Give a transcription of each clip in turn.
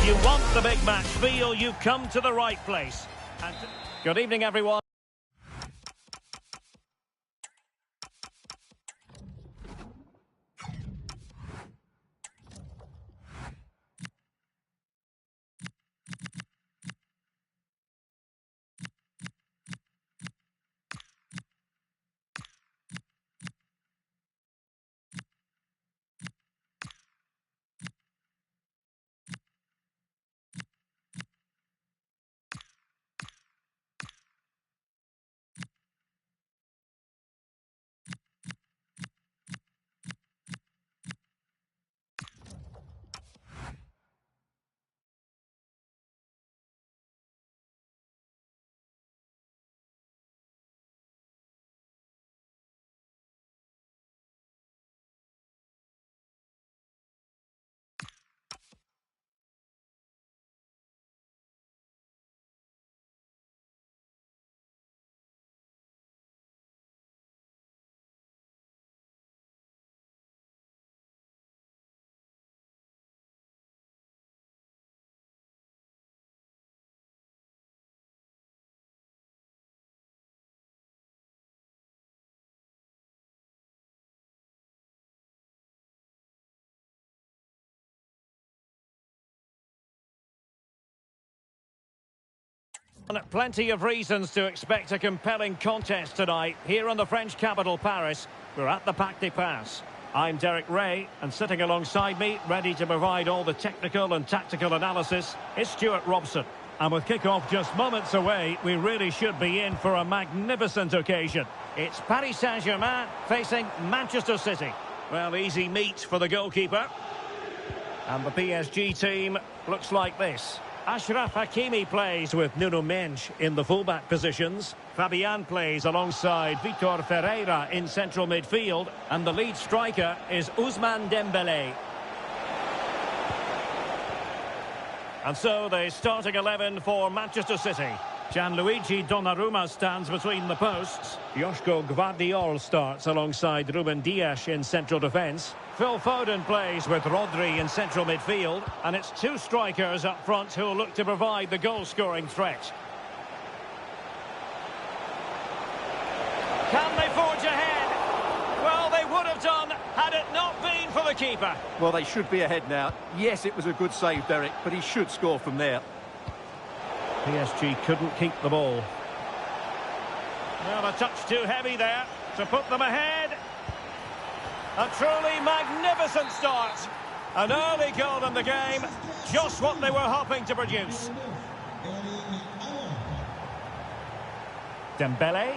If you want the big match feel, you've come to the right place. And good evening, everyone. Plenty of reasons to expect a compelling contest tonight here in the French capital, Paris. We're at the Parc des Princes. I'm Derek Ray, and sitting alongside me, ready to provide all the technical and tactical analysis, is Stuart Robson. And with kick-off just moments away, we really should be in for a magnificent occasion. It's Paris Saint-Germain facing Manchester City. Well, easy meat for the goalkeeper. And the PSG team looks like this. Achraf Hakimi plays with Nuno Mendes in the fullback positions. Fabian plays alongside Vitor Ferreira in central midfield. And the lead striker is Ousmane Dembélé. And so the starting 11 for Manchester City. Gianluigi Donnarumma stands between the posts. Joško Gvardiol starts alongside Ruben Dias in central defence. Phil Foden plays with Rodri in central midfield. And it's two strikers up front who will look to provide the goal-scoring threat. Can they forge ahead? Well, they would have done had it not been for the keeper. Well, they should be ahead now. Yes, it was a good save, Derek, but he should score from there. PSG couldn't keep the ball. Well, a touch too heavy there to put them ahead. A truly magnificent start. An early goal in the game. Just what they were hoping to produce. Dembele.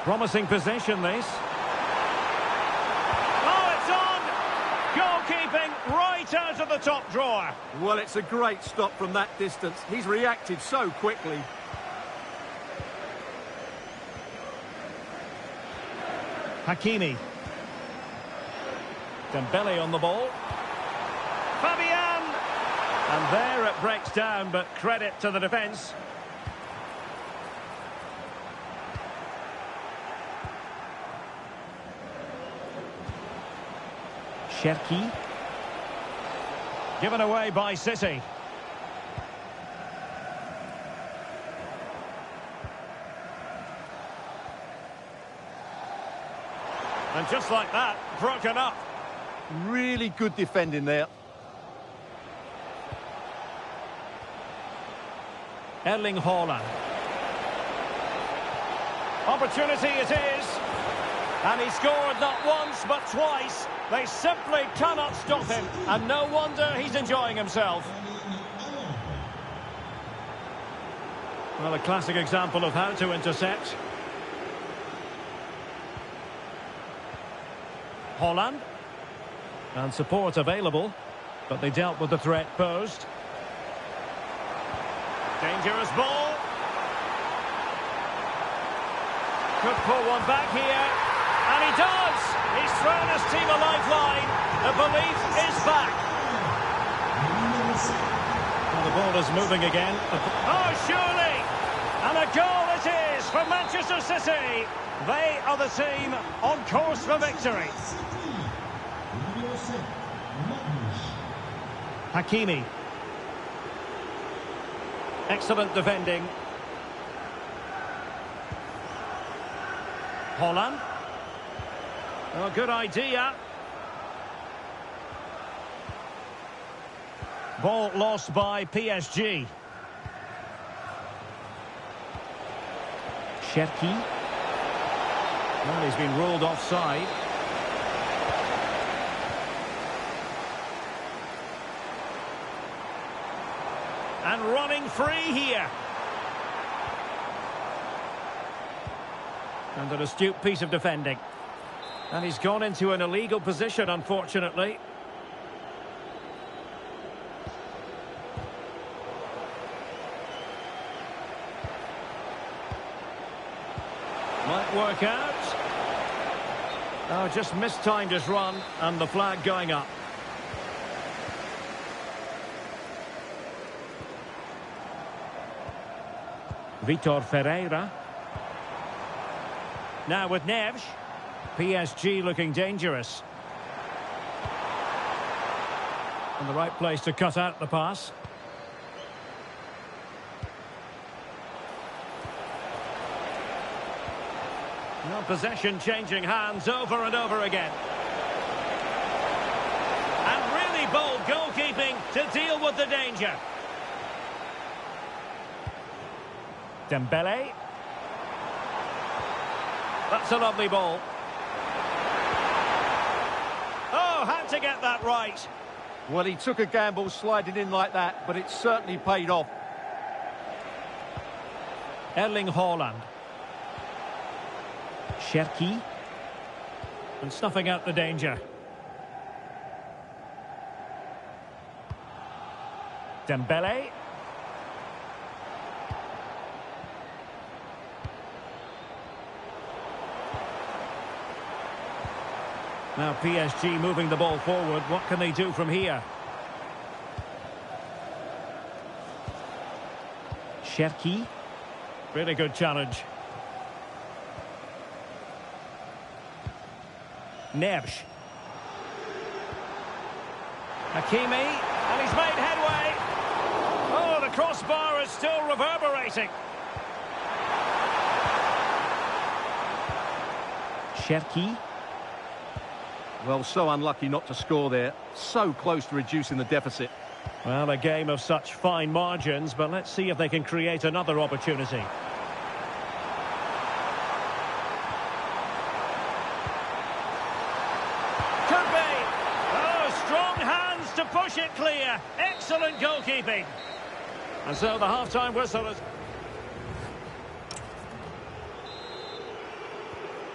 Promising possession, this. Oh, it's on! Goalkeeping right out of the top drawer. Well, it's a great stop from that distance. He's reacted so quickly. Hakimi. Dembele on the ball. Fabian! And there it breaks down, but credit to the defence. Cherki. Given away by City. And just like that, broken up. Really good defending there. Erling Haaland. Opportunity it is. And he scored not once but twice. They simply cannot stop him. And no wonder he's enjoying himself. Well, a classic example of how to intercept. Haaland. And support available. But they dealt with the threat posed. Dangerous ball. Could pull one back here. And he does! He's thrown his team a lifeline. The belief is back. Well, the ball is moving again. Oh, surely! And a goal it is for Manchester City. They are the team on course for victory. Hakimi. Excellent defending. Holland. Oh, good idea. Ball lost by PSG. Cherki. Well, he's been ruled offside. And running free here. And an astute piece of defending. And he's gone into an illegal position, unfortunately. Might work out. Oh, just mistimed his run, and the flag going up. Vitor Ferreira. Now with Neves. PSG looking dangerous. And the right place to cut out the pass. Well, possession changing hands over and over again. And really bold goalkeeping to deal with the danger. Dembele. That's a lovely ball. Oh, had to get that right. Well, he took a gamble sliding in like that, but it certainly paid off. Erling Haaland. Cherki. And snuffing out the danger. Dembele. Now PSG moving the ball forward. What can they do from here? Cherki. Really good challenge. Neves. Hakimi. And he's made headway. Oh, the crossbar is still reverberating. Cherki. Well, so unlucky not to score there. So close to reducing the deficit. Well, a game of such fine margins, but let's see if they can create another opportunity. Could be. Oh, strong hands to push it clear. Excellent goalkeeping. And so the half-time whistle is...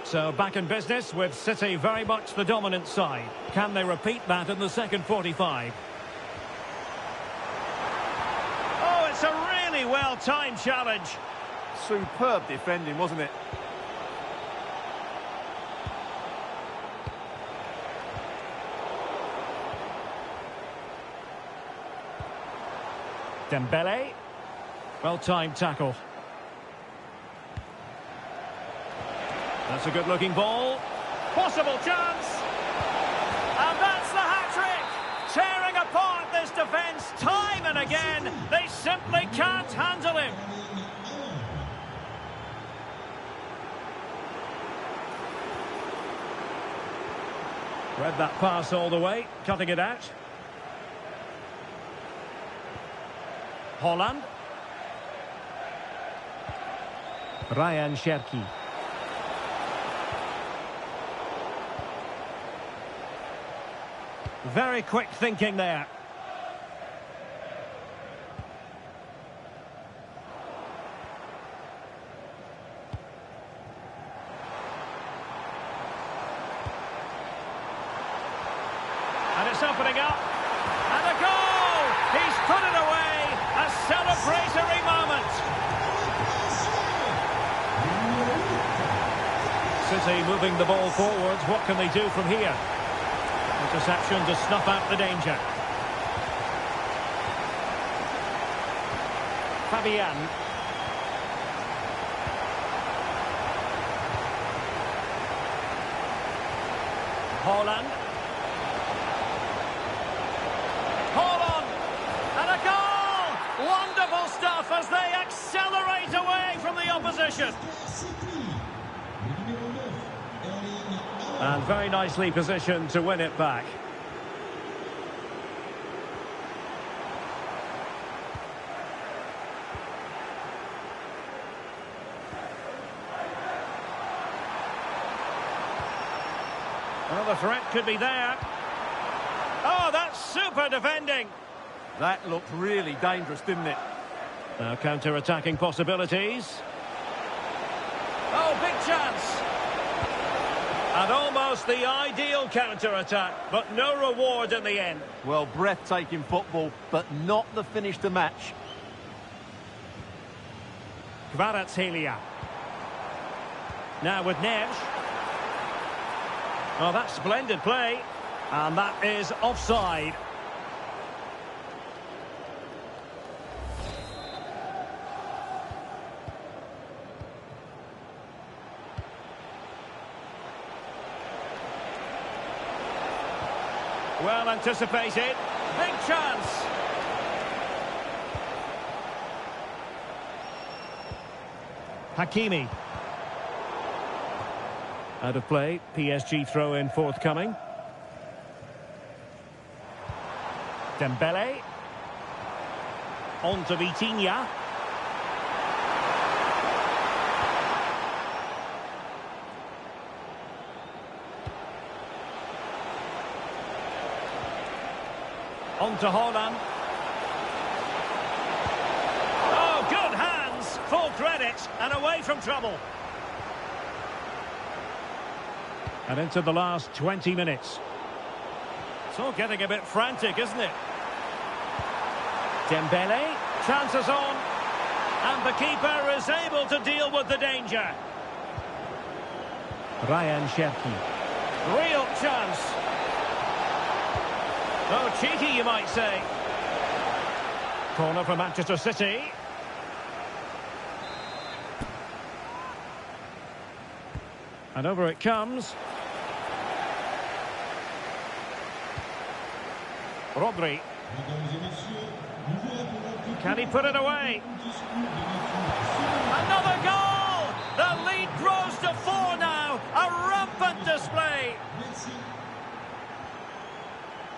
So back in business with City very much the dominant side. Can they repeat that in the second 45? Oh, it's a really well-timed challenge. Superb defending, wasn't it? Dembele. Well-timed tackle. That's a good-looking ball. Possible chance. And that's the hat-trick. Tearing apart this defence time and again. They simply can't handle him. Read that pass all the way, cutting it out. Holland. Ryan Cherki. Very quick thinking there. And it's opening up. And a goal! He's put it away. A celebratory moment. City moving the ball forwards. What can they do from here? Interception to snuff out the danger. Fabian. Haaland. Haaland. And a goal! Wonderful stuff as position. And very nicely positioned to win it back. Well, the threat could be there. Oh, that's super defending. That looked really dangerous, didn't it? Now counter-attacking possibilities. Oh, big chance. And almost the ideal counter-attack, but no reward in the end. Well, breathtaking football, but not the finish to match. Kvaratskhelia. Now with Neves. Oh, that's splendid play. And that is offside. Well anticipated. Big chance. Hakimi. Out of play. PSG throw-in forthcoming. Dembele. On to Vitinha. On to Haaland. Oh, good hands. Full credit and away from trouble. And into the last 20 minutes. It's all getting a bit frantic, isn't it? Dembele. Chances on. And the keeper is able to deal with the danger. Ryan Cherki. Real chance. Oh, cheeky, you might say. Corner for Manchester City. And over it comes. Rodri. Can he put it away? Another goal! The lead grows to 4 now. A rampant display.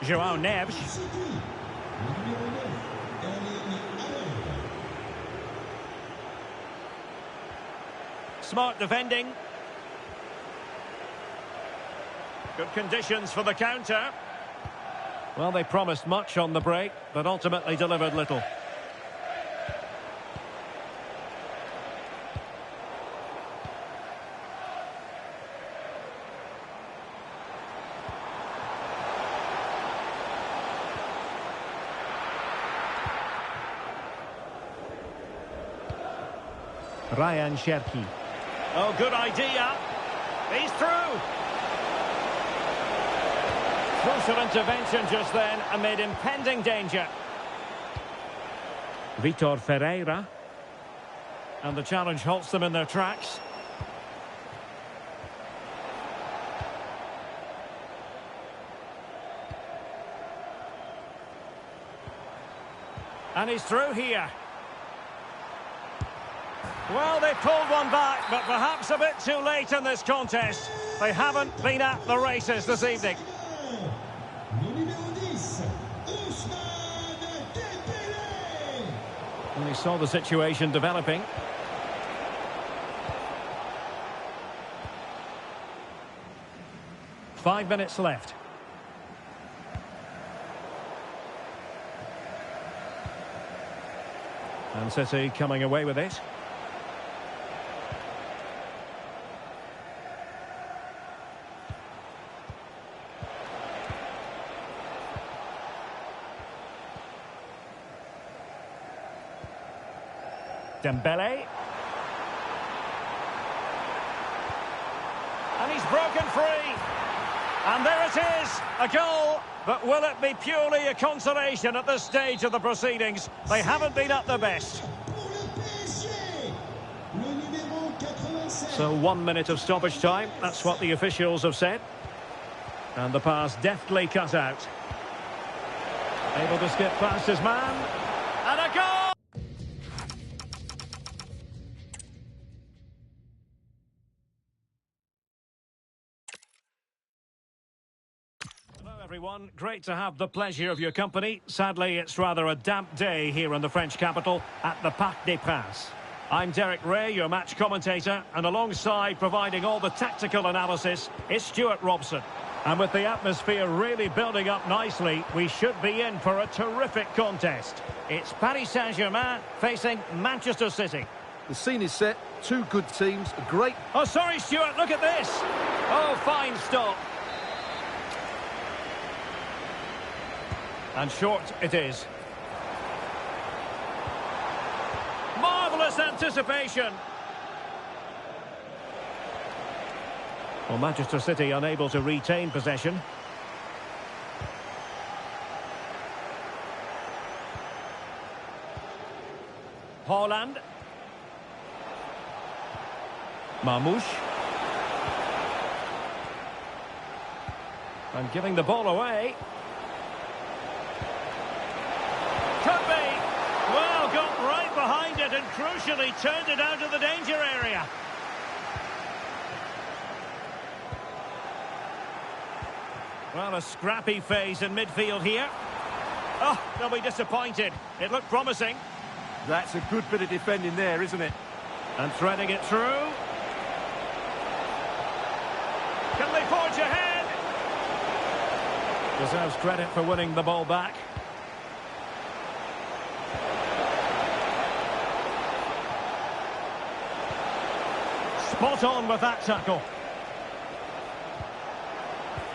João Neves. Smart defending. Good conditions for the counter. Well, they promised much on the break, but ultimately delivered little. Ryan Cherki. Oh, good idea. He's through. Crucial intervention just then amid impending danger. Vitor Ferreira. And the challenge halts them in their tracks. And he's through here. Well, they pulled one back, but perhaps a bit too late in this contest. They haven't been at the races this evening. And he saw the situation developing. Five minutes left. And City coming away with it. Dembele. And he's broken free. And there it is, a goal. But will it be purely a consolation at this stage of the proceedings? They haven't been at their best. So 1 minute of stoppage time, that's what the officials have said. And the pass deftly cut out. Able to skip past his man. And a goal! everyone. Great to have the pleasure of your company. Sadly, it's rather a damp day here in the French capital at the Parc des Princes. I'm Derek Ray, your match commentator, and alongside providing all the tactical analysis is Stuart Robson. And with the atmosphere really building up nicely, we should be in for a terrific contest. It's Paris Saint-Germain facing Manchester City. The scene is set, two good teams, a great... Oh, sorry, Stuart, look at this! Oh, fine stop. And short it is. Marvellous anticipation. Well, Manchester City unable to retain possession. Haaland. Marmouche. And giving the ball away. Could be. Well, got right behind it and crucially turned it out of the danger area. Well, a scrappy phase in midfield here. Oh, they'll be disappointed. It looked promising. That's a good bit of defending there, isn't it? And threading it through. Can they forge ahead? Deserves credit for winning the ball back. Spot on with that tackle.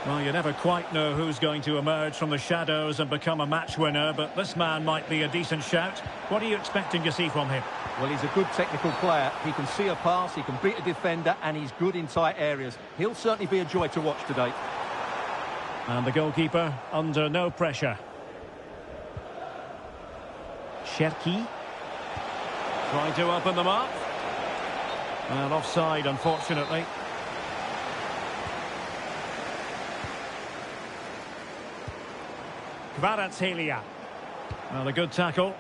Well, you never quite know who's going to emerge from the shadows and become a match winner, but this man might be a decent shout. What are you expecting to see from him? Well, he's a good technical player. He can see a pass, he can beat a defender, and he's good in tight areas. He'll certainly be a joy to watch today. And the goalkeeper under no pressure. Cherki. Trying to open them up. And offside, unfortunately. Kvaratskhelia. Well, a good tackle.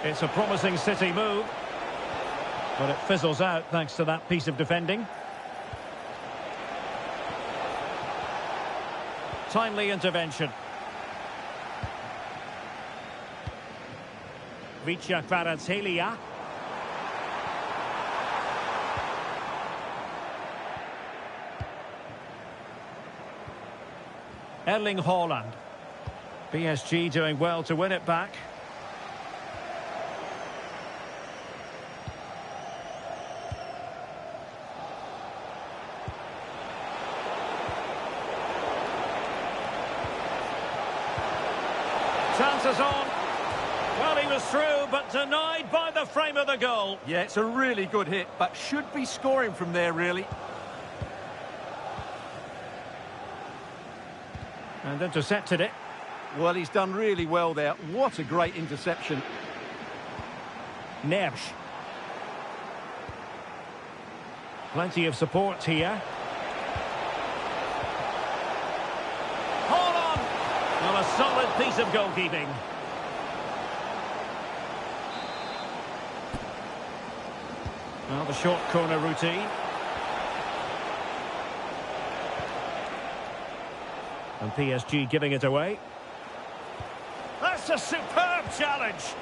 It's a promising City move. But it fizzles out thanks to that piece of defending. Timely intervention. Vicha Kvaratskhelia. Erling Haaland. PSG doing well to win it back. Chances on. Well, he was through, but denied by the frame of the goal. Yeah, it's a really good hit, but should be scoring from there, really. And intercepted it. Well, he's done really well there. What a great interception. Neves. Plenty of support here. Hold on! Well, a solid piece of goalkeeping. Well, the short corner routine. And PSG giving it away. That's a superb challenge.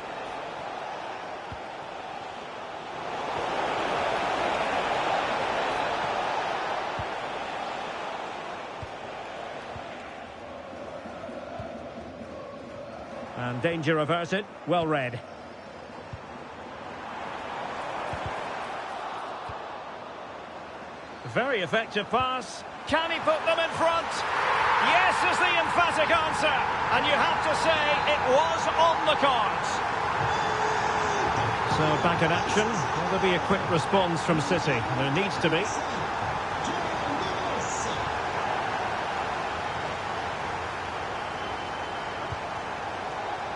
And danger averted. Well read. Very effective pass. Can he put them in front? Yes is the emphatic answer. And you have to say it was on the cards. So back in action. Will there be a quick response from City? There needs to be.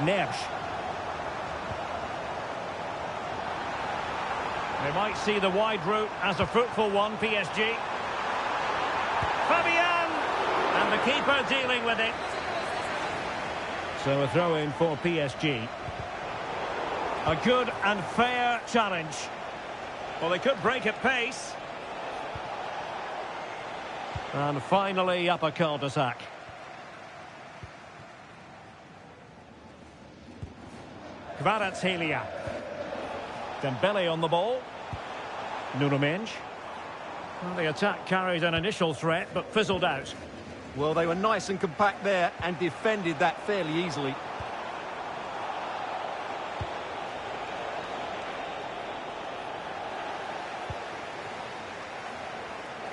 Neves. They might see the wide route as a fruitful one, PSG. Fabian! And the keeper dealing with it. So a throw-in for PSG. A good and fair challenge. Well, they could break at pace. And finally up a cul-de-sac. Kvaratskhelia. Dembele on the ball. Nuno Mendes. Well, the attack carried an initial threat, but fizzled out. Well, they were nice and compact there and defended that fairly easily.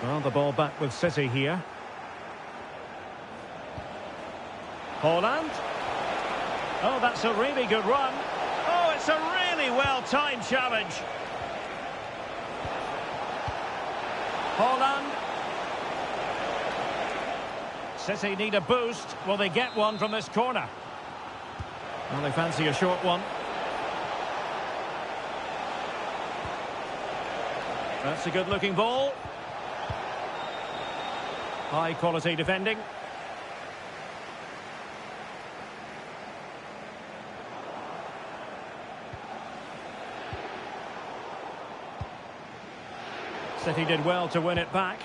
Well, the ball back with City here. Haaland. Oh, that's a really good run. Oh, it's a really well-timed challenge. Haaland. City need a boost. Will they get one from this corner? Well, they fancy a short one. That's a good-looking ball. High-quality defending. City did well to win it back.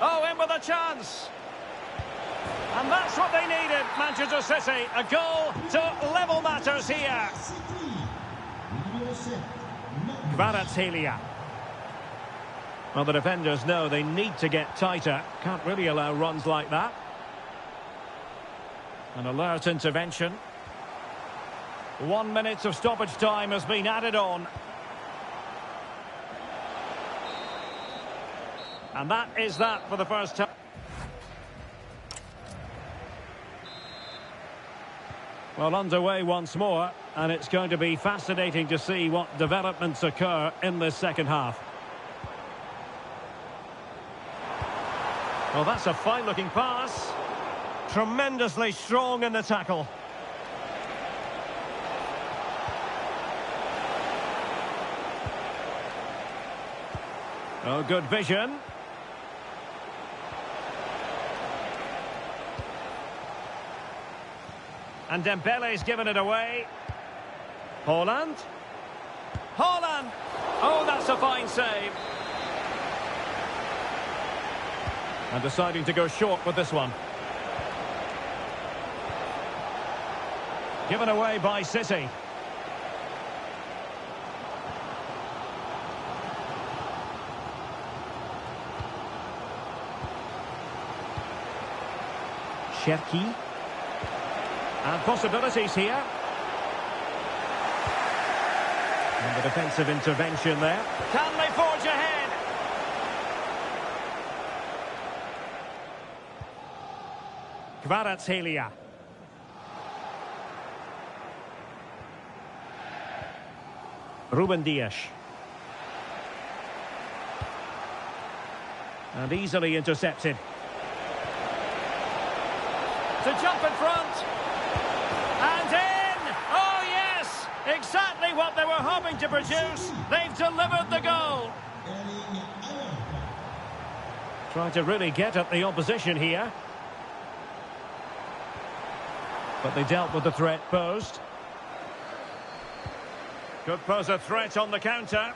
Oh, in with a chance. And that's what they needed, Manchester City. A goal to level matters here. Kvaratskhelia. Well, the defenders know they need to get tighter. Can't really allow runs like that. An alert intervention. 1 minute of stoppage time has been added on. And that is that for the first time. Well, underway once more, and it's going to be fascinating to see what developments occur in this second half. Well, that's a fine-looking pass. Tremendously strong in the tackle. Oh, good vision. And Dembele's given it away. Haaland. Haaland! Oh, that's a fine save. And deciding to go short with this one. Given away by City. Cherki. And possibilities here. And the defensive intervention there. Can they forge ahead? Kvaratskhelia. Ruben Dias. And easily intercepted. To jump in front. And in! Oh, yes! Exactly what they were hoping to produce. They've delivered the goal. Trying to really get at the opposition here. But they dealt with the threat posed. Could pose a threat on the counter.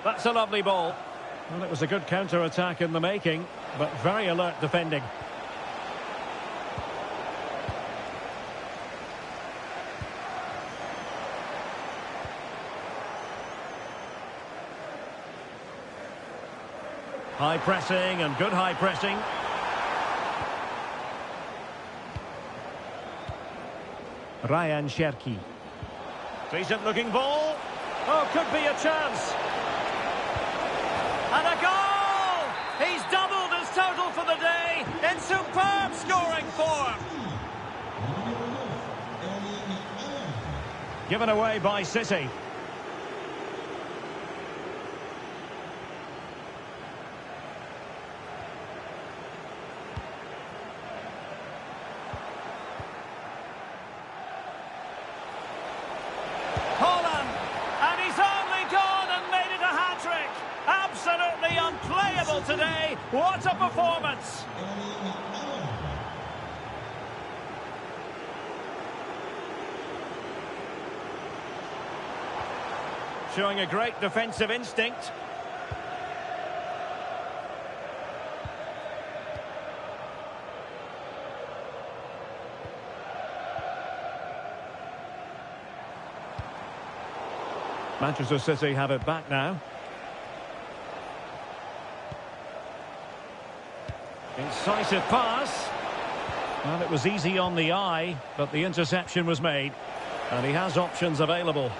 That's a lovely ball. Well, it was a good counter-attack in the making, but very alert defending. High pressing and good high pressing. Ryan Cherki. Decent looking ball. Oh, could be a chance. And a goal! He's doubled his total for the day in superb scoring form. Given away by City. Today, what a performance! Showing a great defensive instinct. Manchester City have it back now. Incisive pass. Well, it was easy on the eye, but the interception was made. And he has options available.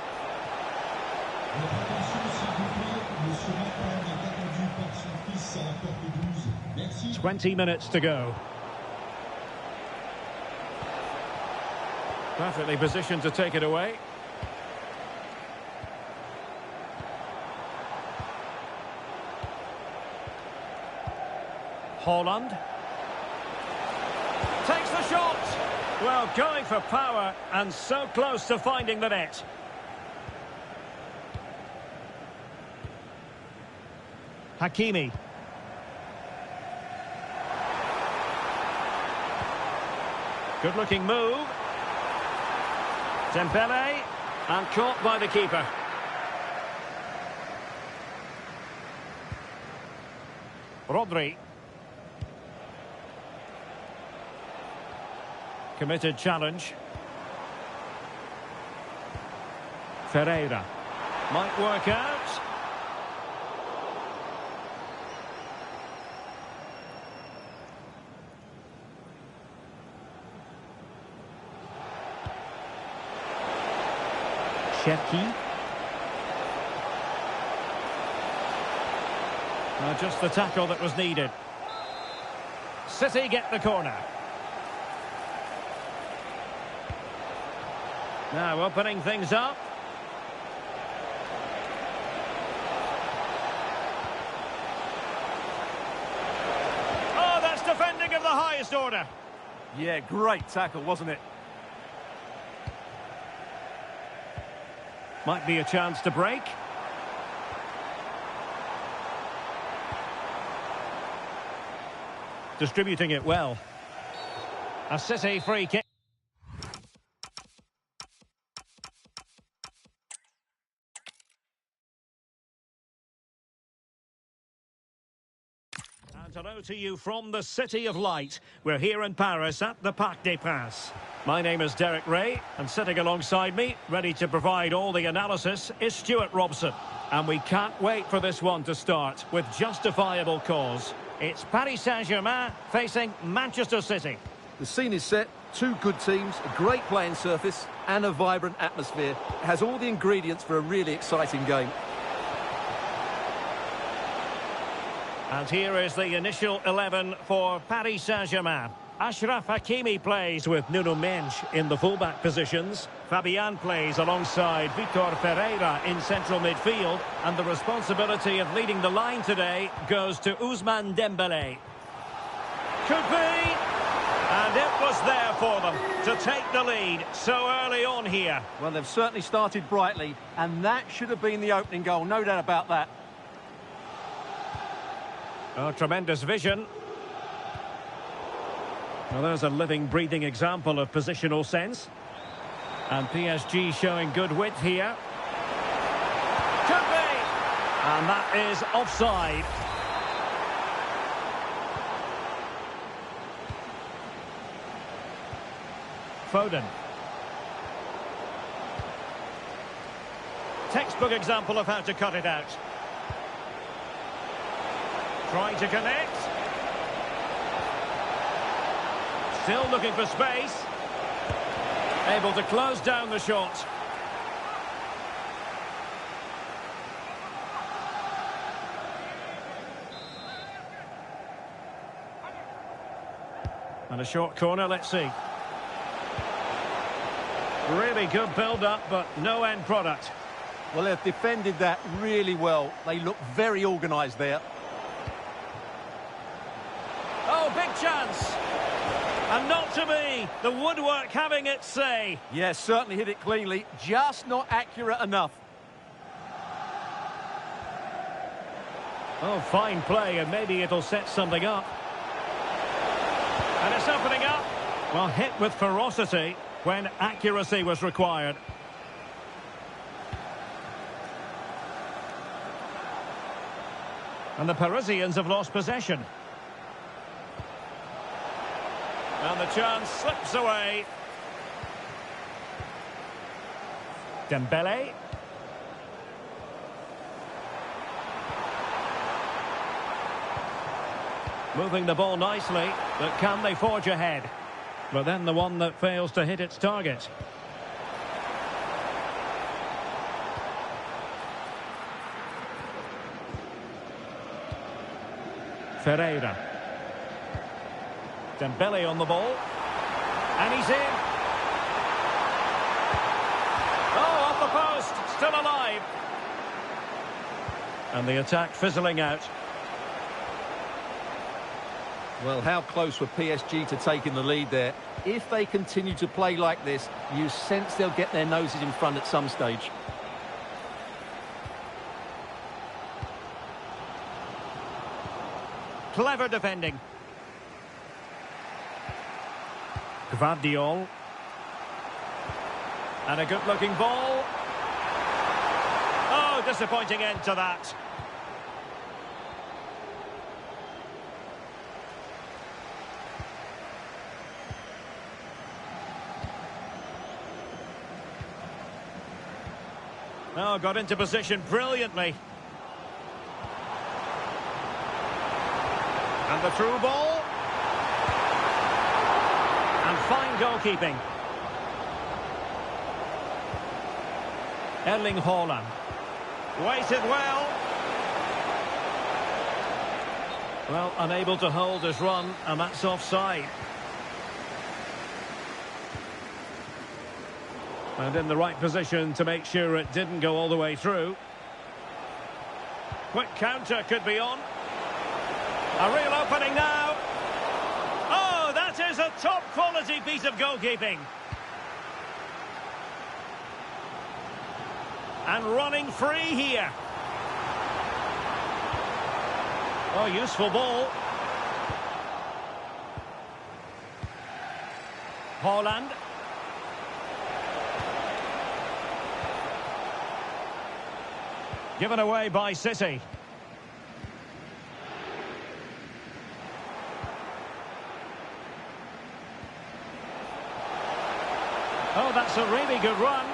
20 minutes to go. Perfectly positioned to take it away. Holland. Takes the shot. Well, going for power and so close to finding the net. Hakimi. Good-looking move. Dembele. And caught by the keeper. Rodri. Committed challenge. Ferreira. Might work out. Cherki. Just the tackle that was needed. City get the corner. Now opening things up. Oh, that's defending of the highest order. Yeah, great tackle, wasn't it? Might be a chance to break. Distributing it well. A City free kick. And hello to you from the City of Light. We're here in Paris at the Parc des Princes. My name is Derek Ray, and sitting alongside me, ready to provide all the analysis, is Stuart Robson. And we can't wait for this one to start with justifiable cause. It's Paris Saint-Germain facing Manchester City. The scene is set, two good teams, a great playing surface and a vibrant atmosphere. It has all the ingredients for a really exciting game. And here is the initial 11 for Paris Saint-Germain. Achraf Hakimi plays with Nuno Mendes in the fullback positions. Fabian plays alongside Vitor Ferreira in central midfield. And the responsibility of leading the line today goes to Ousmane Dembele. Could be. And it was there for them to take the lead so early on here. Well, they've certainly started brightly, and that should have been the opening goal, no doubt about that. Oh, tremendous vision. Well, there's a living, breathing example of positional sense. And PSG showing good width here. Could be! And that is offside. Foden. Textbook example of how to cut it out. Trying to connect. Still looking for space. Able to close down the shot. And a short corner, let's see. Really good build-up, but no end product. Well, they've defended that really well. They look very organised there. Oh, big chance. And not to be. The woodwork having its say. Yes, certainly hit it cleanly. Just not accurate enough. Oh, fine play, and maybe it'll set something up. And it's opening up. Well, hit with ferocity when accuracy was required. And the Parisians have lost possession. And the chance slips away. Moving the ball nicely, but can they forge ahead? But then the one that fails to hit its target. Ferreira. Dembele on the ball. And he's in. Oh, off the post. Still alive. And the attack fizzling out. Well, how close were PSG to taking the lead there? If they continue to play like this, you sense they'll get their noses in front at some stage. Clever defending. Gvardiol. And a good-looking ball. Oh, disappointing end to that. Oh, got into position brilliantly. And the through ball. And fine goalkeeping. Erling Haaland. Waited well. Well, unable to hold his run, and that's offside. And in the right position to make sure it didn't go all the way through. Quick counter could be on. A real opening now. Oh, that is a top-quality piece of goalkeeping. And running free here. Oh, useful ball. Haaland. Given away by City. Oh, that's a really good run.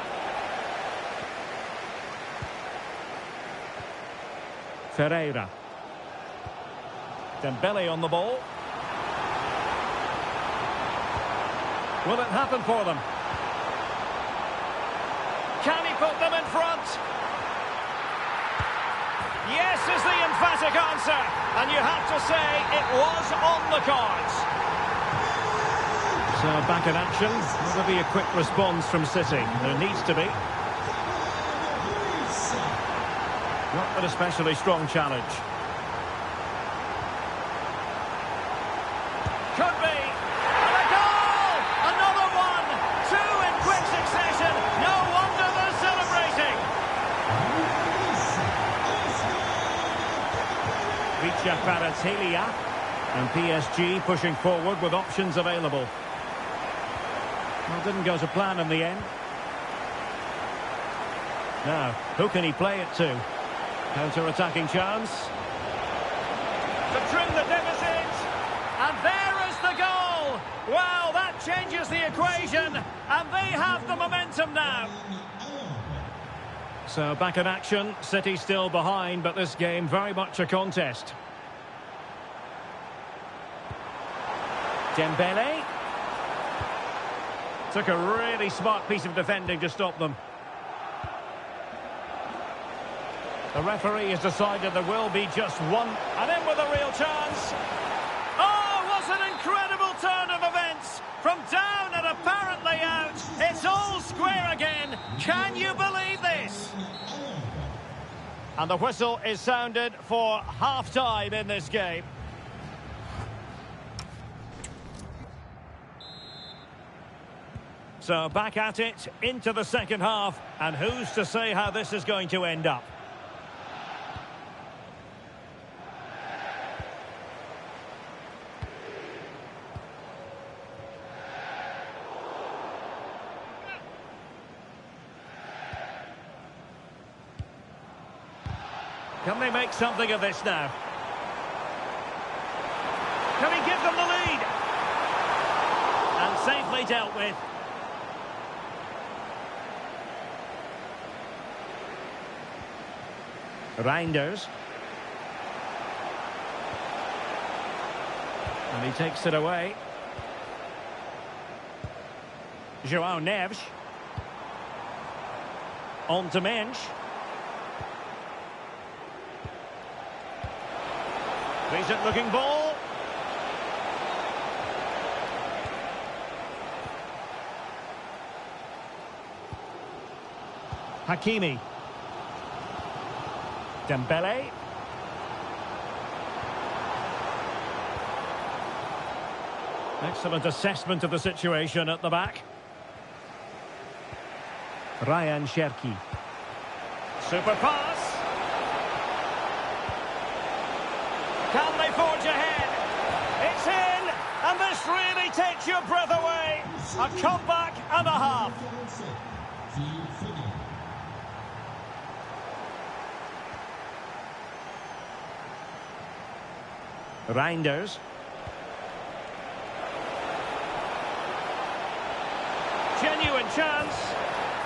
Ferreira. Dembele on the ball. Will it happen for them? Can he put them in front? Yes is the emphatic answer. And you have to say it was on the cards. So back in action. Will there be a quick response from City? There needs to be. Not an especially strong challenge. Could be. And a goal! Another one! Two in quick succession. No wonder they're celebrating. Vicha Kvaratskhelia. And PSG pushing forward with options available. Well, didn't go to plan in the end. Now, who can he play it to? Counter-attacking chance. To trim the deficit. And there is the goal. Well, that changes the equation. And they have the momentum now. So back in action. City still behind, but this game very much a contest. Dembele. Took a really smart piece of defending to stop them. The referee has decided there will be just one. And in with a real chance. Oh, what an incredible turn of events. From down and apparently out. It's all square again. Can you believe this? And the whistle is sounded for half-time in this game. So back at it, into the second half. And who's to say how this is going to end up? Can they make something of this now? Can he give them the lead? And safely dealt with. Reinders. And he takes it away. João Neves. On to Mensch. Decent looking ball. Hakimi. Dembele. Excellent assessment of the situation at the back. Ryan Cherki. Super pass. Can they forge ahead? It's in, and this really takes your breath away. A comeback and a half. Reinders. Genuine chance.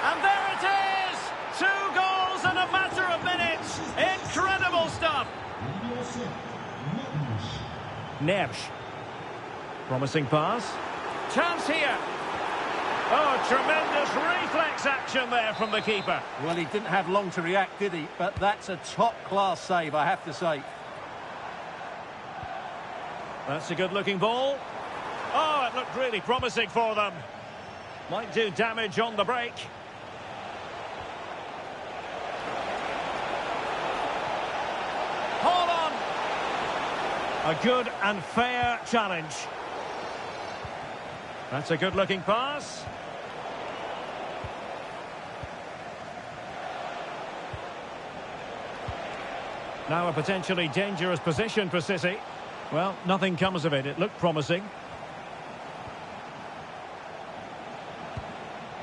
And there it is! 2 goals in a matter of minutes. Incredible stuff. Neves. Promising pass. Chance here. Oh, tremendous reflex action there from the keeper. Well, he didn't have long to react, did he? But that's a top-class save, I have to say. That's a good-looking ball. Oh, it looked really promising for them. Might do damage on the break. Hold on. A good and fair challenge. That's a good-looking pass. Now a potentially dangerous position for City. Well, nothing comes of it. It looked promising.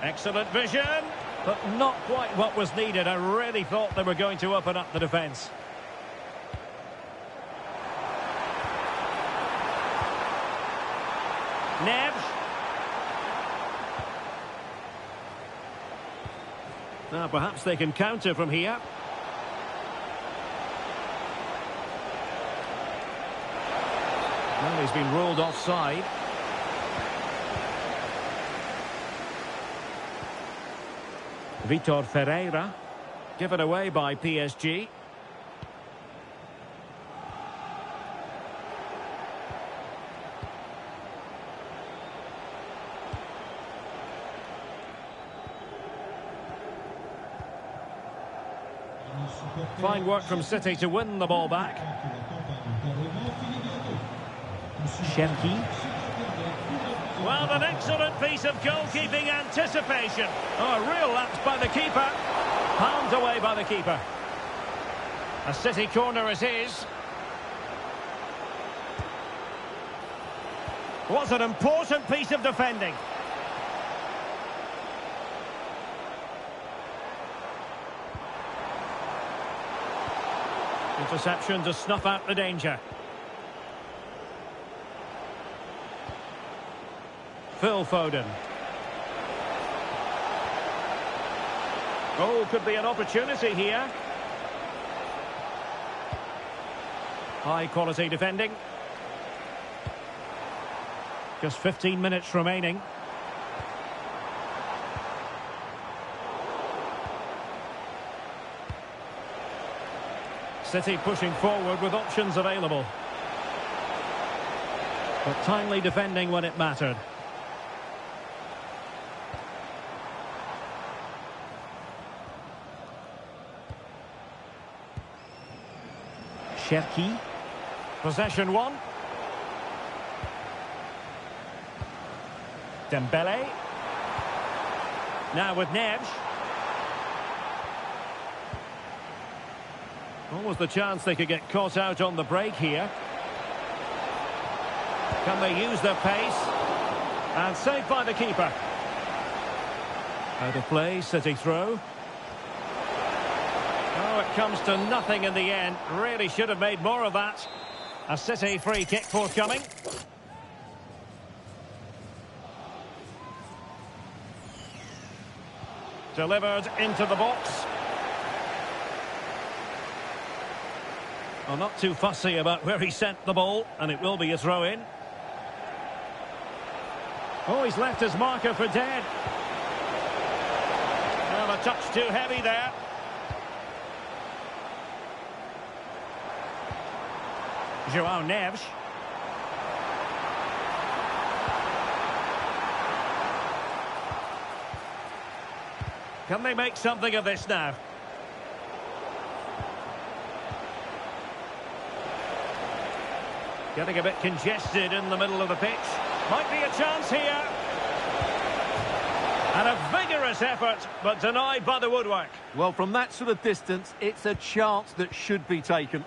Excellent vision, but not quite what was needed. I really thought they were going to open up the defence. Neves. Now perhaps they can counter from here. Well, he's been ruled offside. Vitor Ferreira, given away by PSG. Fine work from City to win the ball back. Cherki. Well, an excellent piece of goalkeeping anticipation. Oh, a real lapse by the keeper. Palmed away by the keeper. A City corner it is. Was an important piece of defending. Interception to snuff out the danger. Phil Foden. Oh, could be an opportunity here. High quality defending. Just 15 minutes remaining. City pushing forward with options available. But timely defending when it mattered. Cherki. Possession one. Dembele. Now with Neves. Almost the chance they could get caught out on the break here. Can they use their pace? And saved by the keeper. Out of play, City throw. Oh, it comes to nothing in the end. Really should have made more of that. A City free kick forthcoming. Delivered into the box. Well, not too fussy about where he sent the ball, and it will be a throw-in. Oh, he's left his marker for dead. Well, a touch too heavy there. João Neves. Can they make something of this now? Getting a bit congested in the middle of the pitch. Might be a chance here. And a vigorous effort, but denied by the woodwork. Well, from that sort of distance, it's a chance that should be taken.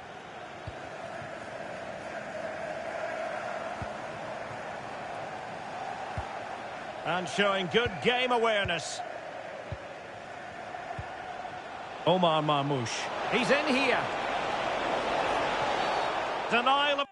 And showing good game awareness. Omar Marmoush. He's in here. Denial of...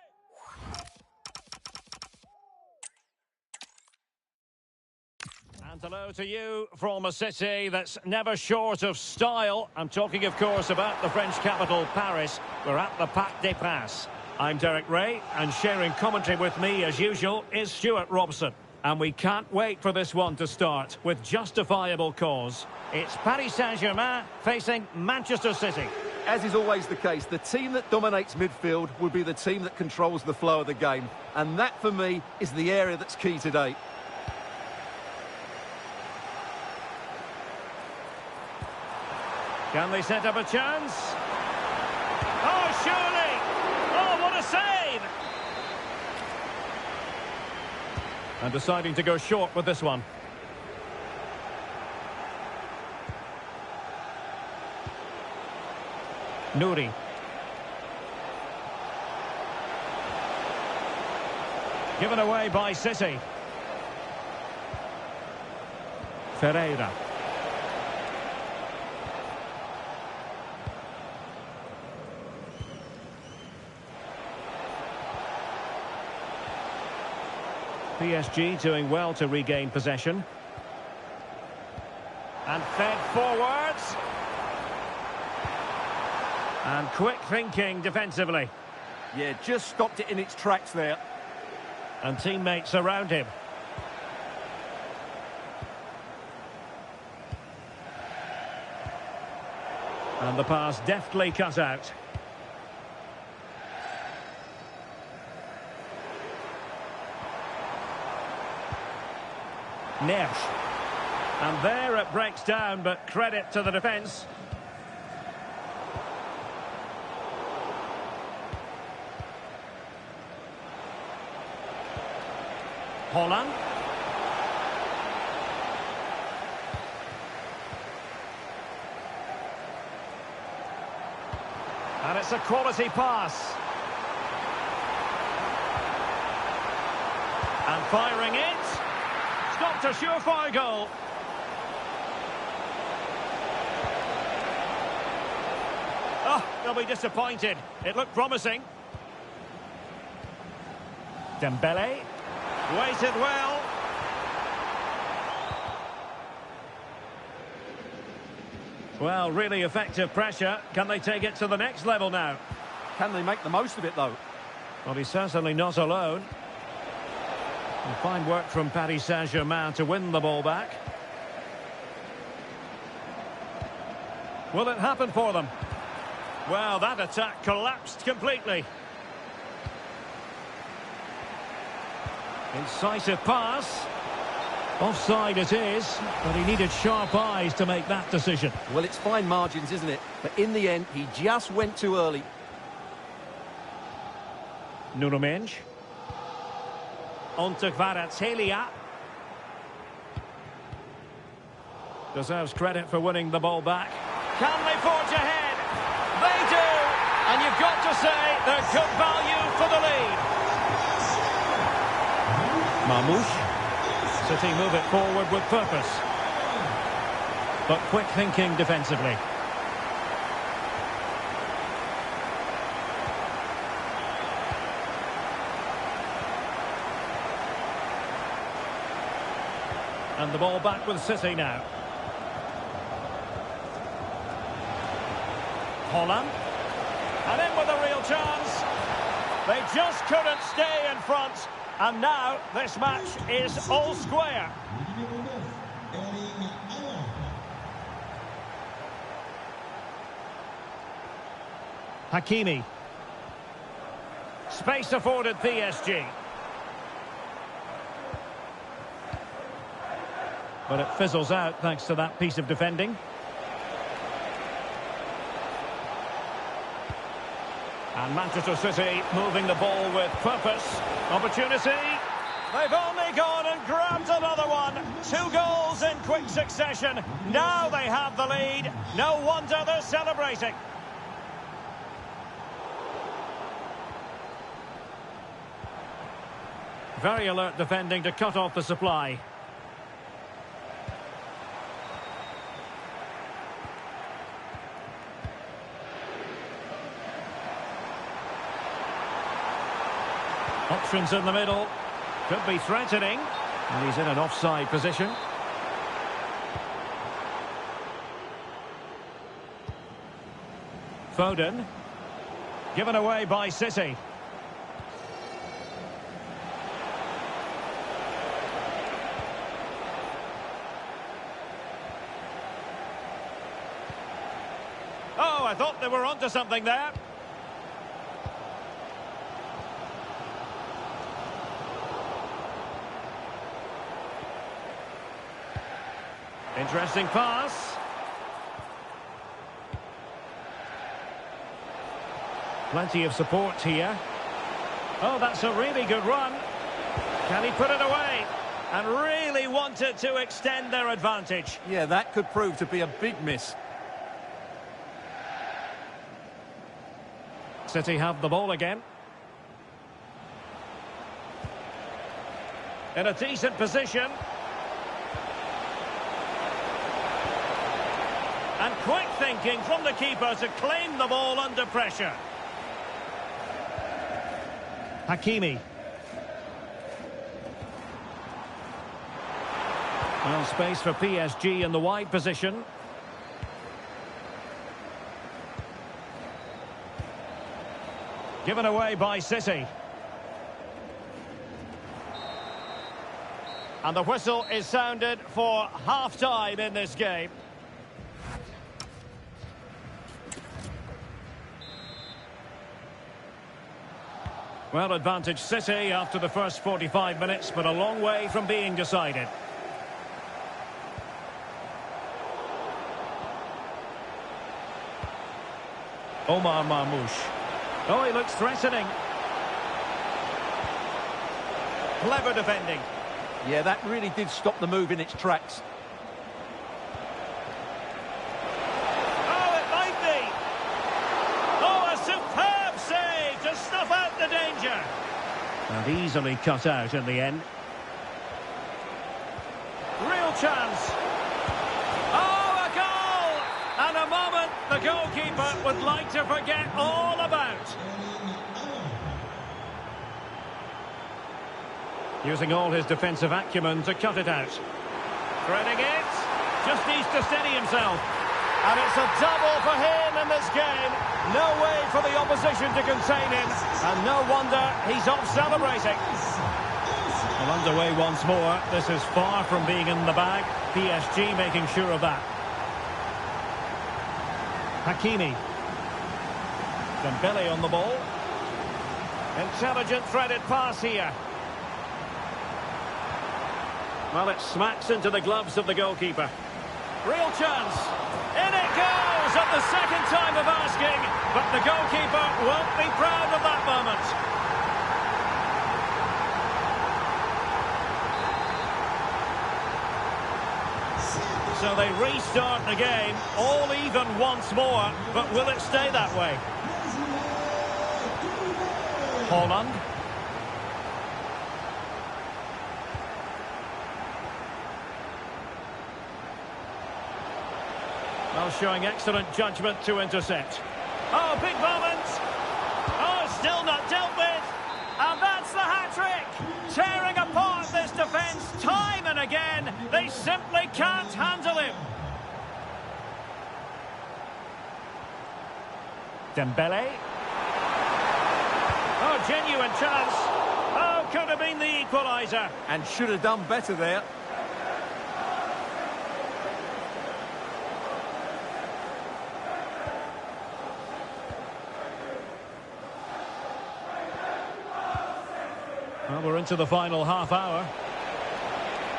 And hello to you from a city that's never short of style. I'm talking, of course, about the French capital, Paris. We're at the Parc des Princes. I'm Derek Ray, and sharing commentary with me, as usual, is Stuart Robson. And we can't wait for this one to start, with justifiable cause. It's Paris Saint-Germain facing Manchester City. As is always the case, the team that dominates midfield will be the team that controls the flow of the game. And that, for me, is the area that's key today. Can they set up a chance? Oh, surely! Oh, what a save! And deciding to go short with this one. Nouri. Given away by City. Ferreira. PSG doing well to regain possession. And fed forwards. And quick thinking defensively. Yeah, just stopped it in its tracks there. And teammates around him. And the pass deftly cut out. Neves. And there it breaks down, but credit to the defence. Holland. And it's a quality pass. And firing it. Stopped a surefire goal. Oh, they'll be disappointed. It looked promising. Dembele. Waited well. Well, really effective pressure. Can they take it to the next level now? Can they make the most of it, though? Well, he's certainly not alone. And fine work from Paris Saint-Germain to win the ball back. Will it happen for them? Well, that attack collapsed completely. Incisive pass. Offside it is, but he needed sharp eyes to make that decision. Well, it's fine margins, isn't it? But in the end, he just went too early. Nuno Mendes. On to Kvaratskhelia. Deserves credit for winning the ball back. Can they forge ahead? They do! And you've got to say they're good value for the lead. Marmoush. City move it forward with purpose. But quick thinking defensively. And the ball back with City now. Holland. And in with a real chance. They just couldn't stay in front. And now this match is all square. Hakimi. Space afforded PSG. But it fizzles out thanks to that piece of defending. And Manchester City moving the ball with purpose. Opportunity. They've only gone and grabbed another one. 2 goals in quick succession. Now they have the lead. No wonder they're celebrating. Very alert defending to cut off the supply. Options in the middle. Could be threatening. And he's in an offside position. Foden. Given away by City. Oh, I thought they were onto something there. Interesting pass. Plenty of support here. Oh, that's a really good run. Can he put it away? And really wanted to extend their advantage. Yeah, that could prove to be a big miss. City have the ball again. In a decent position. And quick thinking from the keeper to claim the ball under pressure. Hakimi. Well, space for PSG in the wide position. Given away by City. And the whistle is sounded for half-time in this game. Well, advantage City after the first 45 minutes, but a long way from being decided. Omar Marmoush. Oh, he looks threatening. Clever defending. Yeah, that really did stop the move in its tracks. Oh, it might be. Oh, a superb save to snuff out the danger. And easily cut out in the end. Real chance. Oh, a goal! And a moment the goalkeeper would like to forget all about. Using all his defensive acumen to cut it out. Threading it. Just needs to steady himself. And it's a double for him in this game. No way for the opposition to contain him. And no wonder he's off celebrating. Well, underway once more. This is far from being in the bag. PSG making sure of that. Hakimi. Dembele on the ball. Intelligent threaded pass here. Well, it smacks into the gloves of the goalkeeper. Real chance. In it goes at the second time of asking. But the goalkeeper won't be proud of that moment. So they restart the game, all even once more. But will it stay that way? Holland. Well, showing excellent judgment to intercept. Oh, big moment. Oh, still not dealt with. And that's the hat-trick. Tearing apart this defence time and again. They simply can't handle him. Dembele. Oh, genuine chance. Oh, Could have been the equaliser. And should have done better there. Well, we're into the final half hour.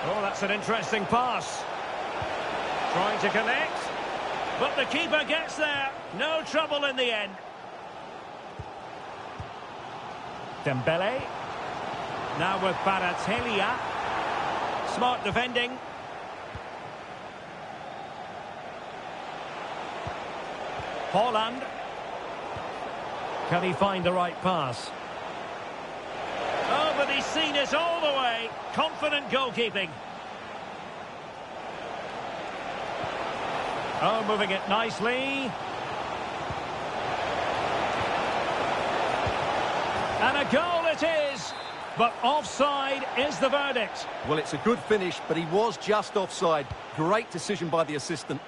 Oh, that's an interesting pass. Trying to connect. But the keeper gets there. No trouble in the end. Dembele. Now with Kvaratskhelia. Smart defending. Haaland. Can he find the right pass? Oh, but he's seen it all the way. Confident goalkeeping. Oh, moving it nicely. And a goal it is. But offside is the verdict. Well, it's a good finish, but he was just offside. Great decision by the assistant.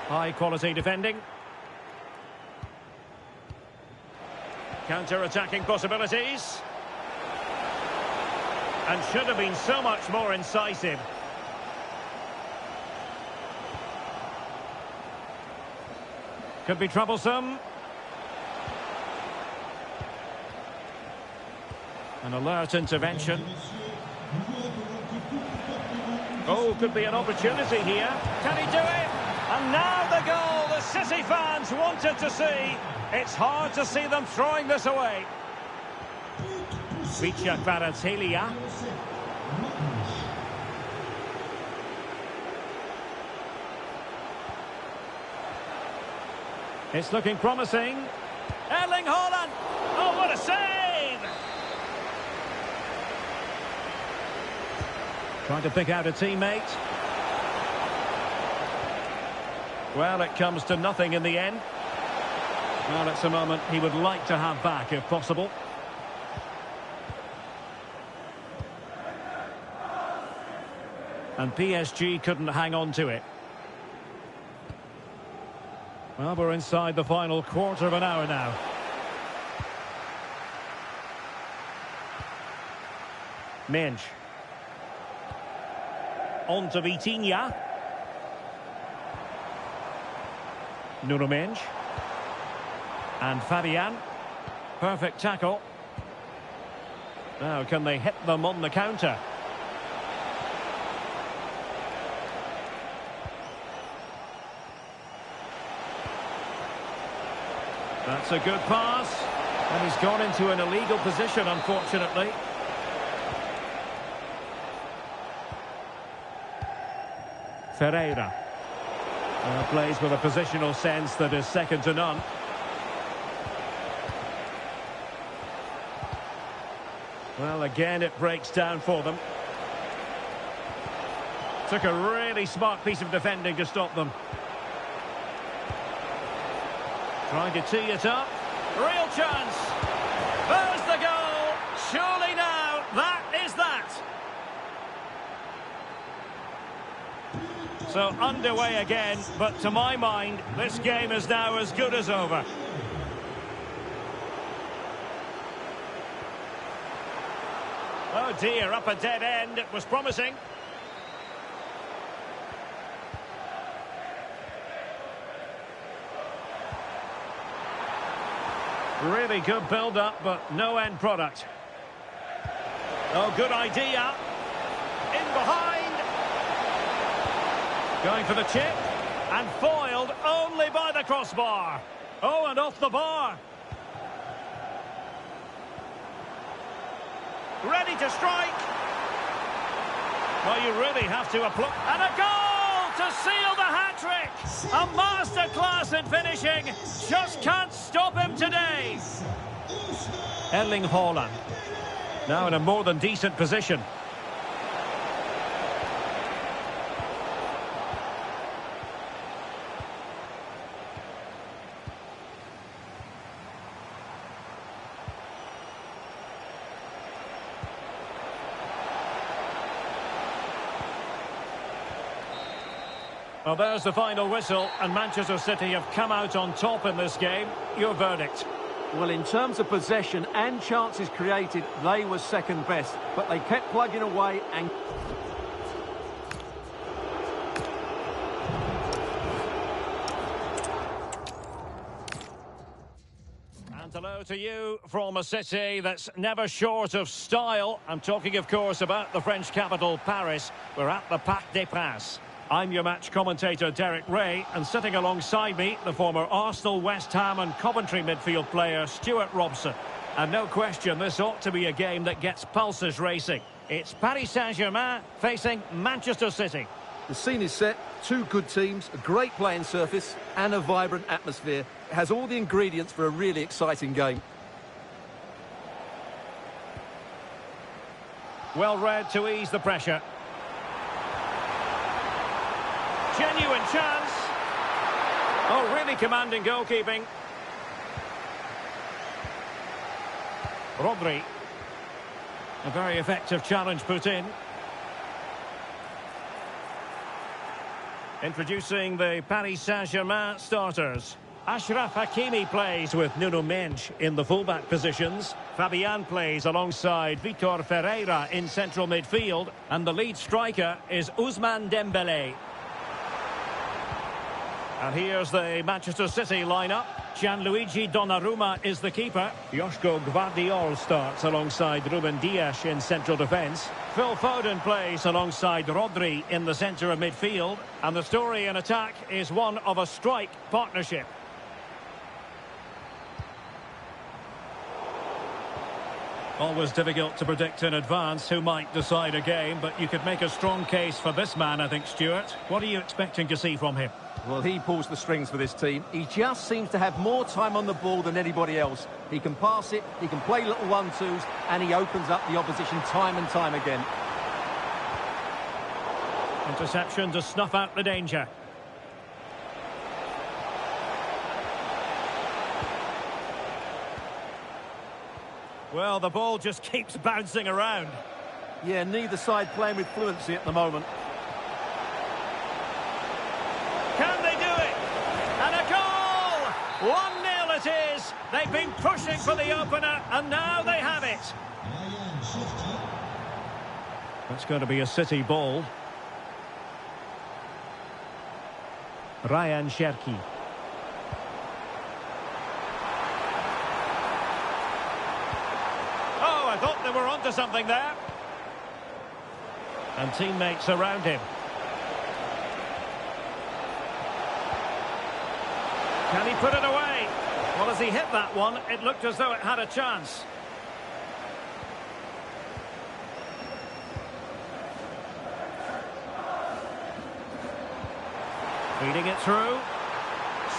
High quality defending. Counter-attacking possibilities. And should have been so much more incisive. Could be troublesome. An alert intervention. Oh, could be an opportunity here. Can he do it? And now the goal the City fans wanted to see. It's hard to see them throwing this away. Kvaratskhelia. It's looking promising. Erling Haaland. Oh, what a save! Trying to pick out a teammate. Well, it comes to nothing in the end. Well, it's a moment he would like to have back if possible. And PSG couldn't hang on to it. Well, we're inside the final quarter of an hour now. Mensch. On to Vitinha. Nuno Mensch. And Fabian. Perfect tackle. Now, can they hit them on the counter? That's a good pass. And he's gone into an illegal position, unfortunately. Ferreira. Plays with a positional sense that is second to none. Well, again, it breaks down for them. Took a really smart piece of defending to stop them. Trying to tee it up. Real chance. There's the goal. Surely now, that is that. So underway again, but to my mind, this game is now as good as over. Oh dear, up a dead end. It was promising. Really good build-up, but no end product. Oh, good idea. In behind. Going for the chip. And foiled only by the crossbar. Oh, and off the bar. Ready to strike. Well, you really have to applaud. And a goal to seal the hat-trick. A masterclass in finishing. Just can't stop him today. Erling Haaland. Now in a more than decent position. Well, there's the final whistle, and Manchester City have come out on top in this game. Your verdict? Well, in terms of possession and chances created, they were second best. But they kept plugging away and... And hello to you from a city that's never short of style. I'm talking, of course, about the French capital, Paris. We're at the Parc des Princes. I'm your match commentator, Derek Ray, and sitting alongside me, the former Arsenal, West Ham and Coventry midfield player, Stuart Robson. And no question, this ought to be a game that gets pulses racing. It's Paris Saint-Germain facing Manchester City. The scene is set, two good teams, a great playing surface and a vibrant atmosphere. It has all the ingredients for a really exciting game. Well read to ease the pressure. Genuine chance. Oh, really commanding goalkeeping. Rodri. A very effective challenge put in. Introducing the Paris Saint-Germain starters. Achraf Hakimi plays with Nuno Mendes in the fullback positions. Fabian plays alongside Vitor Ferreira in central midfield. And the lead striker is Ousmane Dembélé. And here's the Manchester City lineup. Gianluigi Donnarumma is the keeper. Joško Gvardiol starts alongside Ruben Dias in central defence. Phil Foden plays alongside Rodri in the centre of midfield. And the story in attack is one of a strike partnership. Always difficult to predict in advance who might decide a game, but you could make a strong case for this man, I think, Stuart. What are you expecting to see from him? Well, he pulls the strings for this team. He just seems to have more time on the ball than anybody else. He can pass it, he can play little one-twos, and he opens up the opposition time and time again. Interception to snuff out the danger. Well, the ball just keeps bouncing around. Yeah, neither side playing with fluency at the moment. Can they do it? And a goal! 1-0 it is. They've been pushing for the opener, and now they have it. That's going to be a City ball. Ryan Cherki. Oh, I thought they were onto something there. And teammates around him. Can he put it away? Well, as he hit that one, it looked as though it had a chance. Feeding it through.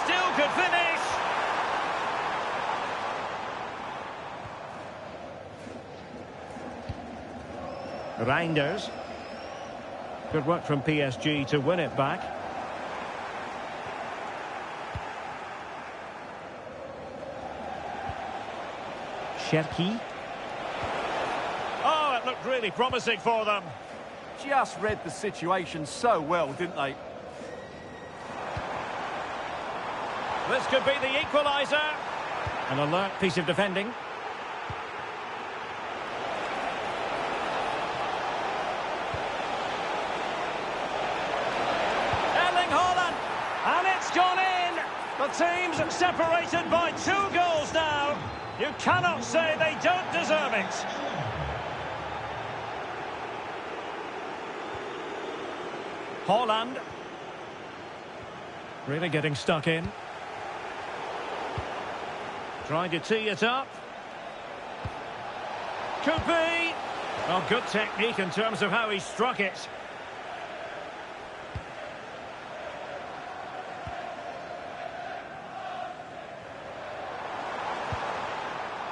Still could finish. Reinders. Good work from PSG to win it back. Cherki. Oh, it looked really promising for them. Just read the situation so well, didn't they? This could be the equaliser. An alert piece of defending. Erling Haaland. And it's gone in. The team's separated by 2 goals now. You cannot say they don't deserve it. Haaland. Really getting stuck in. Trying to tee it up. Could be. Oh, good technique in terms of how he struck it.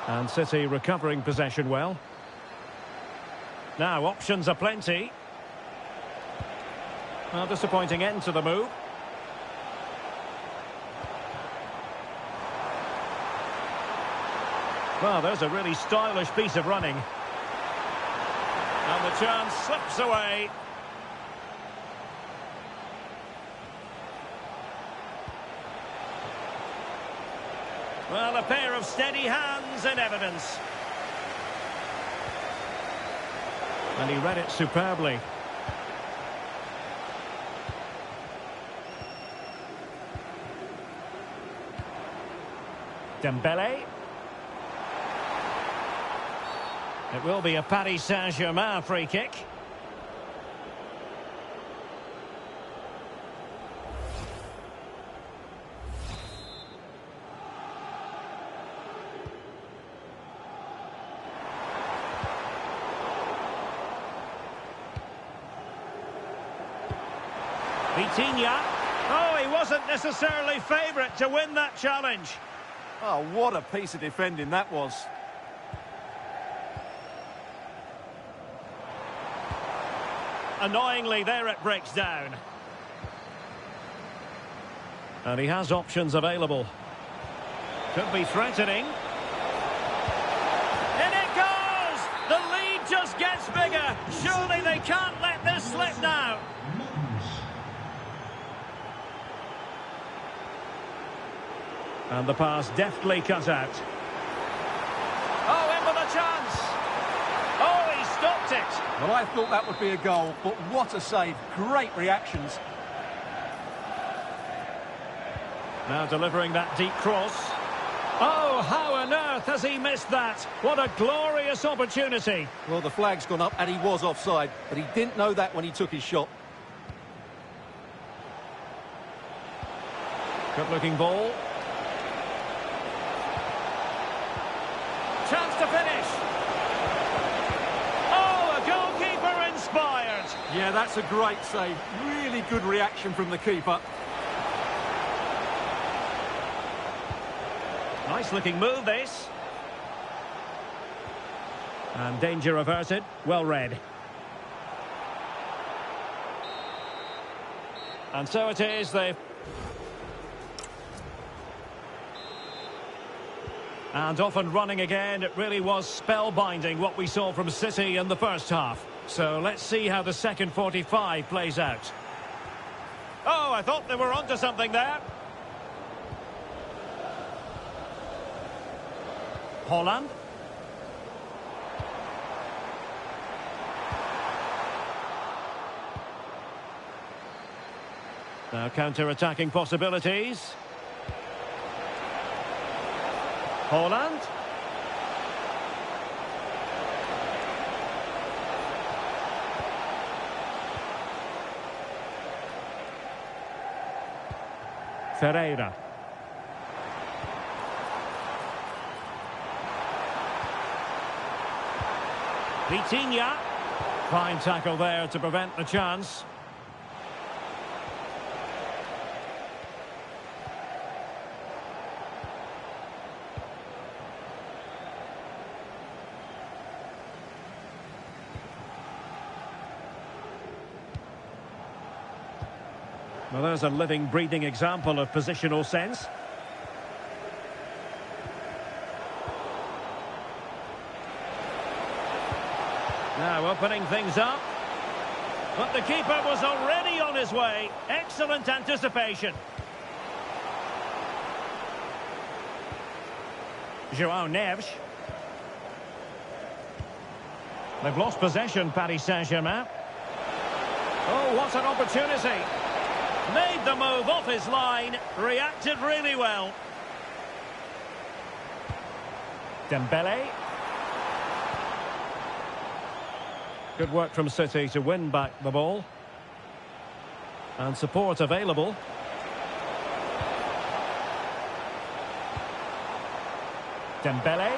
And City recovering possession well. Now, options are plenty. Well, disappointing end to the move. Well, there's a really stylish piece of running. And the chance slips away. Well, a pair of steady hands in evidence. And he read it superbly. Dembele. It will be a Paris Saint-Germain free kick. Vitinha. Oh, he wasn't necessarily favourite to win that challenge. Oh, what a piece of defending that was. Annoyingly, there it breaks down. And he has options available. Could be threatening. In it goes! The lead just gets bigger. Surely they can't let this slip now. And the pass deftly cut out. Oh, in with a chance. Oh, he stopped it. Well, I thought that would be a goal, but what a save. Great reactions. Now delivering that deep cross. Oh, how on earth has he missed that? What a glorious opportunity. Well, the flag's gone up and he was offside, but he didn't know that when he took his shot. Good-looking ball. Chance to finish. Oh, a goalkeeper inspired. Yeah, that's a great save. Really good reaction from the keeper. Nice-looking move, this. And danger averted. Well read. And so it is, they've... And off and running again. It really was spellbinding what we saw from City in the first half. So let's see how the second 45 plays out. Oh, I thought they were onto something there. Holland. Now counter-attacking possibilities. Holland. Ferreira. Vitinha. Fine tackle there to prevent the chance. Well, there's a living, breathing example of positional sense. Now opening things up. But the keeper was already on his way. Excellent anticipation. João Neves. They've lost possession, Paris Saint-Germain. Oh, what an opportunity. Made the move off his line. Reacted really well. Dembele. Good work from City to win back the ball. And support available. Dembele.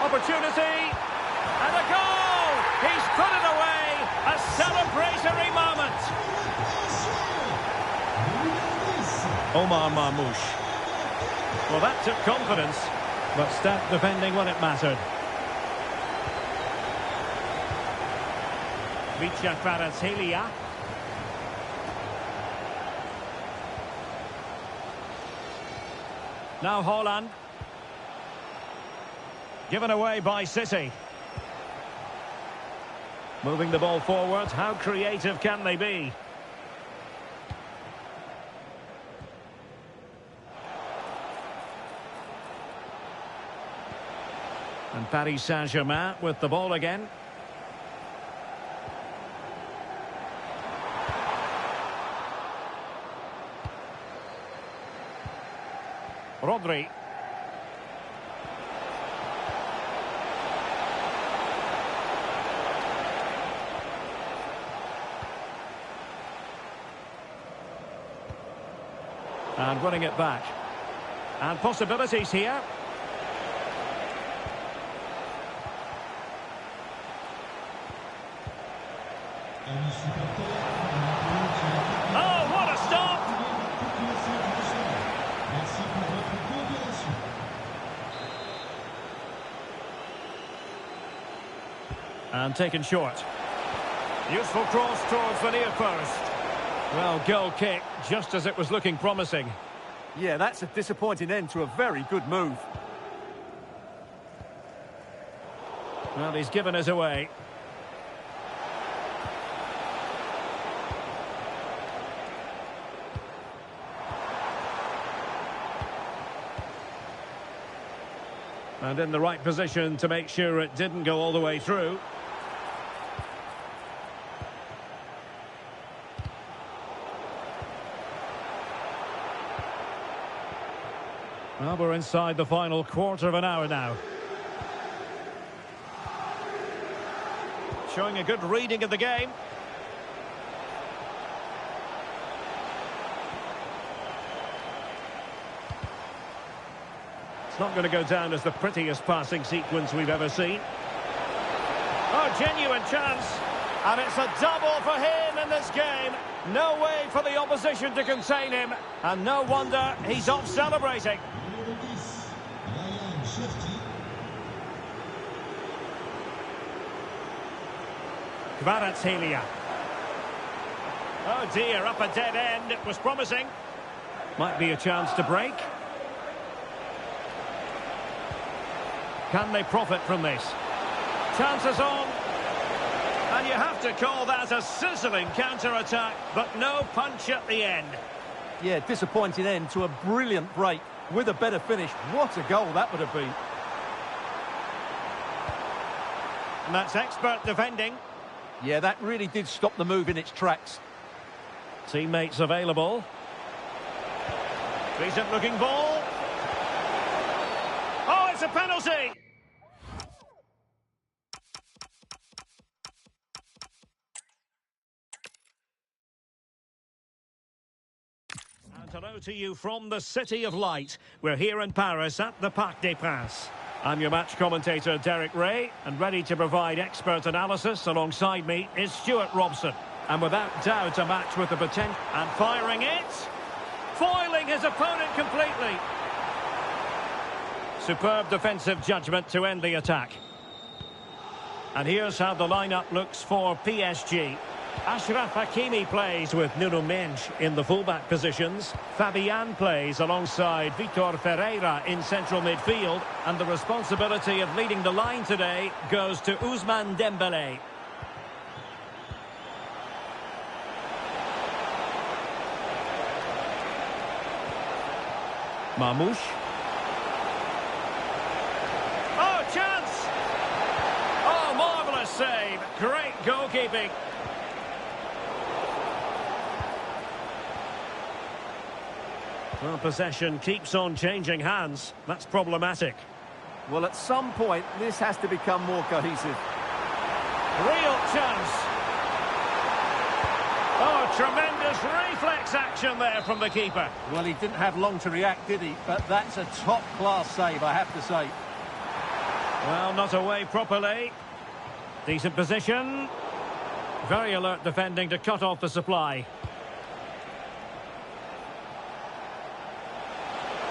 Opportunity. And a goal! He's put it away! A celebratory moment! Omar Marmoush. Well, that took confidence, but stat defending when it mattered. Vicha Kvaratskhelia. Now Holland. Given away by City. Moving the ball forward. How creative can they be? And Paris Saint-Germain with the ball again. Rodri. And running it back. And possibilities here. Oh, what a stop! And taken short. Useful cross towards the near post. Well, goal kick, just as it was looking promising. Yeah, that's a disappointing end to a very good move. Well, he's given us away. And in the right position to make sure it didn't go all the way through. Well, we're inside the final quarter of an hour now. Showing a good reading of the game. It's not going to go down as the prettiest passing sequence we've ever seen. Oh, genuine chance. And it's a double for him in this game. No way for the opposition to contain him. And no wonder he's off celebrating. Kvaratskhelia. Oh dear, up a dead end. It was promising. Might be a chance to break. Can they profit from this? Chances on. And you have to call that a sizzling counter-attack, but no punch at the end. Yeah, disappointing end to a brilliant break. With a better finish, what a goal that would have been. And that's expert defending. Yeah, that really did stop the move in its tracks. Teammates available. Decent looking ball. Oh, it's a penalty! And hello to you from the City of Light. We're here in Paris at the Parc des Princes. I'm your match commentator, Derek Ray, and ready to provide expert analysis alongside me is Stuart Robson. And without doubt, a match with the potential. And firing it. Foiling his opponent completely. Superb defensive judgment to end the attack. And here's how the lineup looks for PSG. Achraf Hakimi plays with Nuno Mendes in the fullback positions. Fabian plays alongside Vitor Ferreira in central midfield. And the responsibility of leading the line today goes to Ousmane Dembélé. Mamouche. Oh, chance! Oh, marvellous save. Great goalkeeping. Well, possession keeps on changing hands. That's problematic. Well, at some point, this has to become more cohesive. Real chance. Oh, tremendous reflex action there from the keeper. Well, he didn't have long to react, did he? But that's a top-class save, I have to say. Well, not away properly. Decent position. Very alert defending to cut off the supply.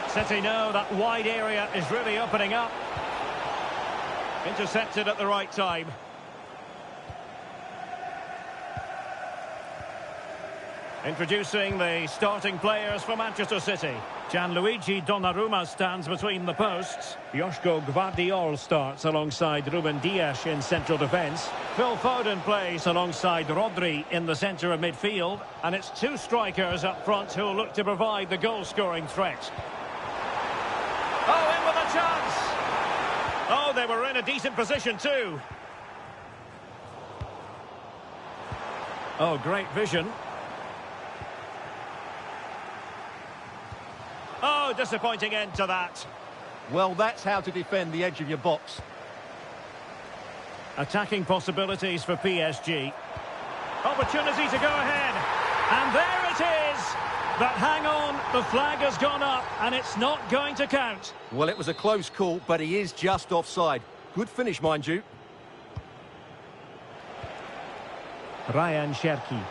City know that wide area is really opening up. Intercepted at the right time. Introducing the starting players for Manchester City. Gianluigi Donnarumma stands between the posts. Joško Gvardiol starts alongside Ruben Dias in central defence. Phil Foden plays alongside Rodri in the centre of midfield. And it's two strikers up front who will look to provide the goal-scoring threat. Oh, in with a chance! Oh, they were in a decent position too. Oh, great vision. Oh, disappointing end to that. Well, that's how to defend the edge of your box. Attacking possibilities for PSG. Opportunity to go ahead. And there it is. But hang on, the flag has gone up and it's not going to count. Well, it was a close call, but he is just offside. Good finish, mind you. Ryan Cherki.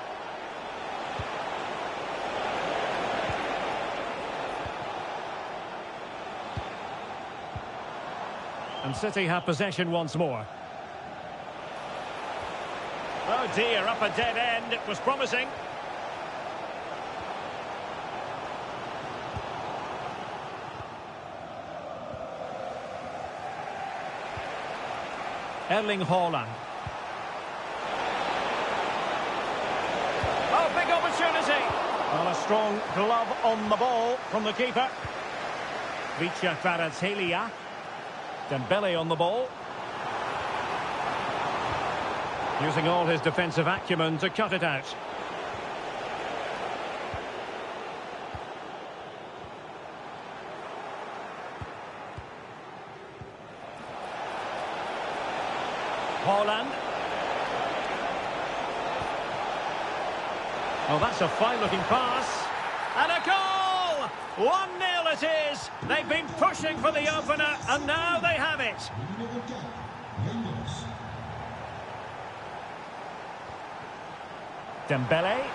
And City have possession once more. Oh dear, up a dead end. It was promising. Erling Haaland. Oh, big opportunity. Well, a strong glove on the ball from the keeper. Vicha Kvaratskhelia. Dembele on the ball. Using all his defensive acumen to cut it out. Haaland. Oh, that's a fine-looking pass. And a goal! 1-0 it is. They've been pushing for the opener, and now they have it. Dembele.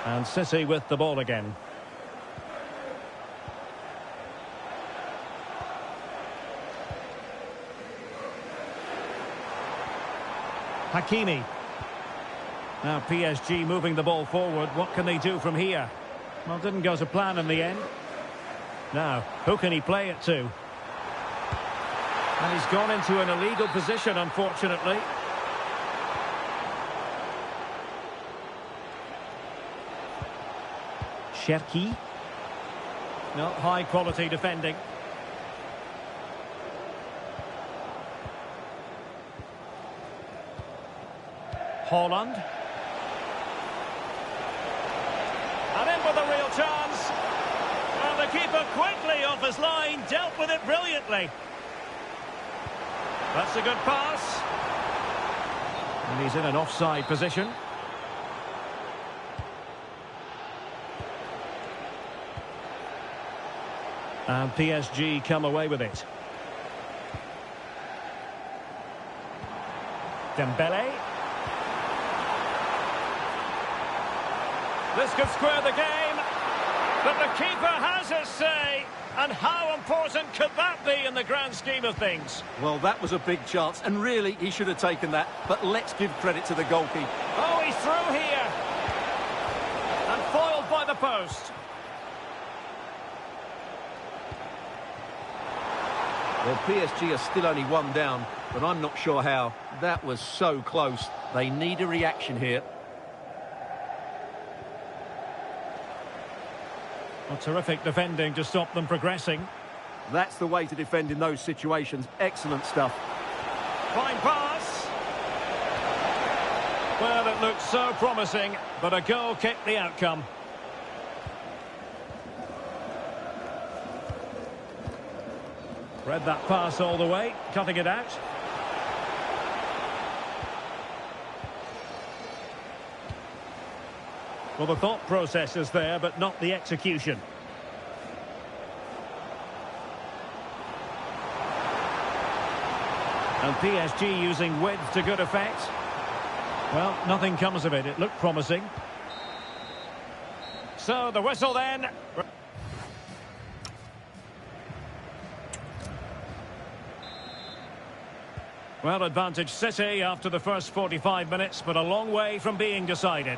And City with the ball again. Hakimi. Now PSG moving the ball forward. What can they do from here? Well, didn't go to plan in the end. Now, who can he play it to? And he's gone into an illegal position, unfortunately. Cherki. Not high quality defending. Haaland. And in with a real chance. Well, the keeper quickly off his line, dealt with it brilliantly. That's a good pass. And he's in an offside position. And PSG come away with it. Dembele. This could square the game, but the keeper has his say. And how important could that be in the grand scheme of things? Well, that was a big chance, and really, he should have taken that. But let's give credit to the goalkeeper. Oh, he's through here. And foiled by the post. Well, PSG are still only one down, but I'm not sure how. That was so close. They need a reaction here. Well, terrific defending to stop them progressing. That's the way to defend in those situations. Excellent stuff. Fine pass. Well, it looked so promising, but a goal kicked the outcome. Read that pass all the way, cutting it out. Well, the thought process is there, but not the execution. And PSG using width to good effect. Well, nothing comes of it. It looked promising. So, the whistle then. Well, advantage City after the first 45 minutes, but a long way from being decided.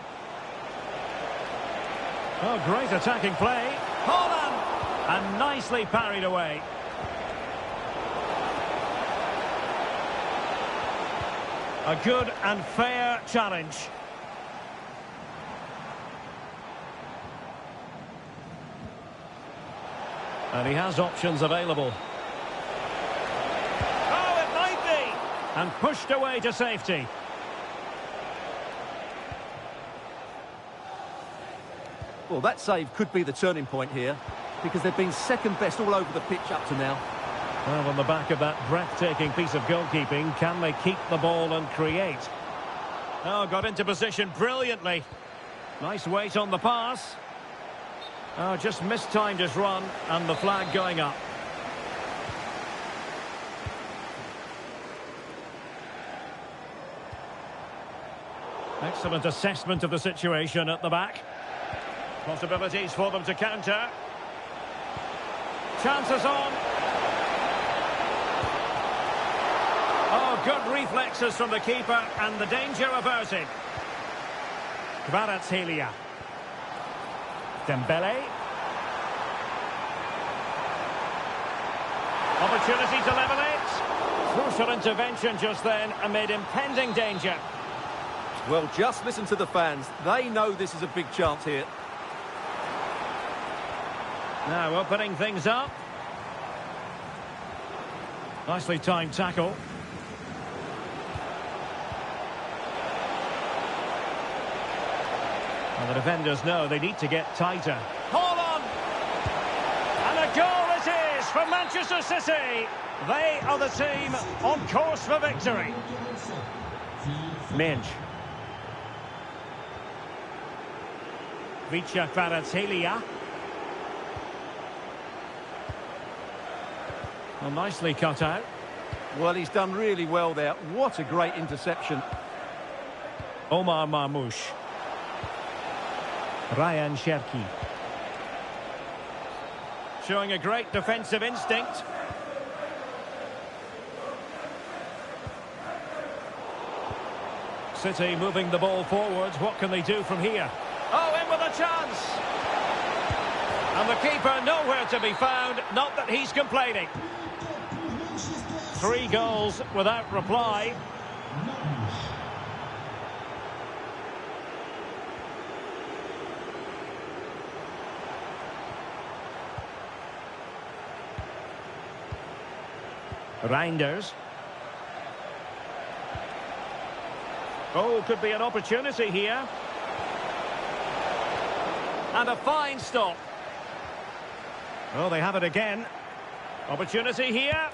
Oh, great attacking play. Haaland! And nicely parried away. A good and fair challenge. And he has options available. And pushed away to safety. Well, that save could be the turning point here, because they've been second best all over the pitch up to now. Well, on the back of that breathtaking piece of goalkeeping, can they keep the ball and create? Oh, got into position brilliantly. Nice weight on the pass. Oh, just mistimed his run, and the flag going up. Excellent assessment of the situation at the back. Possibilities for them to counter. Chances on. Oh, good reflexes from the keeper, and the danger averted. Kvaratskhelia. Dembele. Opportunity to level it. Crucial intervention just then amid impending danger. Well, just listen to the fans. They know this is a big chance here. Now opening things up. Nicely timed tackle. And the defenders know they need to get tighter. Hold on! And a goal it is for Manchester City. They are the team on course for victory. Minge. Vicha Kvaratskhelia. Well, nicely cut out. Well, he's done really well there. What a great interception. Omar Marmoush. Ryan Cherki. Showing a great defensive instinct. City moving the ball forwards. What can they do from here? Oh, in with a chance! And the keeper nowhere to be found. Not that he's complaining. 3 goals without reply. Reinders. Oh, could be an opportunity here. And a fine stop. Oh, they have it again. Opportunity here.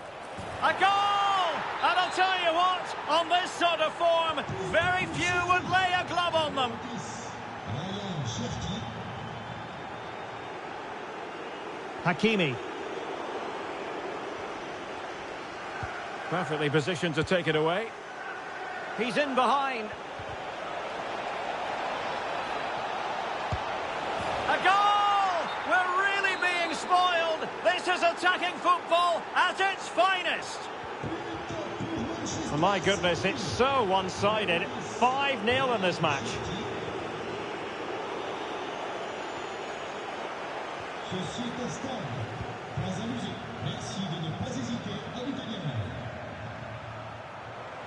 A goal! And I'll tell you what, on this sort of form, very few would lay a glove on them. Hakimi. Perfectly positioned to take it away. He's in behind. A goal! We're really being spoiled. This is attacking football at its finest. Oh, my goodness, it's so one-sided. 5-0 in this match.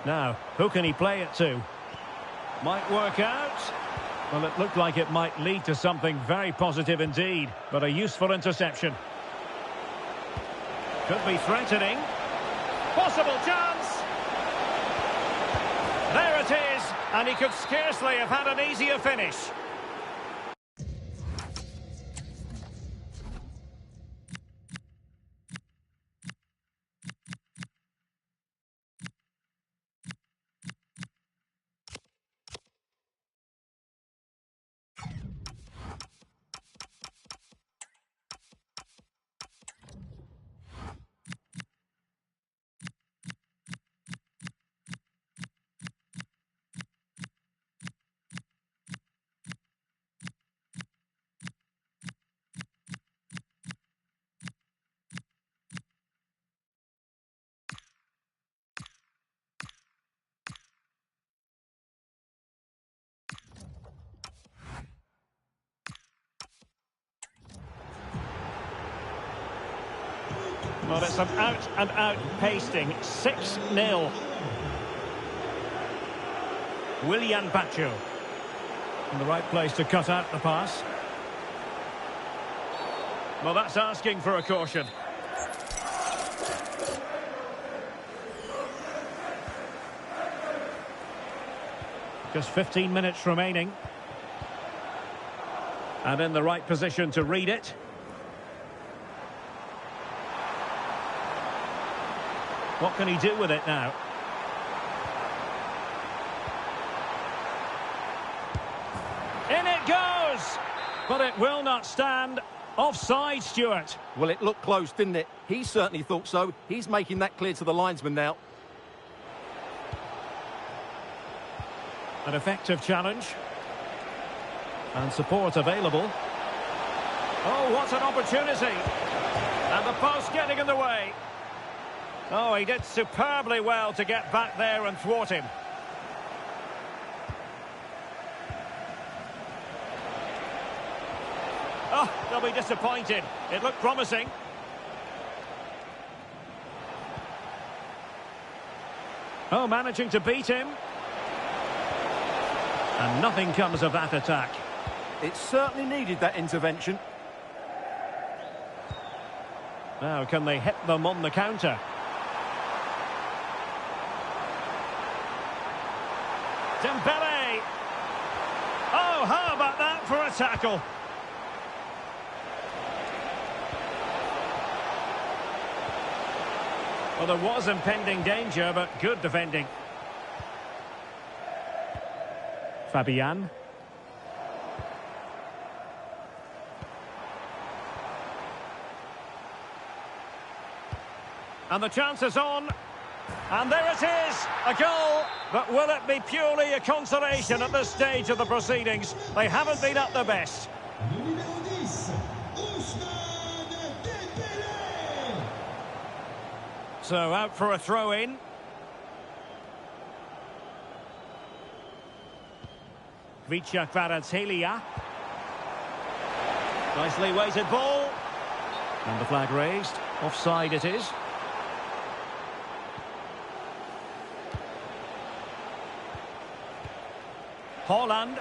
Now, who can he play it to? Might work out. Well, it looked like it might lead to something very positive indeed, but a useful interception. Could be threatening. Possible chance. There it is, and he could scarcely have had an easier finish. Well, it's an out-and-out pasting. 6-0. Willian Bacho. In the right place to cut out the pass. Well, that's asking for a caution. Just 15 minutes remaining. And in the right position to read it. What can he do with it now? In it goes! But it will not stand. Offside, Stuart. Well, it looked close, didn't it? He certainly thought so. He's making that clear to the linesman now. An effective challenge. And support available. Oh, what an opportunity. And the post getting in the way. Oh, he did superbly well to get back there and thwart him. Oh, they'll be disappointed. It looked promising. Oh, managing to beat him. And nothing comes of that attack. It certainly needed that intervention. Now, can they hit them on the counter? Dembele! Oh, how about that for a tackle? Well, there was impending danger, but good defending. Fabian. And the chance is on. And there it is, a goal. But will it be purely a consolation at this stage of the proceedings? They haven't been at their best. So out for a throw-in. Vicha Kvaratskhelia. Nicely weighted ball. And the flag raised. Offside it is. Holland.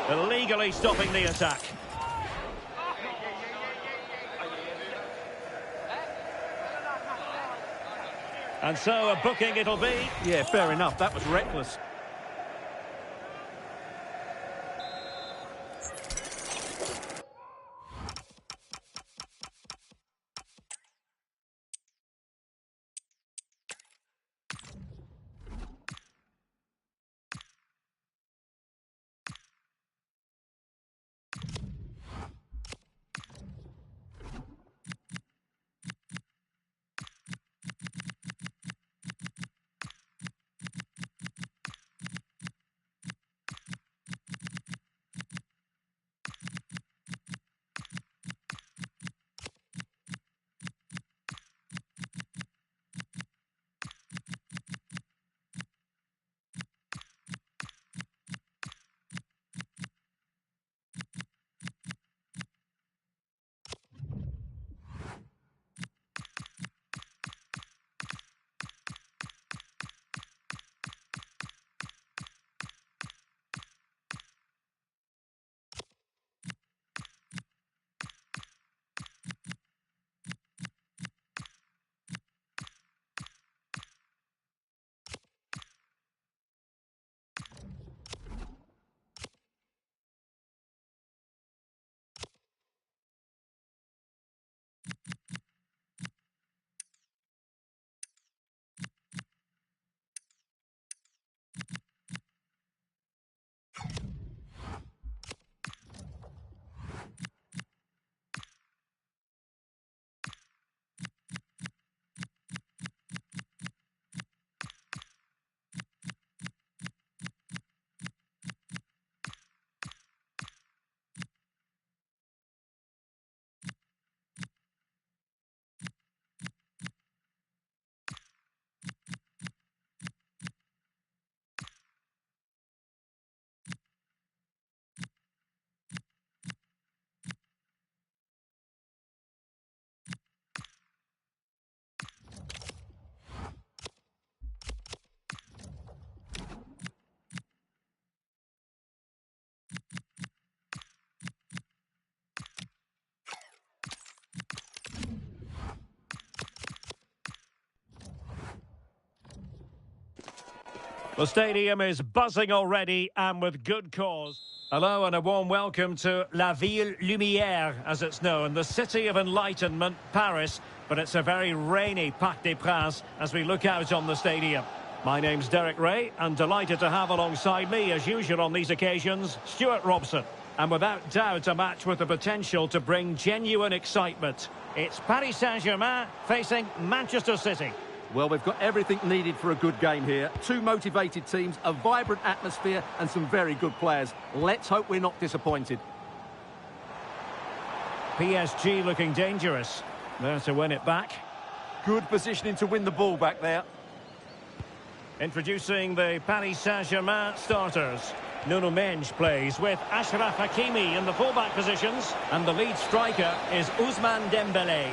Illegally stopping the attack. And so a booking it'll be. Yeah, fair enough. That was reckless. The stadium is buzzing already, and with good cause. Hello and a warm welcome to La Ville Lumière, as it's known, the city of enlightenment, Paris. But it's a very rainy Parc des Princes as we look out on the stadium. My name's Derek Ray, and delighted to have alongside me, as usual on these occasions, Stuart Robson. And without doubt, a match with the potential to bring genuine excitement. It's Paris Saint-Germain facing Manchester City. Well, we've got everything needed for a good game here. Two motivated teams, a vibrant atmosphere and some very good players. Let's hope we're not disappointed. PSG looking dangerous. There to win it back. Good positioning to win the ball back there. Introducing the Paris Saint-Germain starters. Nuno Mendes plays with Achraf Hakimi in the fullback positions. And the lead striker is Ousmane Dembélé.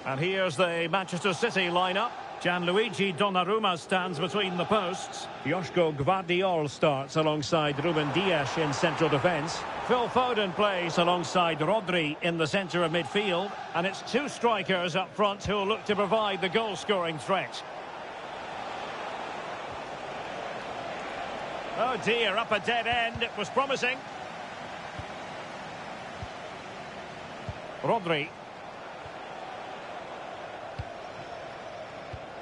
And here's the Manchester City lineup. Gianluigi Donnarumma stands between the posts. Joško Gvardiol starts alongside Ruben Dias in central defence. Phil Foden plays alongside Rodri in the centre of midfield. And it's two strikers up front who will look to provide the goal-scoring threat. Oh dear, up a dead end. It was promising. Rodri.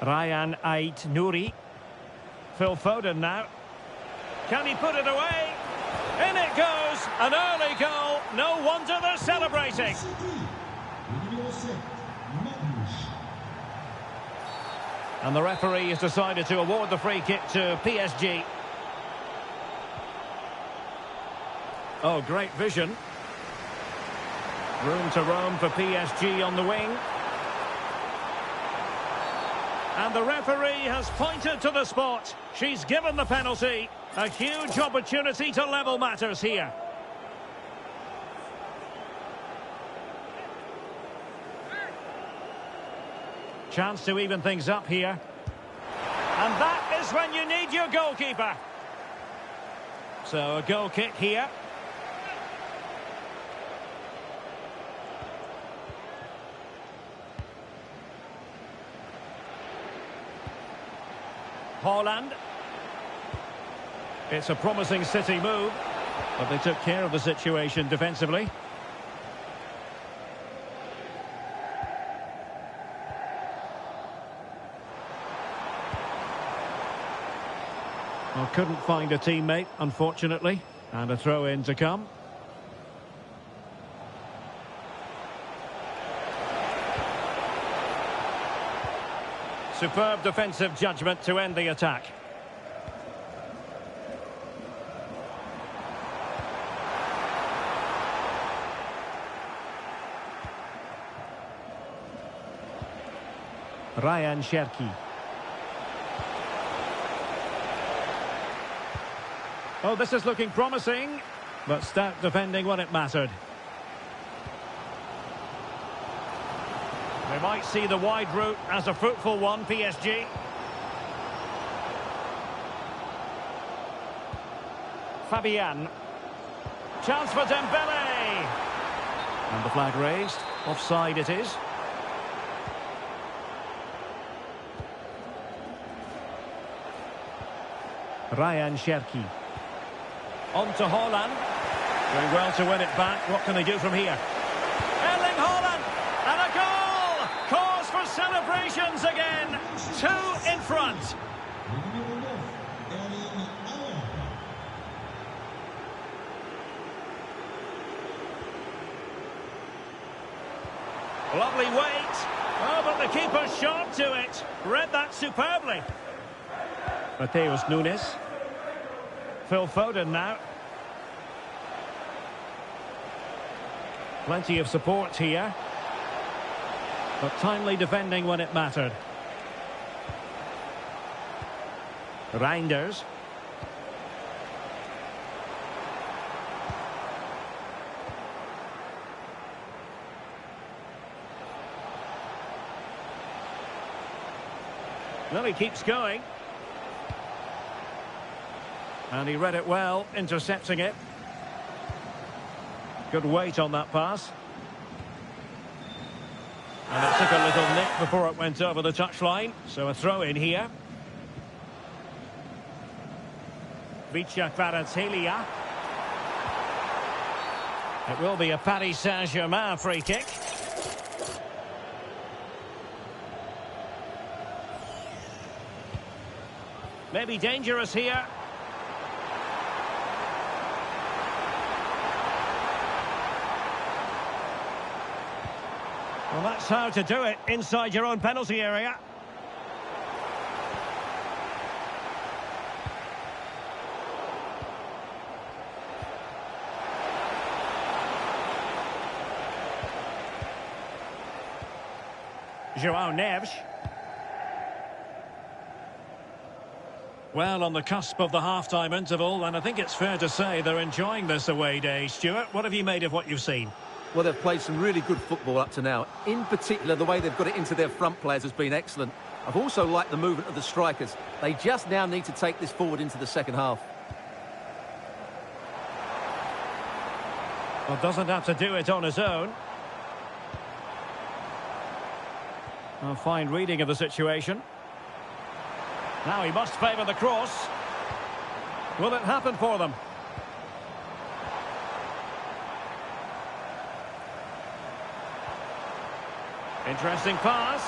Ryan Ait-Nouri. Phil Foden now. Can he put it away? In it goes! An early goal. No wonder they're celebrating. And the referee has decided to award the free kick to PSG. Oh, great vision. Room to roam for PSG on the wing. And the referee has pointed to the spot. She's given the penalty. A huge opportunity to level matters here. Chance to even things up here. And that is when you need your goalkeeper. So a goal kick here. Haaland. It's a promising City move, but they took care of the situation defensively. Well, couldn't find a teammate, unfortunately, and a throw-in to come. Superb defensive judgment to end the attack. Ryan Cherki. Oh, this is looking promising, but stout defending when it mattered. They might see the wide route as a fruitful one, PSG. Fabian. Chance for Dembélé. And the flag raised. Offside it is. Ryan Cherki. On to Haaland. Doing well to win it back. What can they do from here? Erling Haaland. And a goal! Cause for celebrations again. Two in front. Lovely weight. Oh, but the keeper's shot to it. Read that superbly. Mateus Nunes. Phil Foden now. Plenty of support here. But timely defending when it mattered. Reinders. Well, he keeps going. And he read it well, intercepting it. Good weight on that pass. And it took a little nick before it went over the touchline. So a throw in here. Vicha Kvaratskhelia. It will be a Paris Saint-Germain free kick. Maybe dangerous here. Well, that's how to do it inside your own penalty area. João Neves. Well, on the cusp of the half-time interval, and I think it's fair to say they're enjoying this away day. Stuart, what have you made of what you've seen? Well, they've played some really good football up to now. In particular, the way they've got it into their front players has been excellent. I've also liked the movement of the strikers. They just now need to take this forward into the second half. Well, doesn't have to do it on his own. A fine reading of the situation. Now he must favour the cross. Will it happen for them? Interesting pass.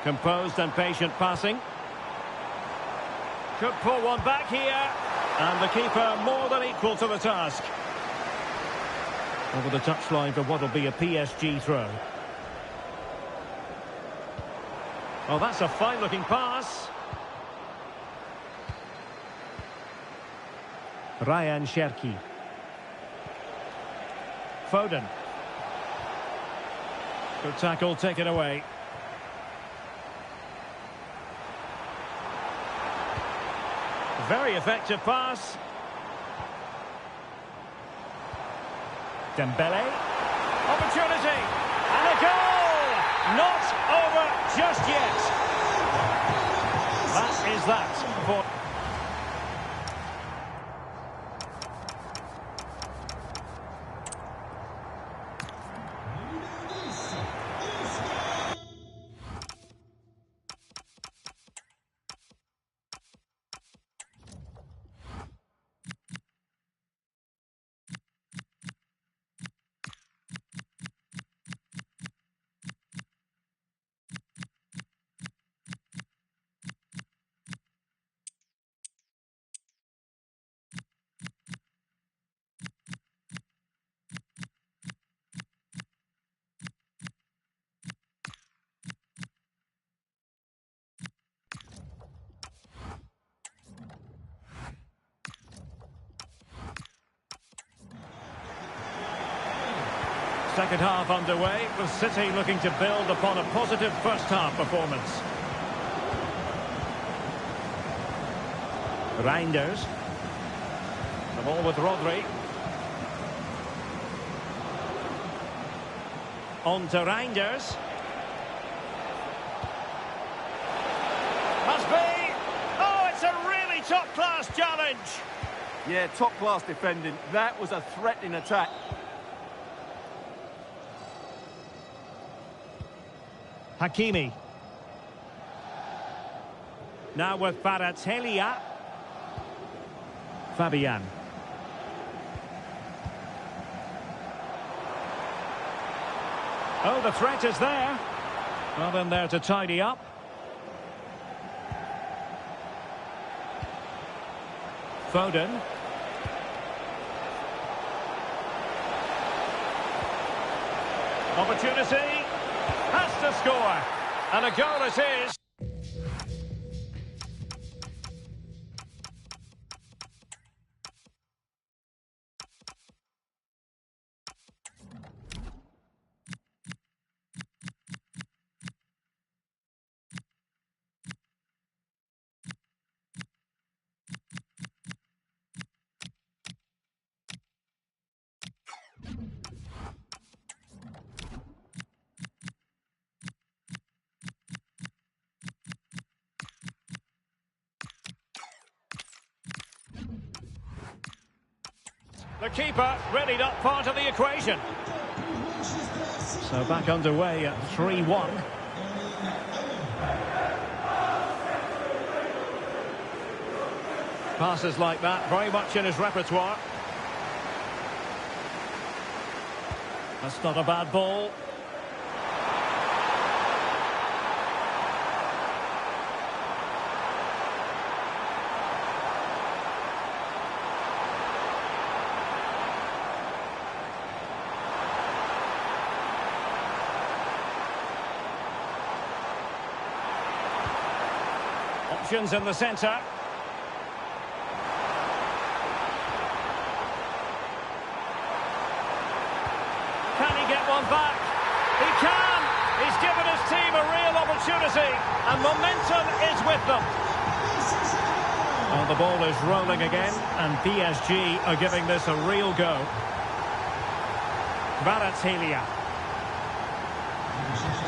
Composed and patient passing. Could pull one back here. And the keeper more than equal to the task. Over the touchline for what will be a PSG throw. Oh, that's a fine-looking pass. Ryan Cherki. Foden. Good tackle taken away. Very effective pass. Dembele. Opportunity. And a goal! Not over just yet. That is that for... Second half underway, with City looking to build upon a positive first half performance. Reinders. The ball with Rodri. On to Reinders. Must be! Oh, it's a really top-class challenge! Yeah, top-class defending. That was a threatening attack. Hakimi. Now with Kvaratskhelia. Fabian. Oh, the threat is there. Well, in there to tidy up. Foden. Opportunity. Has to score. And a goal it is. The keeper really not part of the equation. So back underway at 3-1. Passes like that, very much in his repertoire. That's not a bad ball. Options in the centre. Can he get one back? He can! He's given his team a real opportunity, and momentum is with them. Well, the ball is rolling again, and PSG are giving this a real go. Kvaratskhelia.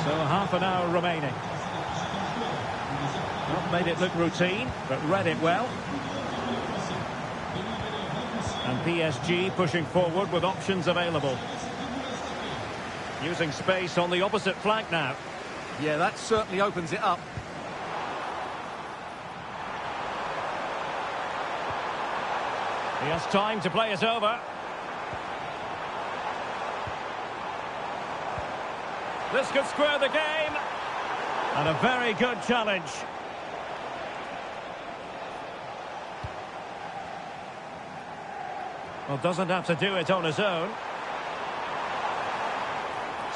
So half an hour remaining. Not made it look routine, but read it well. And PSG pushing forward with options available. Using space on the opposite flank now. Yeah, that certainly opens it up. He has time to play it over. This could square the game. And a very good challenge. Well, doesn't have to do it on his own.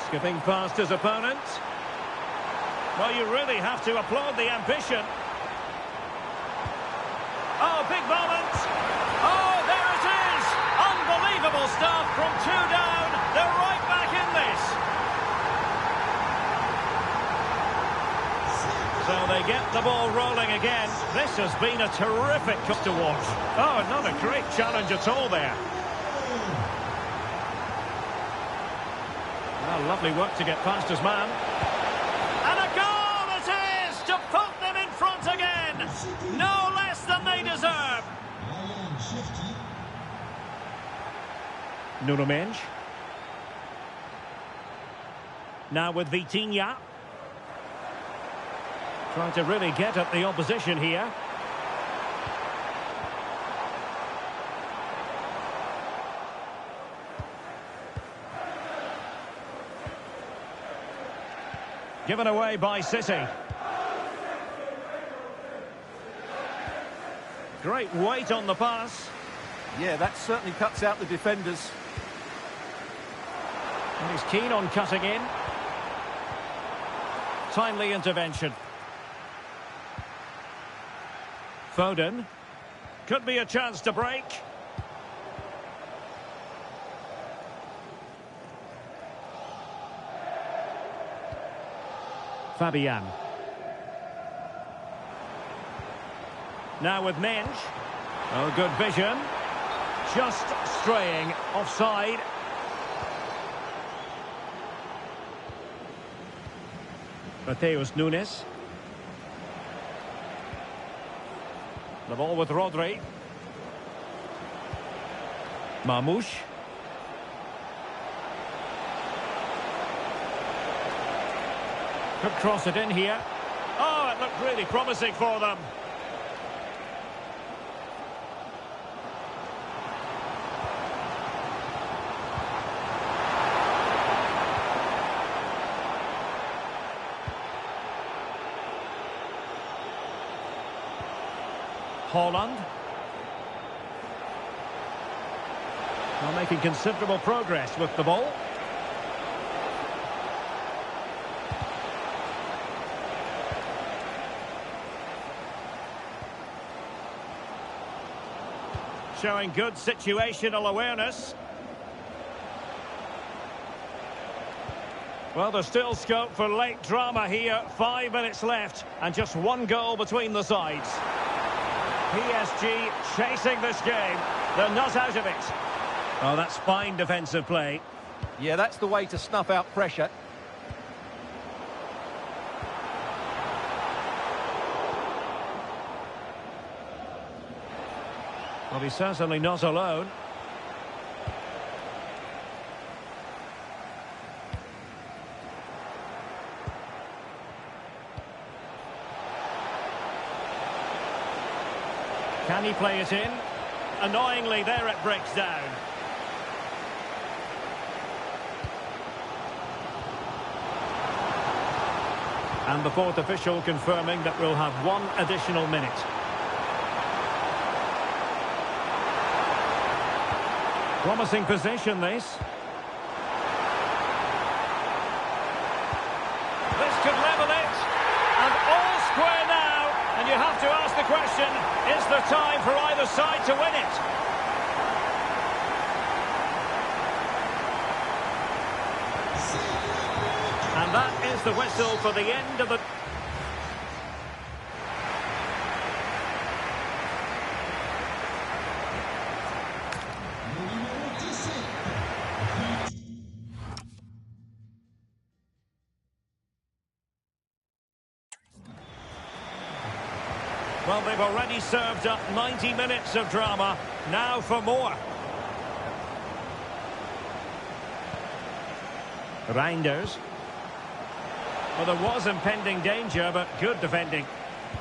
Skipping past his opponent. Well, you really have to applaud the ambition. Oh, big moment. Oh, there it is. Unbelievable stuff from two down. They're right back in this. So they get the ball rolling again. This has been a terrific cut to watch. Oh, not a great challenge at all there. Well, lovely work to get past his man. And a goal it is to put them in front again. No less than they deserve. Nuno Mendes. Now with Vitinha. Trying to really get at the opposition here. Given away by City. Great weight on the pass. Yeah, that certainly cuts out the defenders. And he's keen on cutting in. Timely intervention. Foden. Could be a chance to break. Fabian. Now with Mendes. Oh, good vision. Just straying offside. Mateus Nunes. The ball with Rodri. Mamouche. Could cross it in here. Oh, it looked really promising for them. Holland. Well, making considerable progress with the ball. Showing good situational awareness. Well, there's still scope for late drama here. 5 minutes left and just one goal between the sides. PSG chasing this game. They're not out of it. Oh, that's fine defensive play. Yeah, that's the way to snuff out pressure. Well, he's certainly not alone. Can he play it in? Annoyingly, there it breaks down. And the fourth official confirming that we'll have one additional minute. Promising position, this. This could level it. And all square now. And you have to ask the question, is there time for either side to win it? And that is the whistle for the end of the... Well, they've already served up 90 minutes of drama. Now for more. Reinders. Well, there was impending danger, but good defending.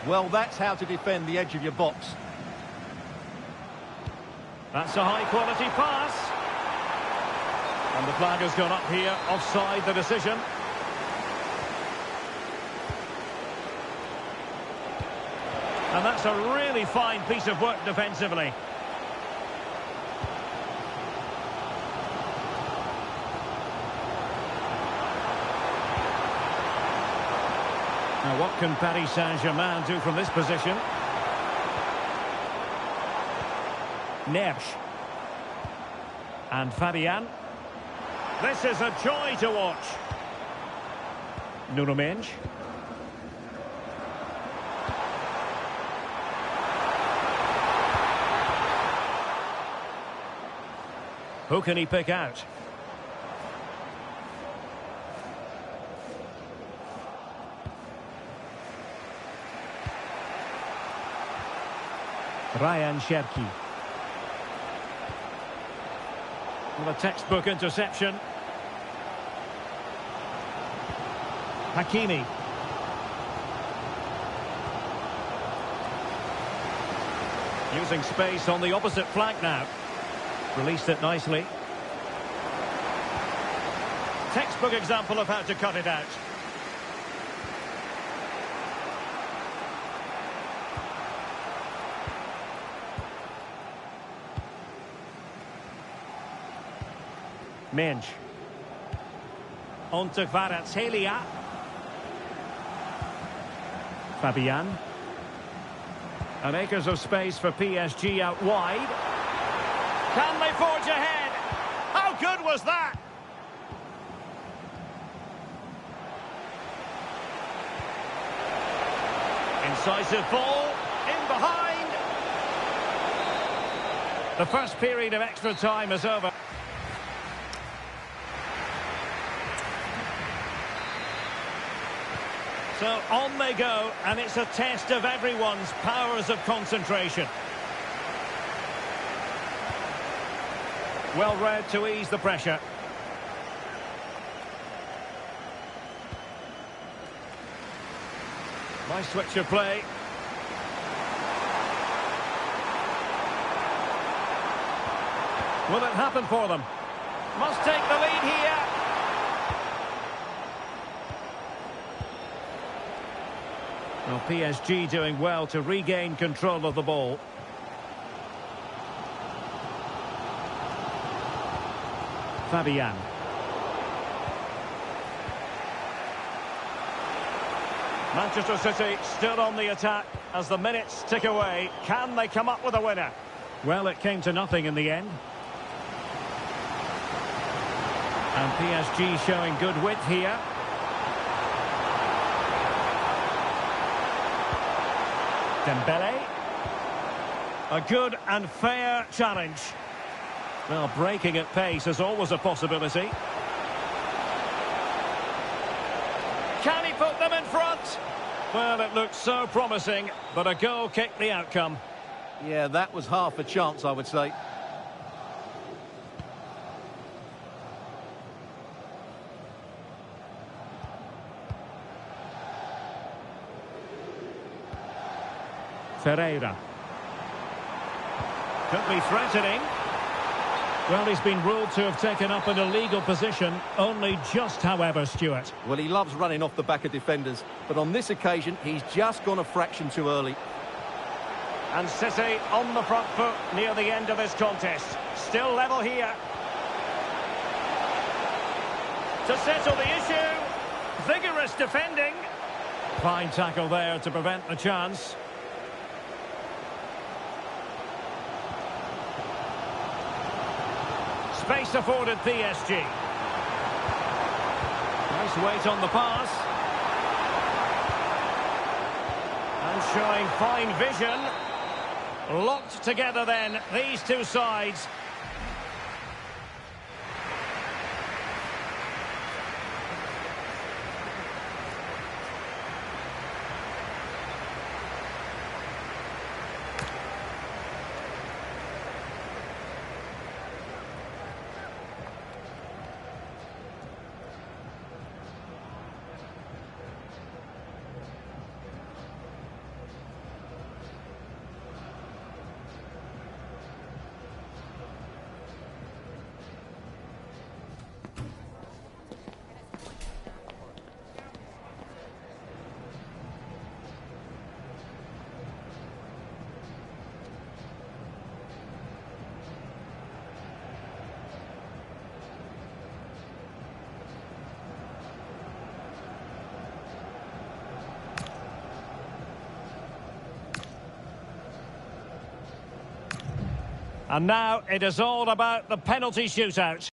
Well, that's how to defend the edge of your box. That's a high-quality pass. And the flag has gone up here, offside the decision. And that's a really fine piece of work defensively. Now, what can Paris Saint-Germain do from this position? Nersch. And Fabian. This is a joy to watch. Nuno Mendes. Who can he pick out? Ryan Cherki. Well, a textbook interception. Hakimi. Using space on the opposite flank now. Released it nicely. Textbook example of how to cut it out. Mensch. On to Kvaratskhelia. Fabian. And acres of space for PSG out wide. Can they forge ahead? How good was that? Incisive ball, in behind. The first period of extra time is over. So on they go, and it's a test of everyone's powers of concentration. Well read to ease the pressure. Nice switch of play. Will it happen for them? Must take the lead here. Well, PSG doing well to regain control of the ball. Fabian. Manchester City still on the attack as the minutes tick away. Can they come up with a winner? Well, it came to nothing in the end. And PSG showing good width here. Dembele. A good and fair challenge. Well, breaking at pace is always a possibility. Can he put them in front? Well, it looked so promising, but a goal kicked the outcome. Yeah, that was half a chance, I would say. Ferreira. Could be threatening. Well, he's been ruled to have taken up an illegal position. Only just, however, Stuart. Well, he loves running off the back of defenders, but on this occasion, he's just gone a fraction too early. And City on the front foot near the end of this contest. Still level here. To settle the issue. Vigorous defending. Fine tackle there to prevent the chance. Space afforded PSG. Nice weight on the pass. And showing fine vision. Locked together then, these two sides. And now it is all about the penalty shootout.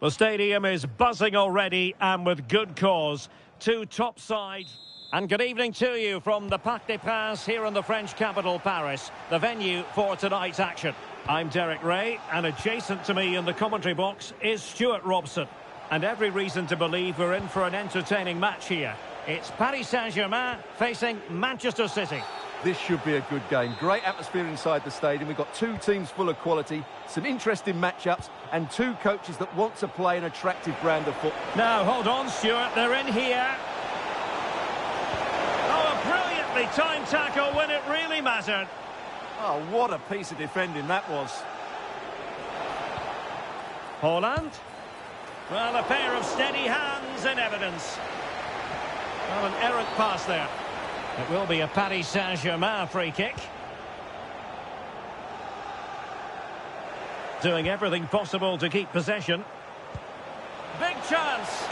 The stadium is buzzing already, and with good cause. Two top sides. And good evening to you from the Parc des Princes here in the French capital, Paris, the venue for tonight's action. I'm Derek Ray, and adjacent to me in the commentary box is Stuart Robson. And every reason to believe we're in for an entertaining match here. It's Paris Saint-Germain facing Manchester City. This should be a good game. Great atmosphere inside the stadium. We've got two teams full of quality, some interesting matchups, and two coaches that want to play an attractive brand of football. Now, hold on, Stuart. They're in here. Oh, a brilliantly timed tackle when it really mattered. Oh, what a piece of defending that was. Haaland. Well, a pair of steady hands in evidence. Well, an errant pass there. It will be a Paris Saint-Germain free kick. Doing everything possible to keep possession. Big chance.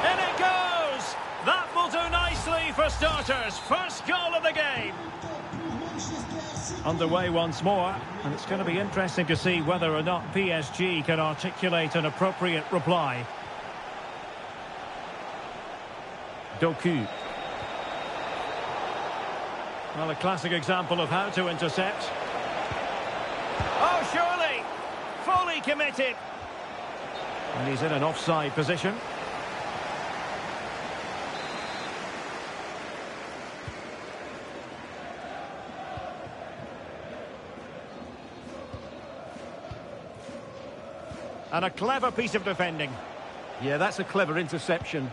In it goes. That will do nicely for starters. First goal of the game. Underway once more, and it's going to be interesting to see whether or not PSG can articulate an appropriate reply. Doku. Well, a classic example of how to intercept. Oh, surely! Fully committed. And he's in an offside position. And a clever piece of defending. Yeah, that's a clever interception.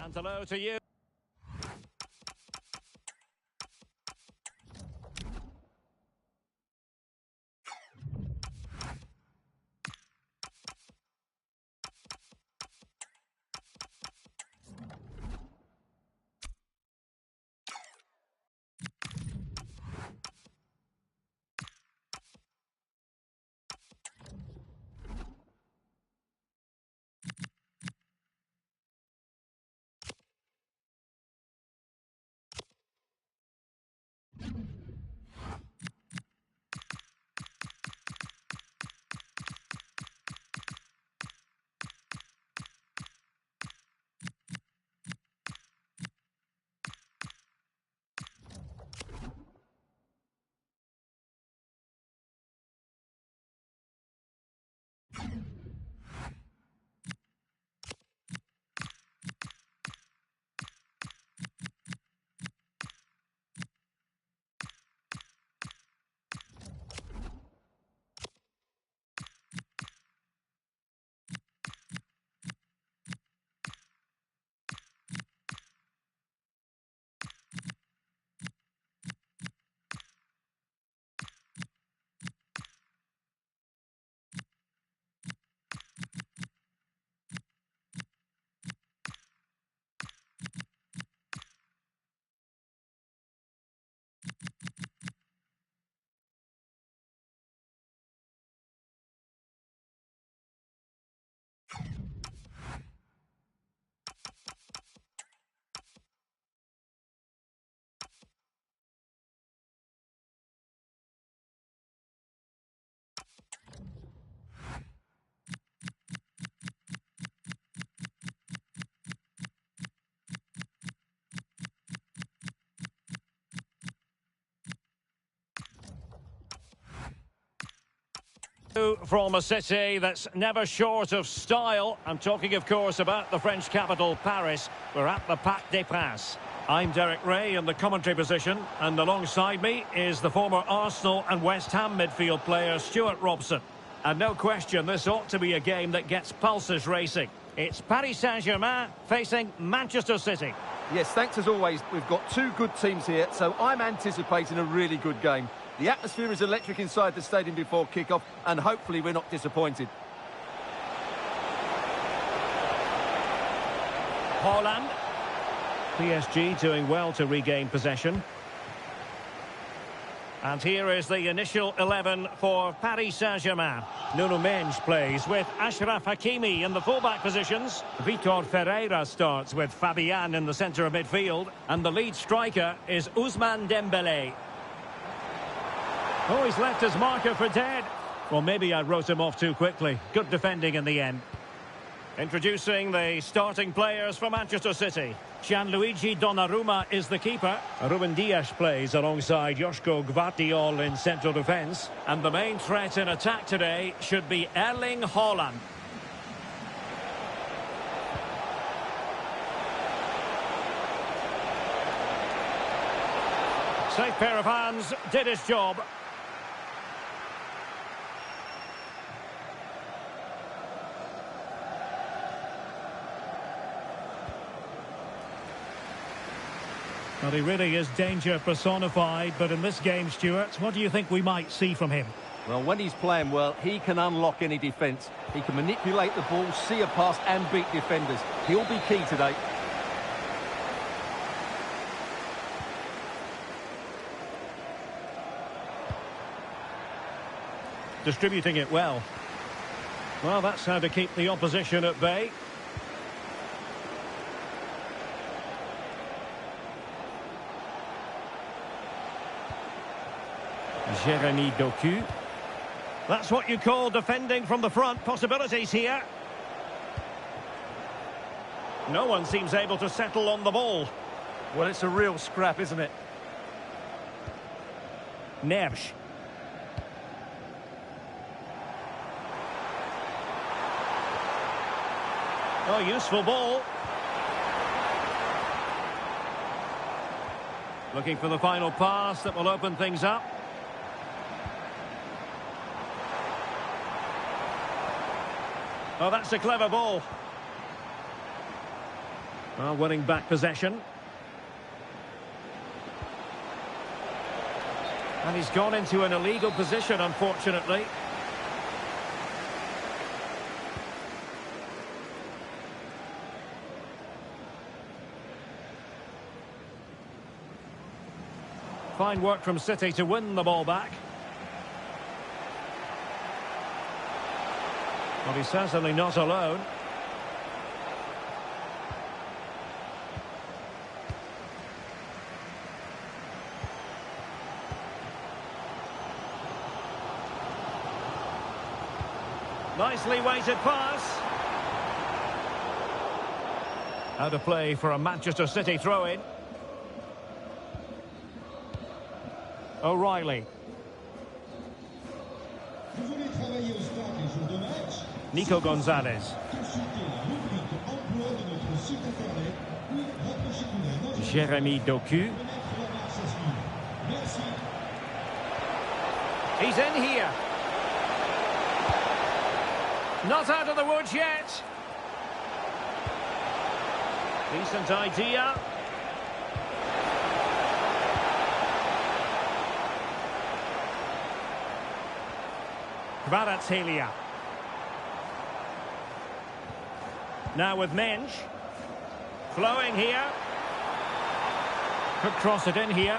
And hello to you. From a city that's never short of style. I'm talking, of course, about the French capital, Paris. We're at the Parc des Princes. I'm Derek Ray in the commentary position, and alongside me is the former Arsenal and West Ham midfield player, Stuart Robson. And no question, this ought to be a game that gets pulses racing. It's Paris Saint-Germain facing Manchester City. Yes, thanks as always. We've got two good teams here, so I'm anticipating a really good game. The atmosphere is electric inside the stadium before kick-off, and hopefully we're not disappointed. Haaland. PSG doing well to regain possession. And here is the initial 11 for Paris Saint-Germain. Nuno Mendes plays with Achraf Hakimi in the fullback positions. Vitor Ferreira starts with Fabian in the centre of midfield. And the lead striker is Ousmane Dembélé. Oh, he's left his marker for dead. Well, maybe I wrote him off too quickly. Good defending in the end. Introducing the starting players for Manchester City. Gianluigi Donnarumma is the keeper. Ruben Dias plays alongside Joško Gvardiol in central defence. And the main threat in attack today should be Erling Haaland. Safe pair of hands, did his job. Well, he really is danger personified, but in this game, Stuart, what do you think we might see from him? Well, when he's playing well, he can unlock any defence. He can manipulate the ball, see a pass and beat defenders. He'll be key today. Distributing it well. Well, that's how to keep the opposition at bay. Jeremy Doku. That's what you call defending from the front. Possibilities here. No one seems able to settle on the ball. Well, it's a real scrap, isn't it? Neves. Oh, useful ball. Looking for the final pass that will open things up. Oh, that's a clever ball. Well, winning back possession. And he's gone into an illegal position, unfortunately. Fine work from City to win the ball back. Well, he's certainly not alone. Nicely weighted pass. Out of play for a Manchester City throw-in. O'Reilly. Nico Gonzalez. Jérémy Doku. He's in here. Not out of the woods yet. Decent idea. Kvaratskhelia. Now with Mensch. Flowing here. Could cross it in here.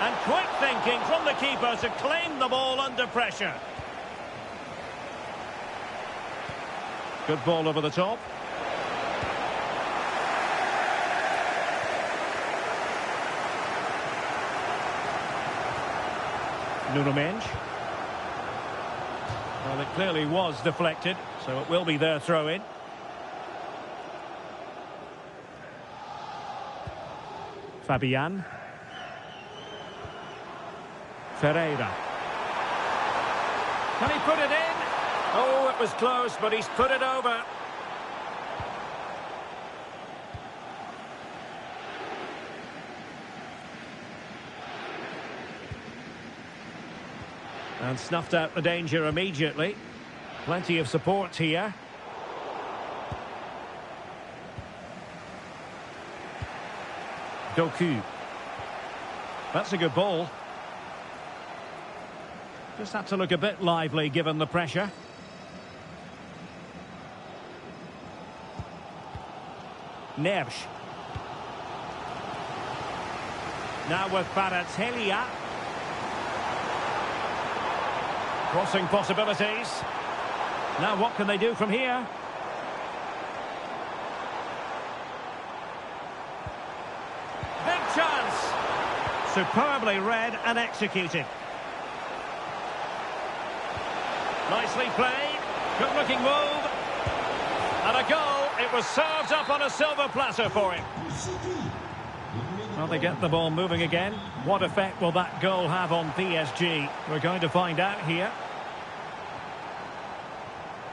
And quick thinking from the keeper to claim the ball under pressure. Good ball over the top. Nuno Mensch. Well, it clearly was deflected, so it will be their throw-in. Fabian. Ferreira. Can he put it in? Oh, it was close, but he's put it over. And snuffed out the danger immediately. Plenty of support here. Doku. That's a good ball. Just had to look a bit lively given the pressure. Neves. Now with Kvaratskhelia. Crossing possibilities. Now what can they do from here? Big chance. Superbly read and executed. Nicely played. Good looking move. And a goal. It was served up on a silver platter for him. Well, they get the ball moving again. What effect will that goal have on PSG? We're going to find out here.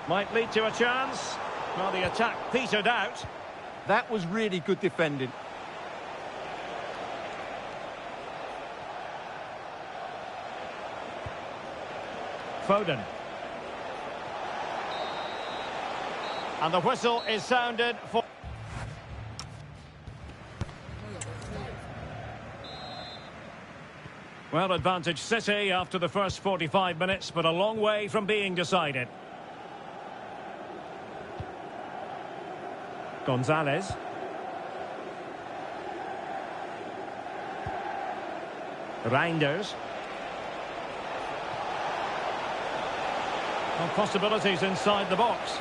Might lead to a chance. Well, the attack petered out. That was really good defending. Foden. And the whistle is sounded for... Well, advantage City after the first 45 minutes, but a long way from being decided. Gonzalez. Reinders. Well, possibilities inside the box.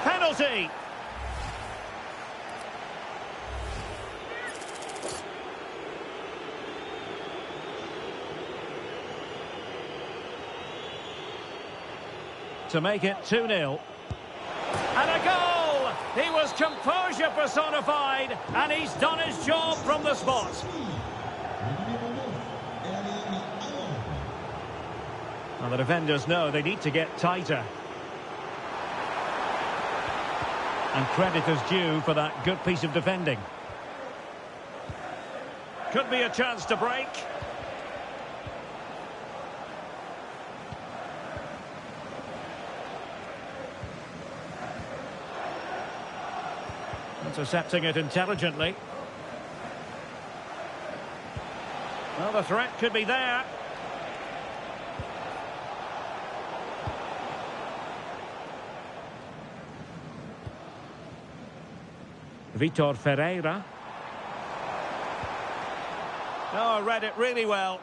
Penalty. to make it 2-0. And a goal! He was composure personified, and he's done his job from the spot. Well, the defenders know they need to get tighter. And credit is due for that good piece of defending. Could be a chance to break. Intercepting it intelligently. Well, the threat could be there. Vitor Ferreira. Oh, read it really well.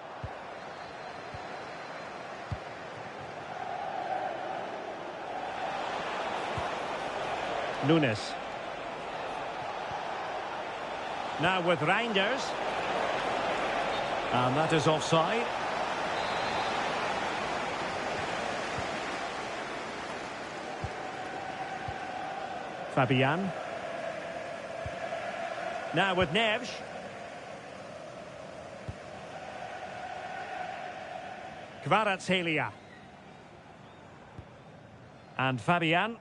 Nunes. Now with Reinders. And that is offside. Fabian. Now with Neves. Kvaratskhelia. And Fabian.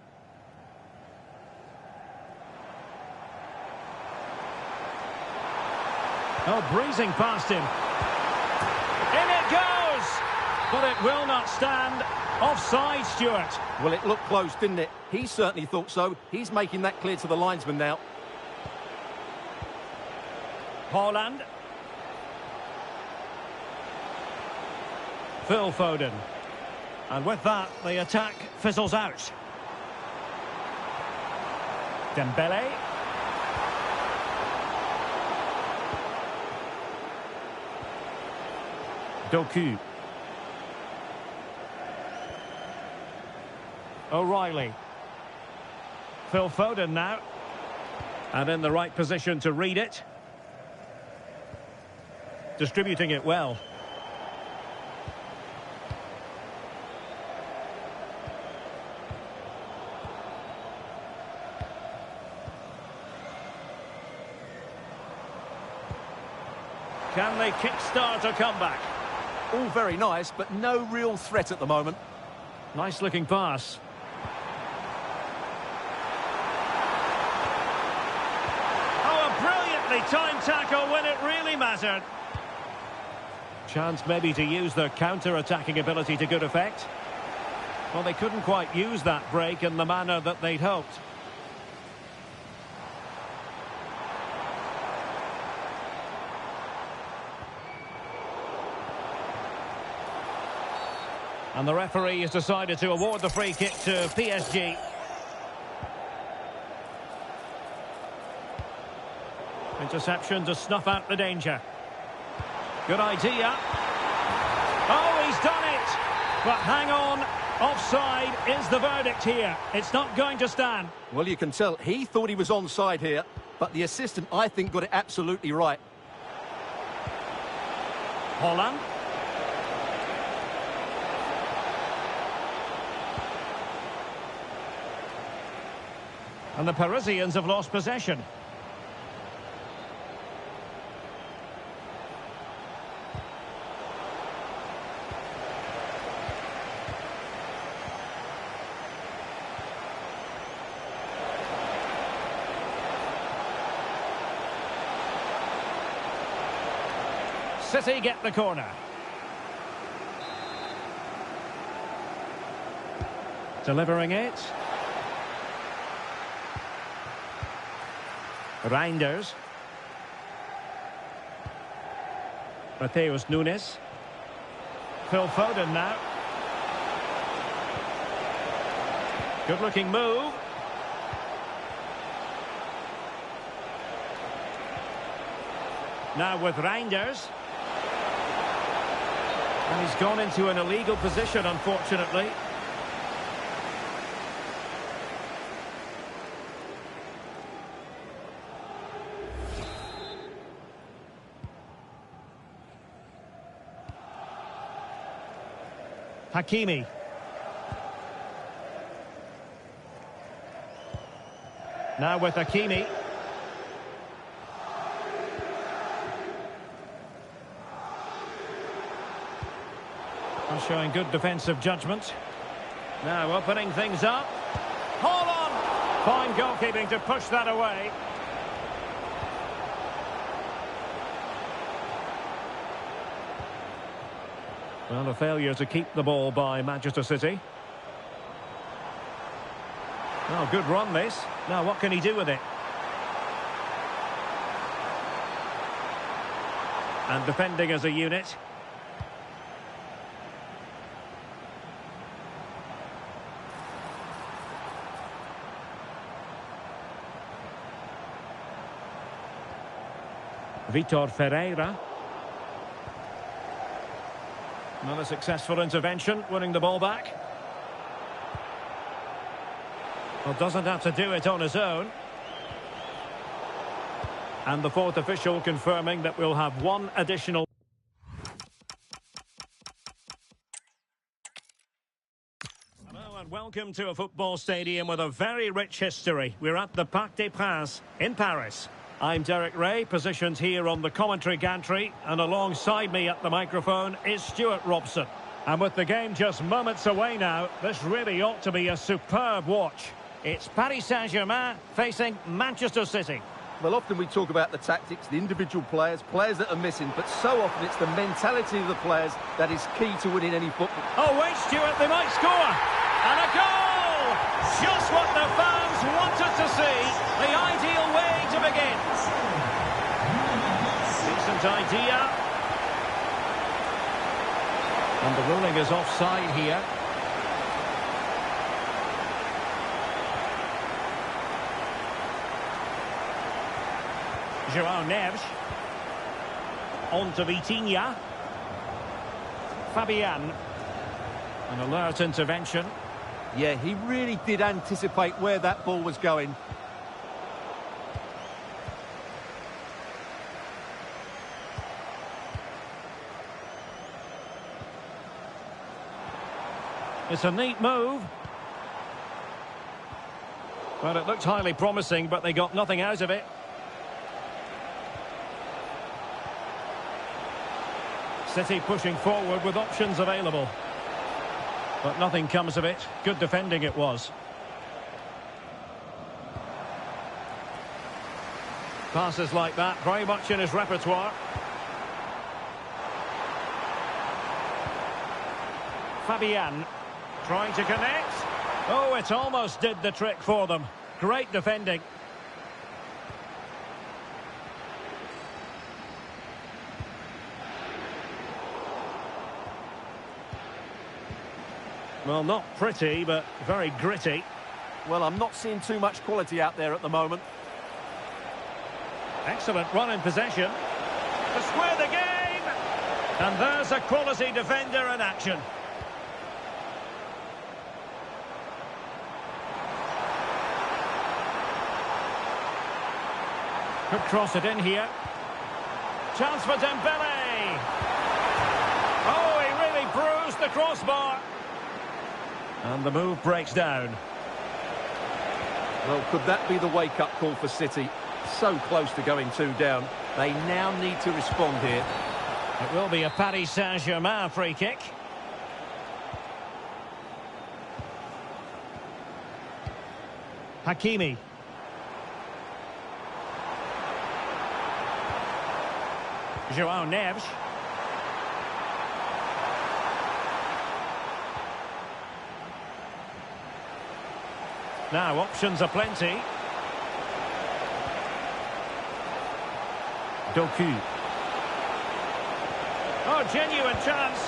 Oh, breezing past him. In it goes! But it will not stand. Offside, Stuart. Well, it looked close, didn't it? He certainly thought so. He's making that clear to the linesman now. Haaland. Phil Foden. And with that, the attack fizzles out. Dembele. Doku. O'Reilly. Phil Foden now. And in the right position to read it. Distributing it well. Can they kickstart a comeback? All very nice, but no real threat at the moment. Nice looking pass. Oh, a brilliantly timed tackle when it really mattered. Chance maybe to use their counter-attacking ability to good effect. Well, they couldn't quite use that break in the manner that they'd hoped. And the referee has decided to award the free kick to PSG. Interception to snuff out the danger. Good idea. Oh, he's done it! But hang on, offside is the verdict here. It's not going to stand. Well, you can tell he thought he was onside here, but the assistant, I think, got it absolutely right. Haaland. And the Parisians have lost possession. City get the corner. Delivering it. Reinders. Mateus Nunes. Phil Foden now. Good looking move. Now with Reinders. And he's gone into an illegal position, unfortunately. Hakimi. Now with Hakimi. And showing good defensive judgment. Now opening things up. Hold on! Fine goalkeeping to push that away. Well, a failure to keep the ball by Manchester City. Oh, good run this. Now what can he do with it? And defending as a unit. Vitor Ferreira. Another successful intervention, winning the ball back. Well, doesn't have to do it on his own. And the fourth official confirming that we'll have one additional. Hello and welcome to a football stadium with a very rich history. We're at the Parc des Princes in Paris. I'm Derek Ray, positioned here on the commentary gantry, and alongside me at the microphone is Stuart Robson. And with the game just moments away now, this really ought to be a superb watch. It's Paris Saint-Germain facing Manchester City. Well, often we talk about the tactics, the individual players that are missing, but so often it's the mentality of the players that is key to winning any football. Oh, wait, Stuart, they might score! And a goal! Just what the fans wanted to see. The ideal way to begin. Decent idea. And the ruling is offside here. João Neves. On to Vitinha. Fabian. An alert intervention. Yeah, he really did anticipate where that ball was going. It's a neat move. Well, it looked highly promising, but they got nothing out of it. City pushing forward with options available. But nothing comes of it. Good defending it was. Passes like that, very much in his repertoire. Fabian trying to connect. Oh, it almost did the trick for them. Great defending. Well, not pretty, but very gritty. Well, I'm not seeing too much quality out there at the moment. Excellent run in possession. To square the game. And there's a quality defender in action. Could cross it in here. Chance for Dembele. Oh, he really bruised the crossbar. And the move breaks down. Well, could that be the wake-up call for City? So close to going 2 down. They now need to respond here. It will be a Paris Saint-Germain free kick. Hakimi. João Neves. Now, options are plenty. Doku. Oh, genuine chance.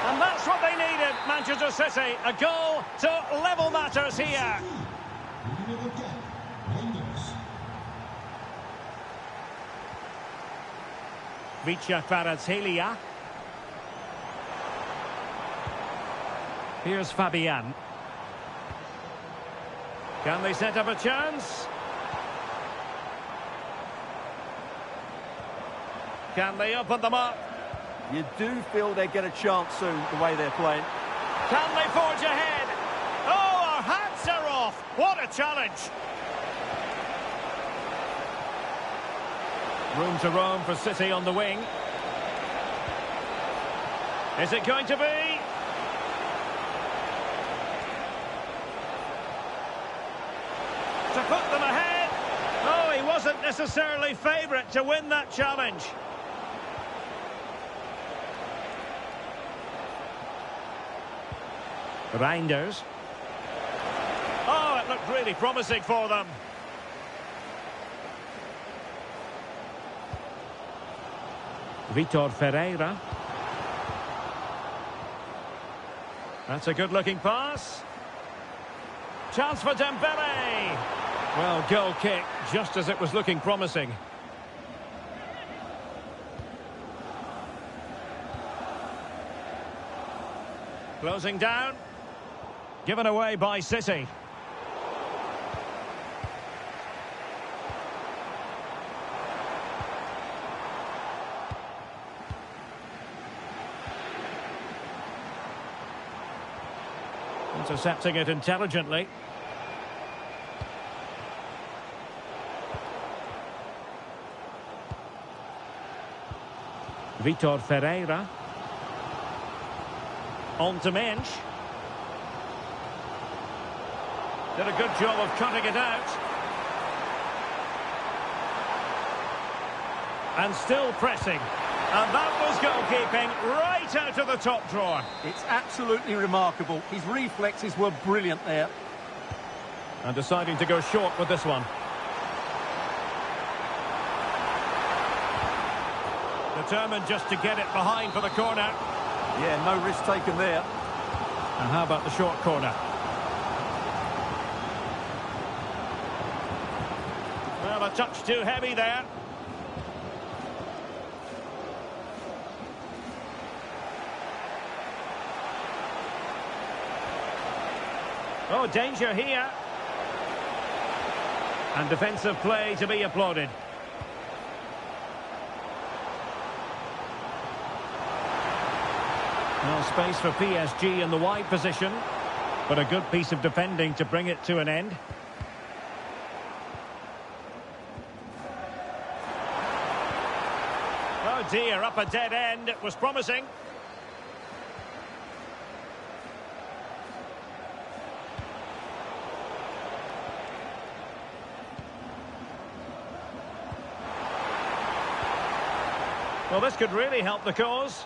And that's what they needed, Manchester City. A goal to level matters here. Vicha Kvaratskhelia. Here's Fabian. Can they set up a chance? Can they open them up? You do feel they get a chance soon, the way they're playing. Can they forge ahead? Oh, our hats are off. What a challenge. Room to roam for City on the wing. Is it going to be? To put them ahead. Oh, he wasn't necessarily favourite to win that challenge. Reinders. Oh, it looked really promising for them. Vitor Ferreira. That's a good-looking pass. Chance for Dembele. Well, goal kick, just as it was looking promising. Closing down. Given away by City. Intercepting it intelligently. Vitor Ferreira. On to Mensch. Did a good job of cutting it out. And still pressing. And that was goalkeeping right out of the top drawer. It's absolutely remarkable. His reflexes were brilliant there. And deciding to go short with this one. Determined just to get it behind for the corner. Yeah, no risk taken there. And how about the short corner? Well, a touch too heavy there. Oh, danger here. And defensive play to be applauded. Well, space for PSG in the wide position. But a good piece of defending to bring it to an end. Oh dear, up a dead end. It was promising. Well, this could really help the cause.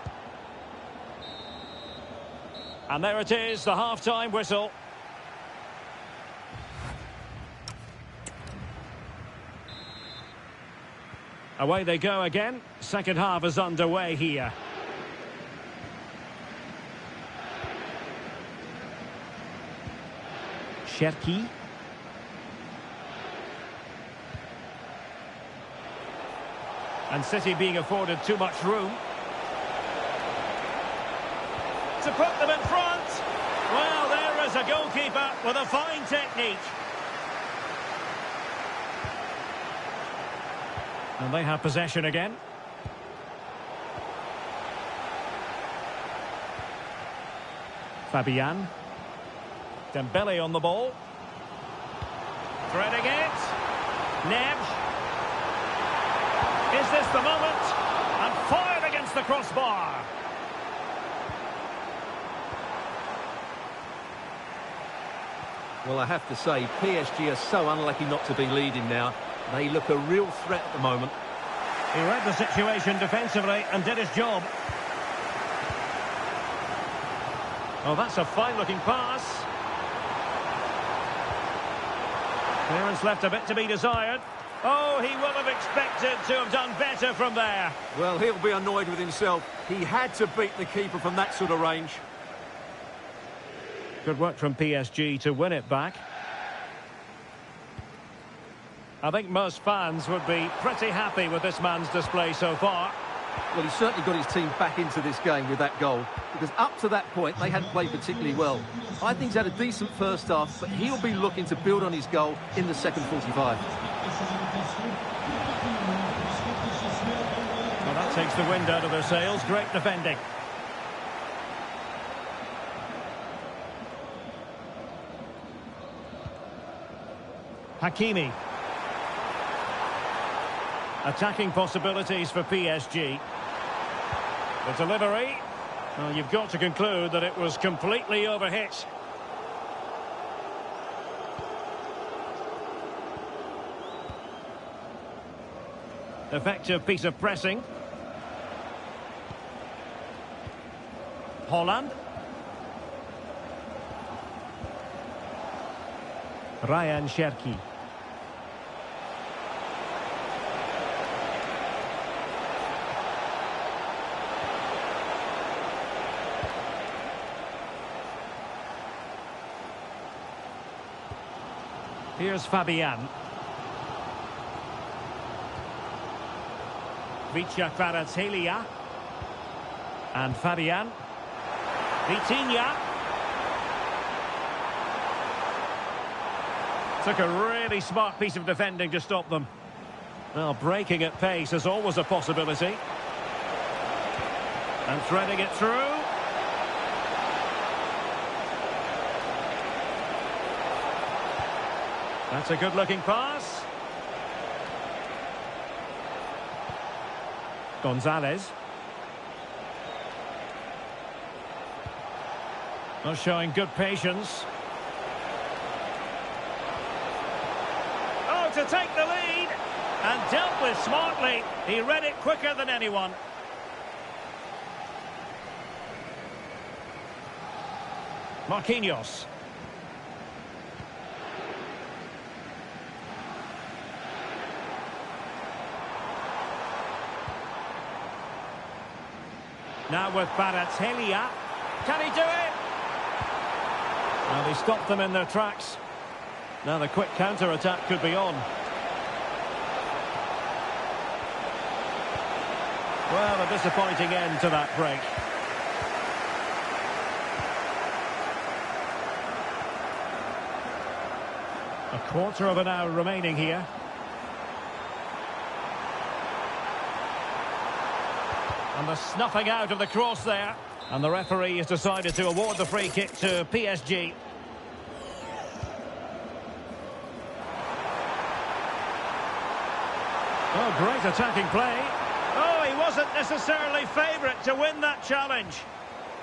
And there it is, the half-time whistle. Away they go again. Second half is underway here. Cherki. And City being afforded too much room. To put them in front. Well, there is a goalkeeper with a fine technique. And they have possession again. Fabian. Dembele on the ball. Threading it. Neves. Is this the moment? And fired against the crossbar. Well, I have to say, PSG are so unlucky not to be leading now. They look a real threat at the moment. He read the situation defensively and did his job. Oh, that's a fine-looking pass. Clearance left a bit to be desired. Oh, he will have expected to have done better from there. Well, he'll be annoyed with himself. He had to beat the keeper from that sort of range. Good work from PSG to win it back. I think most fans would be pretty happy with this man's display so far. Well, he's certainly got his team back into this game with that goal, because up to that point, they hadn't played particularly well. I think he's had a decent first half, but he'll be looking to build on his goal in the second 45. Well, that takes the wind out of their sails. Great defending. Hakimi. Attacking possibilities for PSG. The delivery. Well, you've got to conclude that it was completely overhit. Effective piece of pressing. Holland. Ryan Cherki. Here's Fabian. Kvaratskhelia. And Fabian. Vitinha. Took a really smart piece of defending to stop them. Well, breaking at pace is always a possibility. And threading it through. That's a good-looking pass. Gonzalez. Well, showing good patience. Oh, to take the lead. And dealt with smartly. He read it quicker than anyone. Marquinhos. Now with Kvaratskhelia. Can he do it? Well, he stopped them in their tracks. Now the quick counter-attack could be on. Well, a disappointing end to that break. A quarter of an hour remaining here. And the snuffing out of the cross there. And the referee has decided to award the free kick to PSG. Oh, great attacking play. Oh, he wasn't necessarily favourite to win that challenge.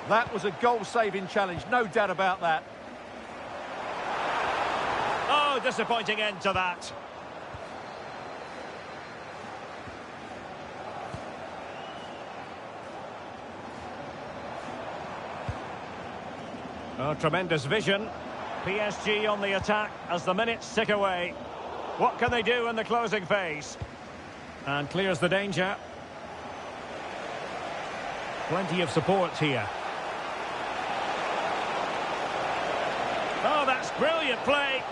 That was a goal-saving challenge, no doubt about that. Oh, disappointing end to that. Oh, tremendous vision. PSG on the attack as the minutes tick away. What can they do in the closing phase? And clears the danger. Plenty of support here. Oh, that's brilliant play.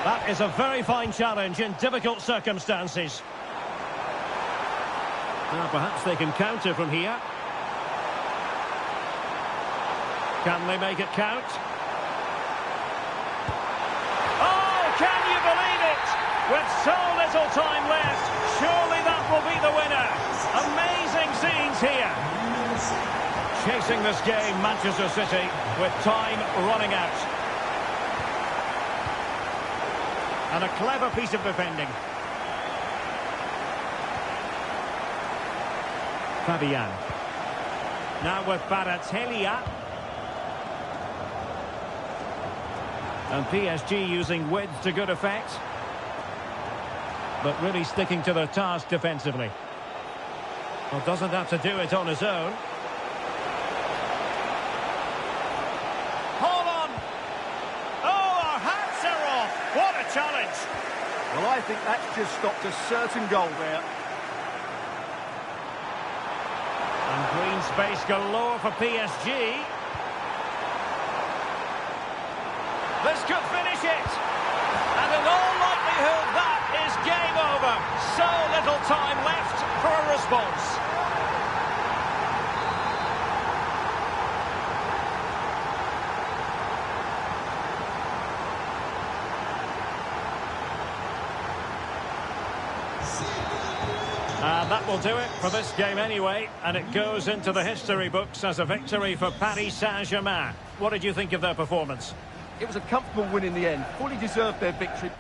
That is a very fine challenge in difficult circumstances. Now, perhaps they can counter from here. Can they make it count? Oh, can you believe it? With so little time left, surely that will be the winner. Amazing scenes here. Chasing this game, Manchester City, with time running out. And a clever piece of defending. Fabian. Now with Kvaratskhelia. And PSG using width to good effect. But really sticking to their task defensively. Well, doesn't have to do it on his own. Hold on! Oh, our hats are off! What a challenge! Well, I think that's just stopped a certain goal there. And green space galore for PSG. This could finish it. And in all likelihood, that is game over. So little time left for a response. And that will do it for this game anyway. And it goes into the history books as a victory for Paris Saint-Germain. What did you think of their performance? It was a comfortable win in the end. Fully deserved their victory.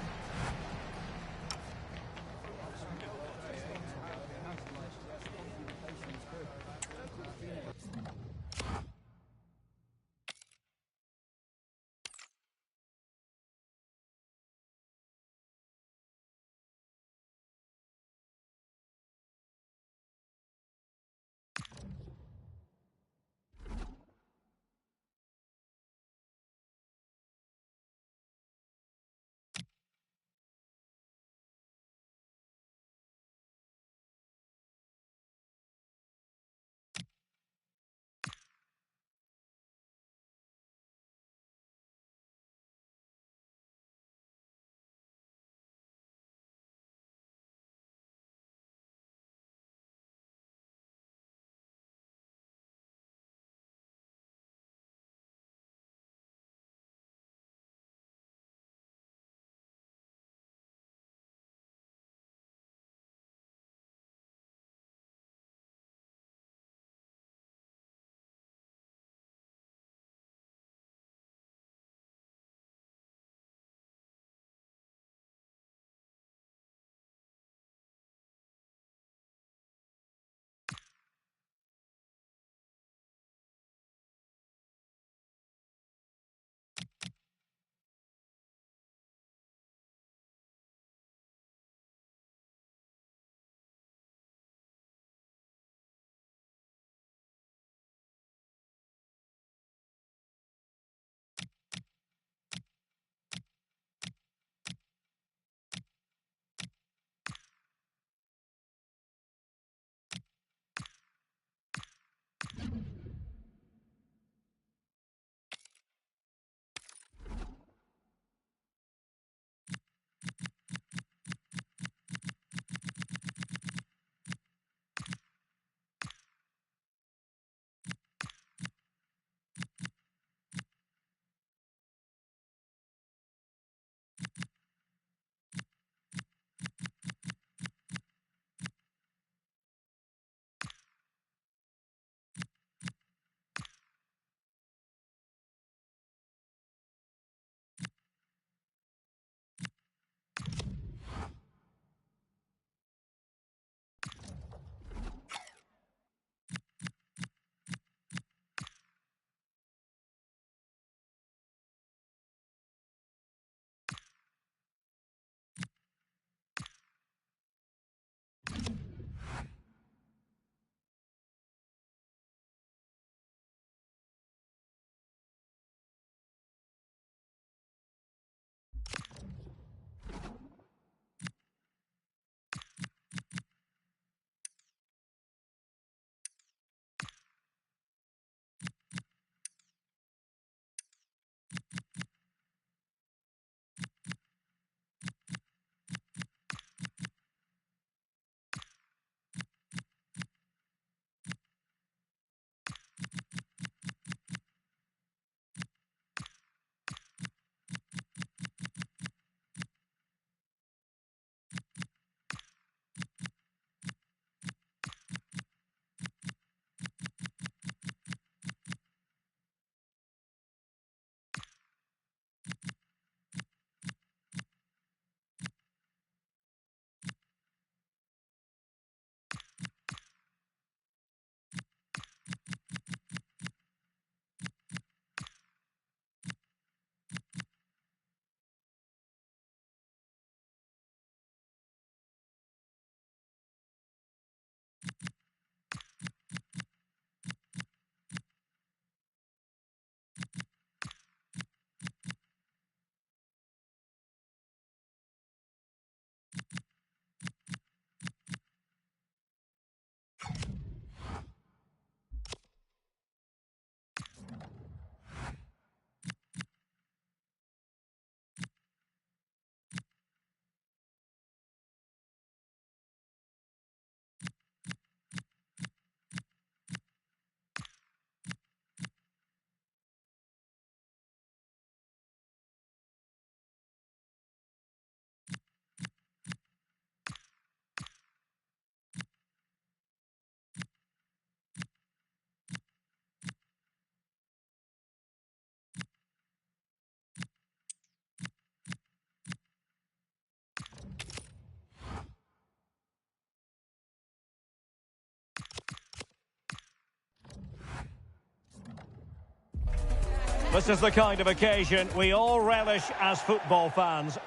This is the kind of occasion we all relish as football fans.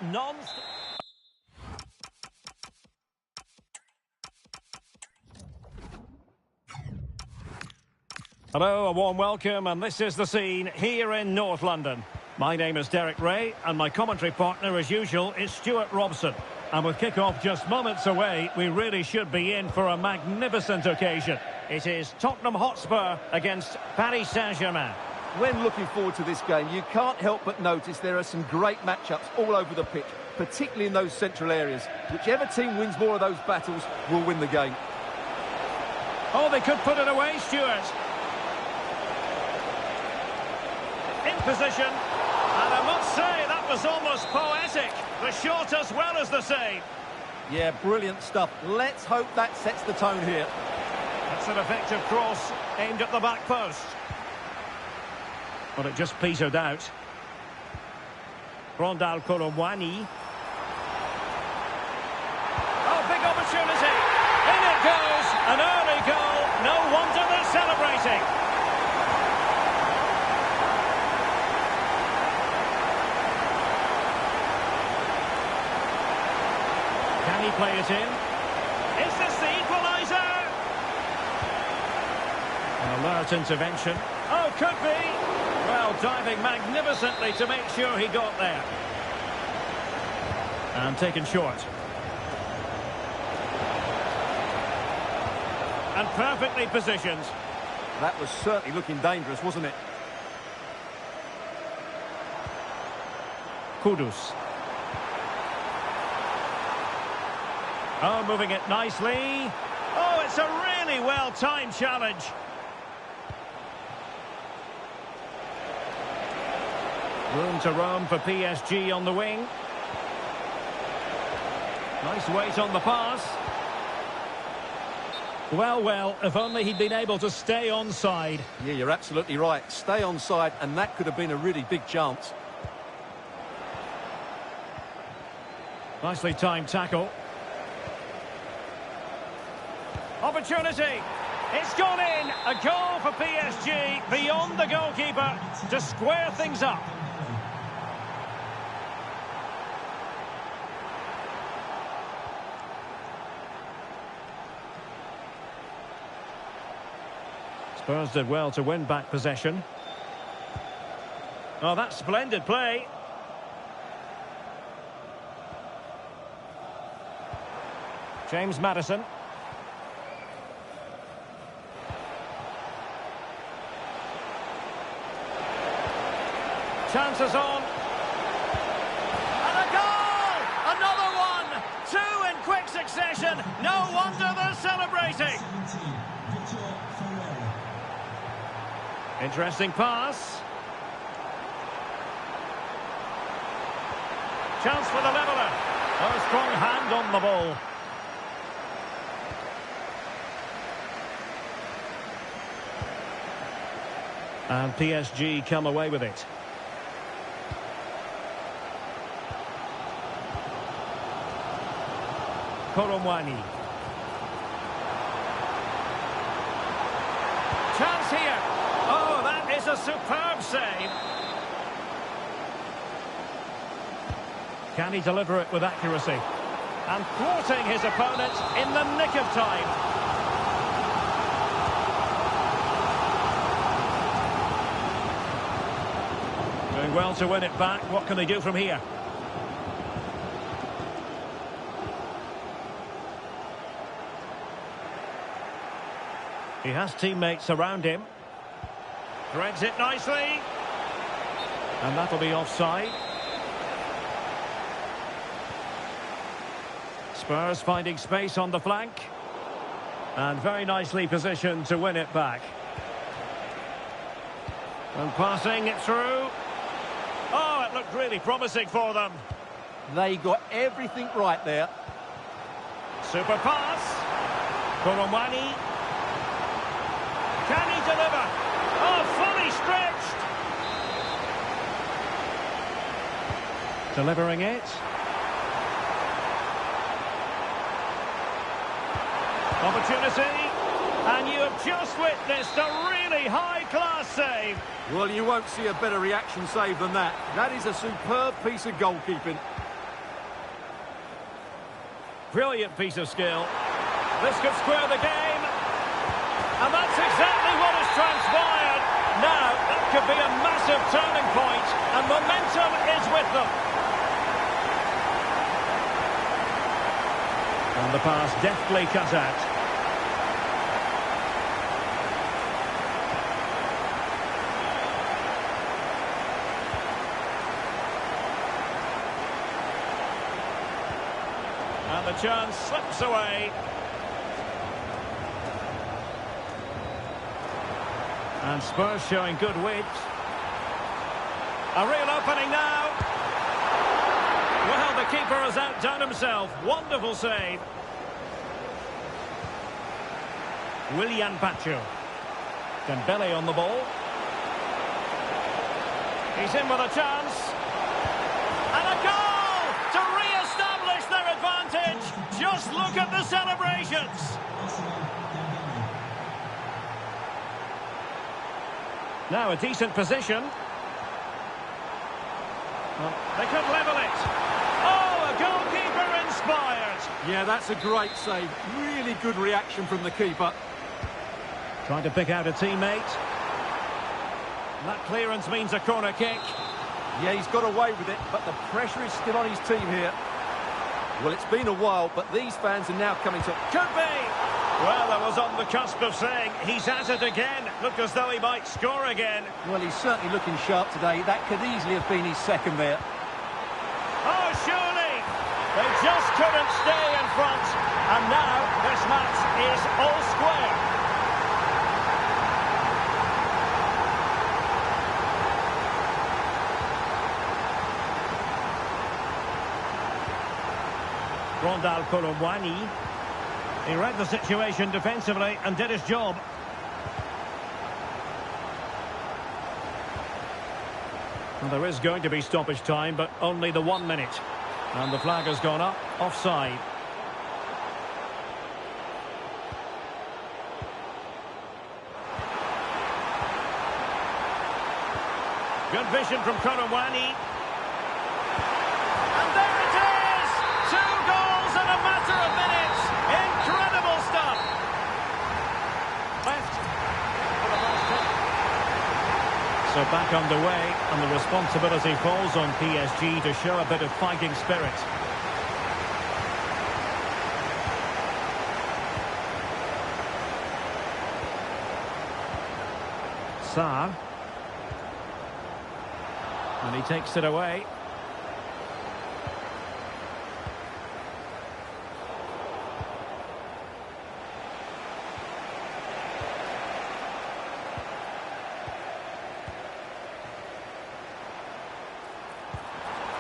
Hello, a warm welcome, and this is the scene here in North London. My name is Derek Ray, and my commentary partner, as usual, is Stuart Robson. And with kick-off just moments away, we really should be in for a magnificent occasion. It is Tottenham Hotspur against Paris Saint-Germain. When looking forward to this game, you can't help but notice there are some great matchups all over the pitch, particularly in those central areas. Whichever team wins more of those battles will win the game. Oh, they could put it away, Stuart. In position, and I must say that was almost poetic. The shot as well as the save. Yeah, brilliant stuff. Let's hope that sets the tone here. That's an effective cross aimed at the back post. But it just petered out. Rondal Kolomwani. Oh, big opportunity. In it goes. An early goal. No wonder they're celebrating. Can he play it in? Is this the equaliser? An alert intervention. Oh, could be. Well, diving magnificently to make sure he got there. And taken short. And perfectly positioned. That was certainly looking dangerous, wasn't it? Kudus. Oh, moving it nicely. Oh, it's a really well-timed challenge. Room to roam for PSG on the wing. Nice weight on the pass. Well, if only he'd been able to stay onside. Yeah, you're absolutely right. Stay onside, and that could have been a really big chance. Nicely timed tackle. Opportunity. It's gone in. A goal for PSG beyond the goalkeeper to square things up. Spurs did well to win back possession. Oh, that's splendid play. James Maddison. Chances on. And a goal! Another one! Two in quick succession. No wonder they're celebrating. Interesting pass. Chance for the leveller. Oh, a strong hand on the ball. And PSG come away with it. Kolomwani. Chance here. Oh, that is a superb save. Can he deliver it with accuracy? And thwarting his opponent in the nick of time. Doing well to win it back. What can they do from here? He has teammates around him. Threads it nicely. And that'll be offside. Spurs finding space on the flank. And very nicely positioned to win it back. And passing it through. Oh, it looked really promising for them. They got everything right there. Super pass. Kolomwani. Can he deliver? Oh, fully stretched. Delivering it. Opportunity. And you have just witnessed a really high-class save. Well, you won't see a better reaction save than that. That is a superb piece of goalkeeping. Brilliant piece of skill. This could square the game. And that's exactly what has transpired. Now, that could be a massive turning point, and momentum is with them. And the pass deftly cut out. And the chance slips away. And Spurs showing good width. A real opening now. Well, the keeper has outdone himself. Wonderful save. Willian Pacho. Dembele on the ball. He's in with a chance. And a goal to re-establish their advantage. Just look at the celebrations. Now a decent position. Well, they could level it. Oh, a goalkeeper inspired. Yeah, that's a great save. Really good reaction from the keeper. Trying to pick out a teammate. That clearance means a corner kick. Yeah, he's got away with it, but the pressure is still on his team here. Well, it's been a while, but these fans are now coming to... Could be! Well, I was on the cusp of saying he's at it again. Looked as though he might score again. Well, he's certainly looking sharp today. That could easily have been his second there. Oh, surely! They just couldn't stay in front. And now this match is all square. Rondal Colomwani. He read the situation defensively and did his job. Well, there is going to be stoppage time, but only the 1 minute. And the flag has gone up, offside. Good vision from Colomwani. And there it is! 2 goals in a matter of minutes. Incredible stuff. Left for the last hit. So back underway, and the responsibility falls on PSG to show a bit of fighting spirit. Sarr. And he takes it away.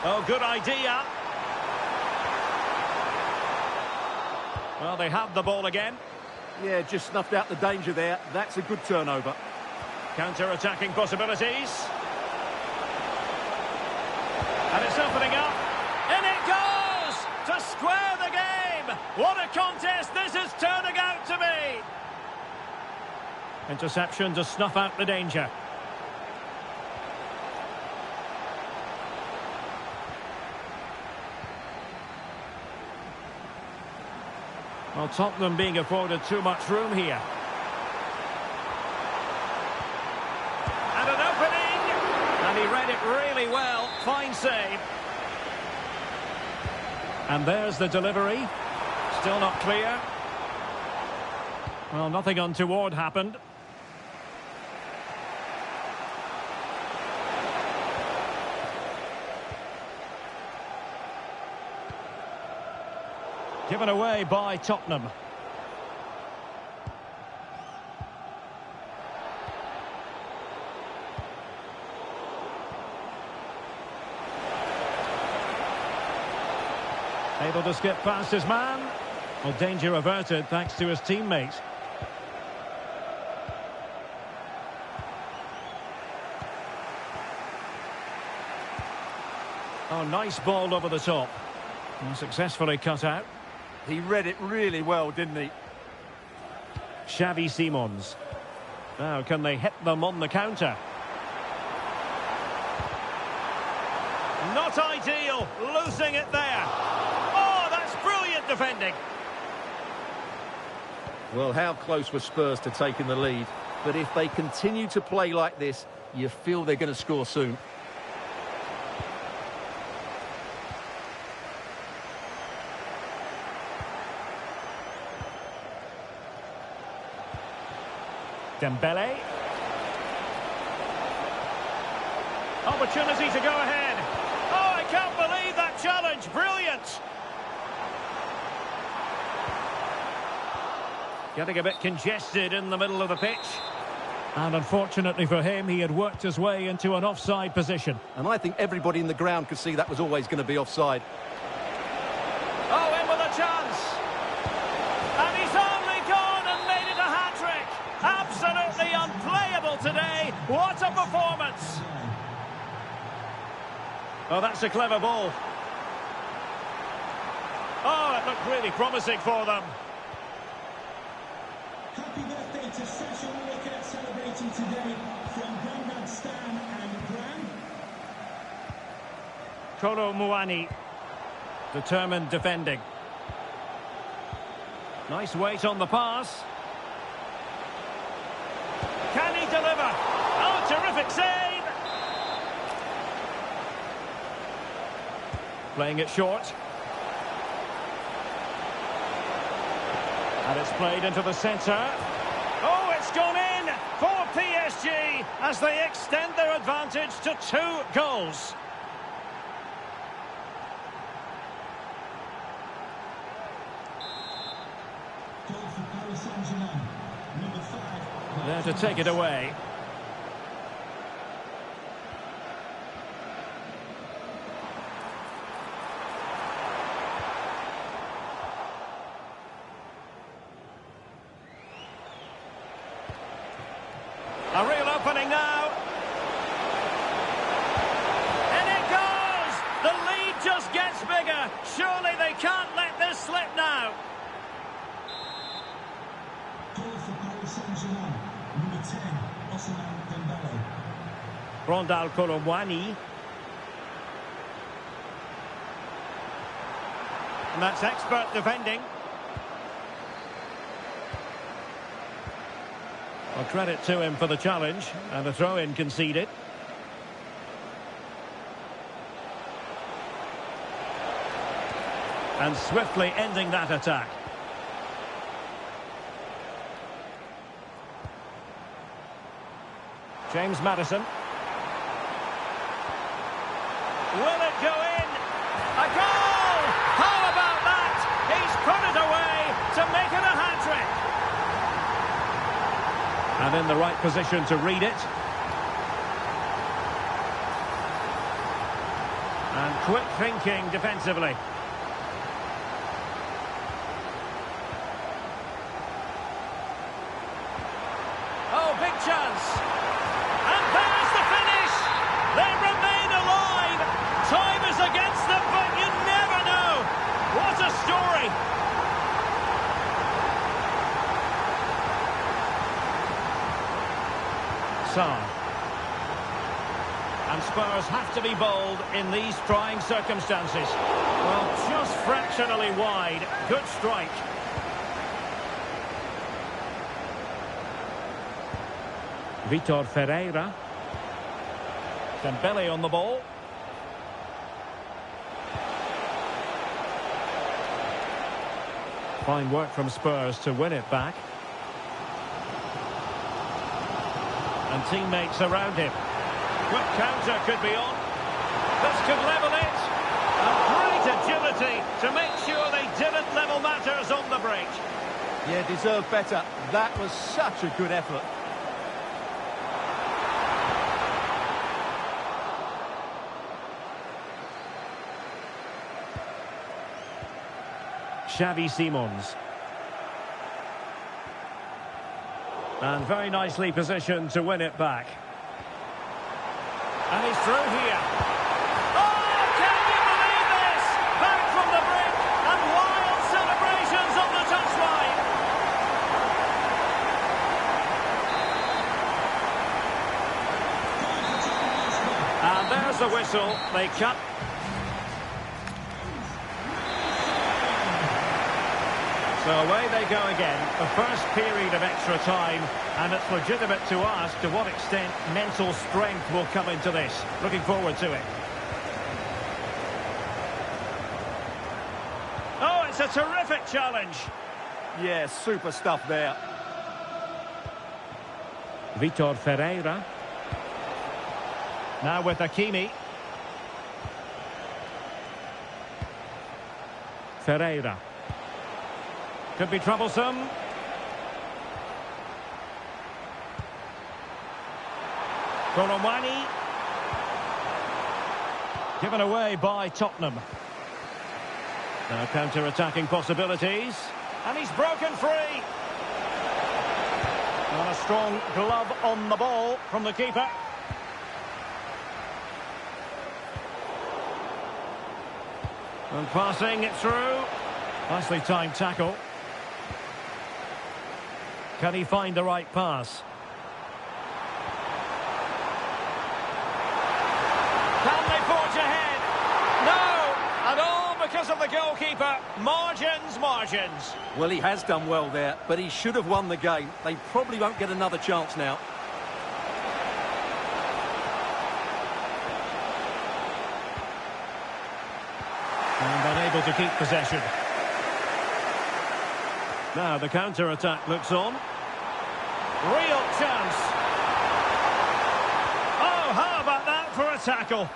Oh, good idea. Well, they have the ball again. Yeah, just snuffed out the danger there. That's a good turnover. Counter-attacking possibilities. And it's opening up. In it goes! To square the game! What a contest this is turning out to be! Interception to snuff out the danger. Well, Tottenham being afforded too much room here. And an opening! And he read it really well. Fine save. And there's the delivery. Still not clear. Well, nothing untoward happened. Given away by Tottenham. Able to skip past his man. Well, danger averted thanks to his teammate. Oh, nice ball over the top. And successfully cut out. He read it really well, didn't he? Xavi Simons. Now, can they hit them on the counter? Not ideal, losing it there. Oh, that's brilliant defending. Well, how close were Spurs to taking the lead? But if they continue to play like this, you feel they're going to score soon. Dembele. Opportunity to go ahead. Oh, I can't believe that challenge. Brilliant. Getting a bit congested in the middle of the pitch. And unfortunately for him, he had worked his way into an offside position. And I think everybody in the ground could see that was always going to be offside. Oh, in with a chance. And he's only gone and made it a hat-trick. Absolutely unplayable today. What a performance. Oh, that's a clever ball. Oh, it looked really promising for them. Happy birthday to Sasha Walker, celebrating today from Grandad Stan and Gran. Kolo Muani, determined defending. Nice weight on the pass. Can he deliver? Oh, terrific save! Playing it short. And it's played into the centre. Oh, it's gone in for PSG as they extend their advantage to 2 goals. Goal for Paris Saint-Germain, number 5. There to take it away. A real opening now. And it goes! The lead just gets bigger. Surely they can't let this slip now. Goal for Paris Saint-Germain, number 10, Ousmane Dembele. Rondal Kolo Muani. And that's expert defending. Well, credit to him for the challenge, and a throw-in conceded. And swiftly ending that attack. James Maddison. Will it go in? A goal! How about that? He's put it away to make it a hat-trick. And in the right position to read it. And quick thinking defensively. Oh, big chance. And there's the finish. They remain alive. Time is against them, but you never know. What a story. And Spurs have to be bold in these trying circumstances. Well, just fractionally wide. Good strike. Vitor Ferreira. Dembele on the ball. Fine work from Spurs to win it back. And teammates around him. Quick counter could be on. This could level it. And great agility to make sure they didn't level matters on the break. Yeah, deserved better. That was such a good effort. Xavi Simons. And very nicely positioned to win it back. And he's through here. Oh, can you believe this? Back from the brink and wild celebrations on the touchline. whistle. They cut. So away they go again. The first period of extra time. And it's legitimate to ask to what extent mental strength will come into this. Looking forward to it. Oh, it's a terrific challenge. Yeah, super stuff there. Vitor Ferreira. Now with Hakimi. Ferreira. Could be troublesome. Colomwani. Given away by Tottenham. Now counter-attacking possibilities. And he's broken free. And a strong glove on the ball from the keeper. And passing it through. Nicely timed tackle. Can he find the right pass? Can they forge ahead? No! And all because of the goalkeeper. Margins, margins. Well, he has done well there, but he should have won the game. They probably won't get another chance now. And unable to keep possession. Now the counter-attack looks on. Real chance. Oh, how about that for a tackle?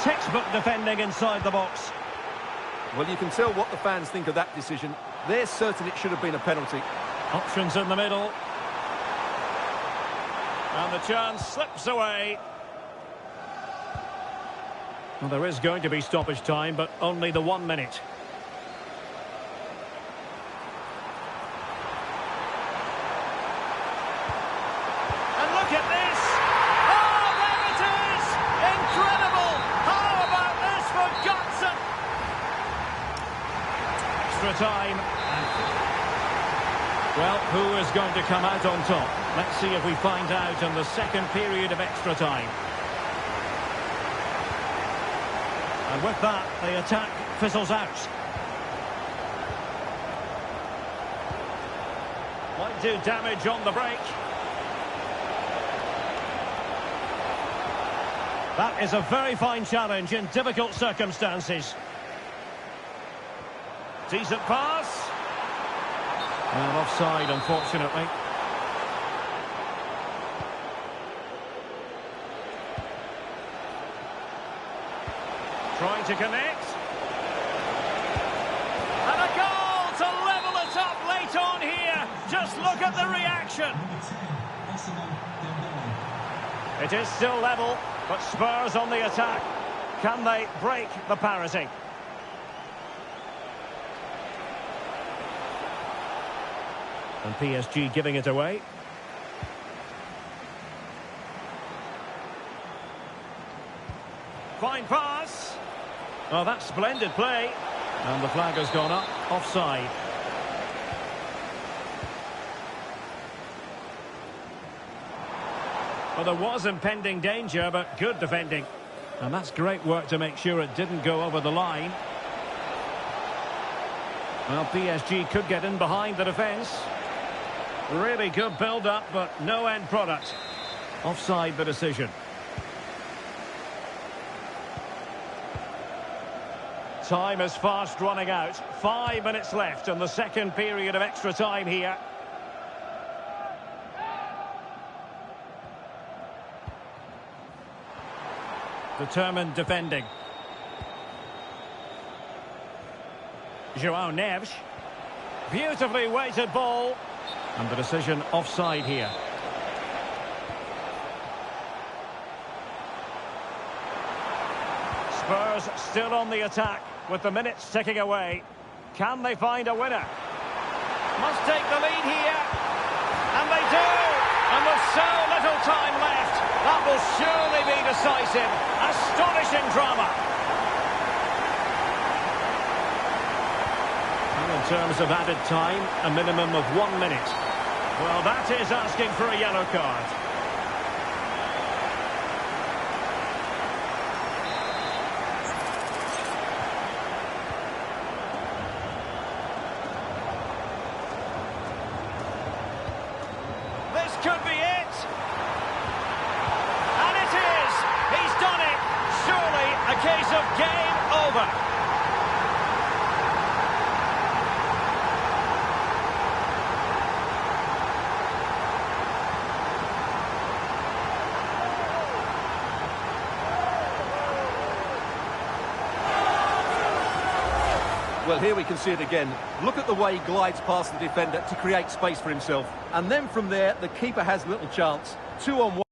Textbook defending inside the box. Well, you can tell what the fans think of that decision. They're certain it should have been a penalty. Options in the middle. And the chance slips away. Well, there is going to be stoppage time, but only the 1 minute. And look at this! Oh, there it is! Incredible! How about this for Godson? Extra time. Well, who is going to come out on top? Let's see if we find out in the second period of extra time. And with that, the attack fizzles out. Might do damage on the break. That is a very fine challenge in difficult circumstances. Decent pass. And offside, unfortunately. Trying to connect. And a goal to level it up late on here. Just look at the reaction. It is still level, but Spurs on the attack. Can they break the parity? And PSG giving it away. Fine pass. Oh, that's splendid play. And the flag has gone up. Offside. Well, there was impending danger, but good defending. And that's great work to make sure it didn't go over the line. Well, PSG could get in behind the defence. Really good build-up, but no end product. Offside the decision. Time is fast running out. 5 minutes left in the second period of extra time here. Determined defending. João Neves. Beautifully weighted ball. And the decision offside here. Spurs still on the attack with the minutes ticking away. Can they find a winner? Must take the lead here. And they do. And with so little time left, that will surely be decisive. Astonishing drama. In terms of added time, a minimum of 1 minute. Well, that is asking for a yellow card. This could be it. And it is. He's done it. Surely a case of game over. Well, here we can see it again. Look at the way he glides past the defender to create space for himself. And then from there, the keeper has little chance. 2-on-1.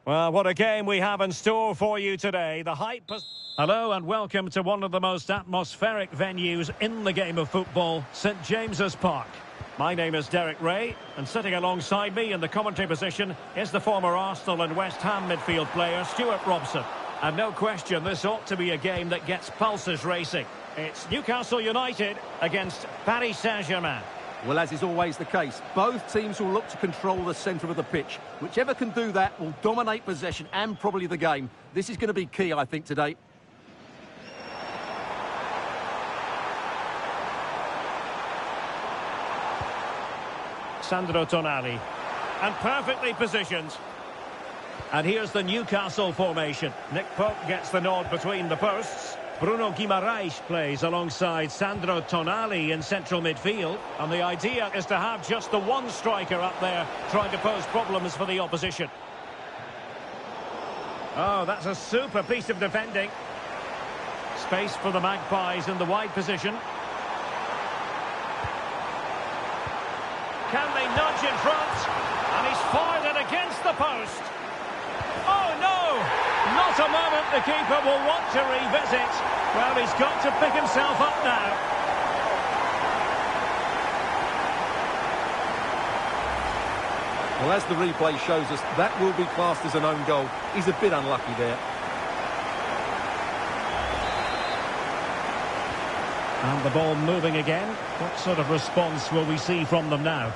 Well, what a game we have in store for you today. The hype has... Hello and welcome to one of the most atmospheric venues in the game of football, St James's Park. My name is Derek Ray, and sitting alongside me in the commentary position is the former Arsenal and West Ham midfield player, Stuart Robson. And no question, this ought to be a game that gets pulses racing. It's Newcastle United against Paris Saint-Germain. Well, as is always the case, both teams will look to control the centre of the pitch. Whichever can do that will dominate possession and probably the game. This is going to be key, I think, today. Sandro Tonali. And perfectly positioned. And here's the Newcastle formation. Nick Pope gets the nod between the posts. Bruno Guimaraes plays alongside Sandro Tonali in central midfield. And the idea is to have just the one striker up there trying to pose problems for the opposition. Oh, that's a super piece of defending. Space for the Magpies in the wide position. Can they nudge in front? And he's fired it against the post. Oh, no! Not a moment the keeper will want to revisit. Well, he's got to pick himself up now. Well, as the replay shows us, that will be classed as an own goal. He's a bit unlucky there. And the ball moving again. What sort of response will we see from them now?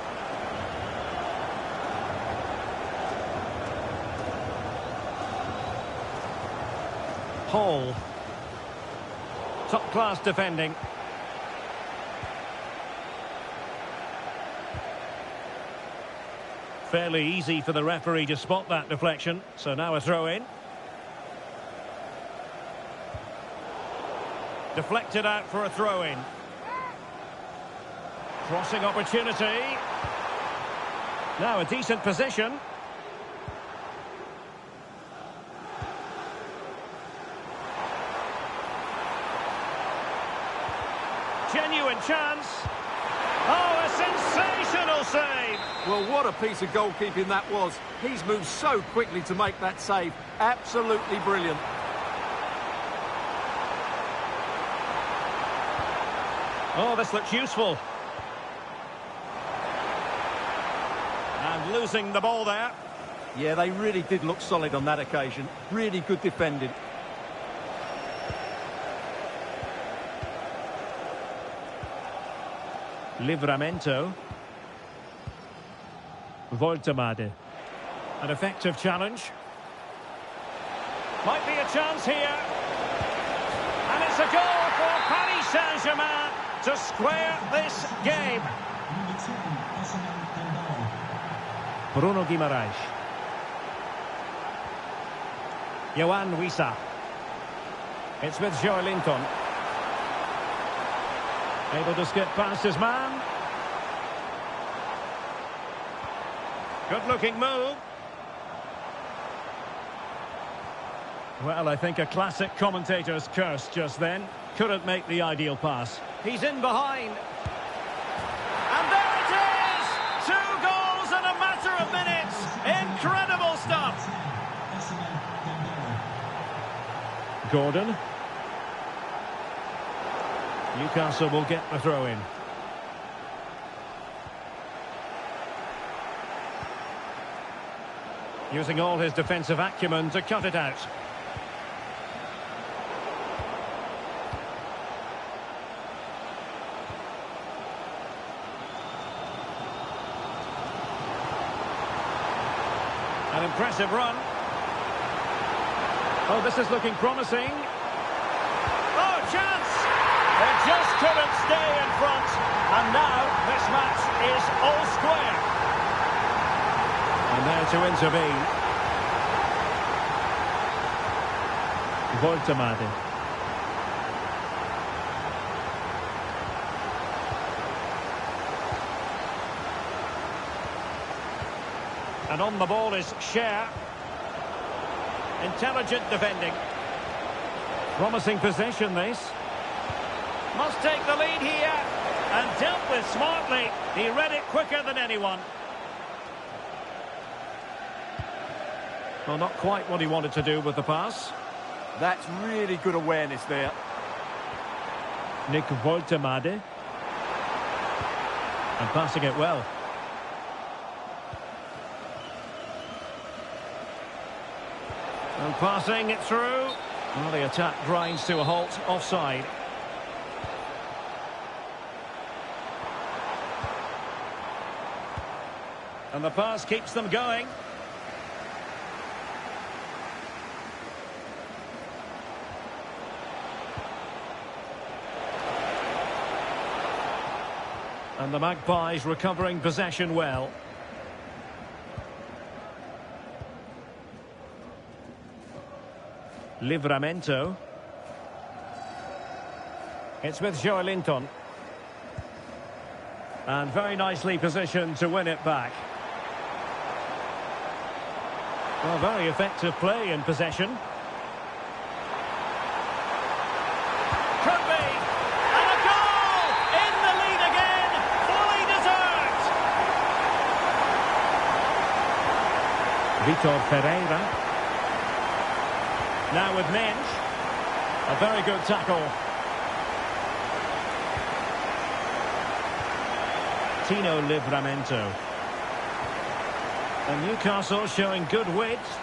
Hall. Top-class defending. Fairly easy for the referee to spot that deflection. So now a throw-in. Deflected out for a throw-in. Crossing opportunity. Now a decent position. Genuine chance. Oh, a sensational save. Well, what a piece of goalkeeping that was. He's moved so quickly to make that save. Absolutely brilliant. Oh, this looks useful. And losing the ball there. Yeah, they really did look solid on that occasion. Really good defending. Livramento. Voltemade. An effective challenge. Might be a chance here. And it's a goal for Paris Saint-Germain to square this game. Bruno Guimaraes. Yohan Wissa. It's with Joelinton. Able to skip past his man. Good-looking move. Well, I think a classic commentator's curse just then. Couldn't make the ideal pass. He's in behind. And there it is! 2 goals in a matter of minutes. Incredible stuff. Gordon. Newcastle will get the throw-in. Using all his defensive acumen to cut it out. An impressive run. Oh, this is looking promising. Oh, chance! They just couldn't stay in front. And now this match is all square. And there to intervene. Voltemade. And on the ball is Cher. Intelligent defending. Promising possession, this. Must take the lead here. And dealt with smartly. He read it quicker than anyone. Well, not quite what he wanted to do with the pass. That's really good awareness there. Nick Voltemade. And passing it well. And passing it through. Well, the attack grinds to a halt offside. And the pass keeps them going. And the Magpies recovering possession well. Livramento. It's with Joelinton. And very nicely positioned to win it back. Well, very effective play in possession. Could be. And a goal! In the lead again. Fully deserved. Vitor Pereira. Now with Mensch. A very good tackle. Tino Livramento. And Newcastle showing good width.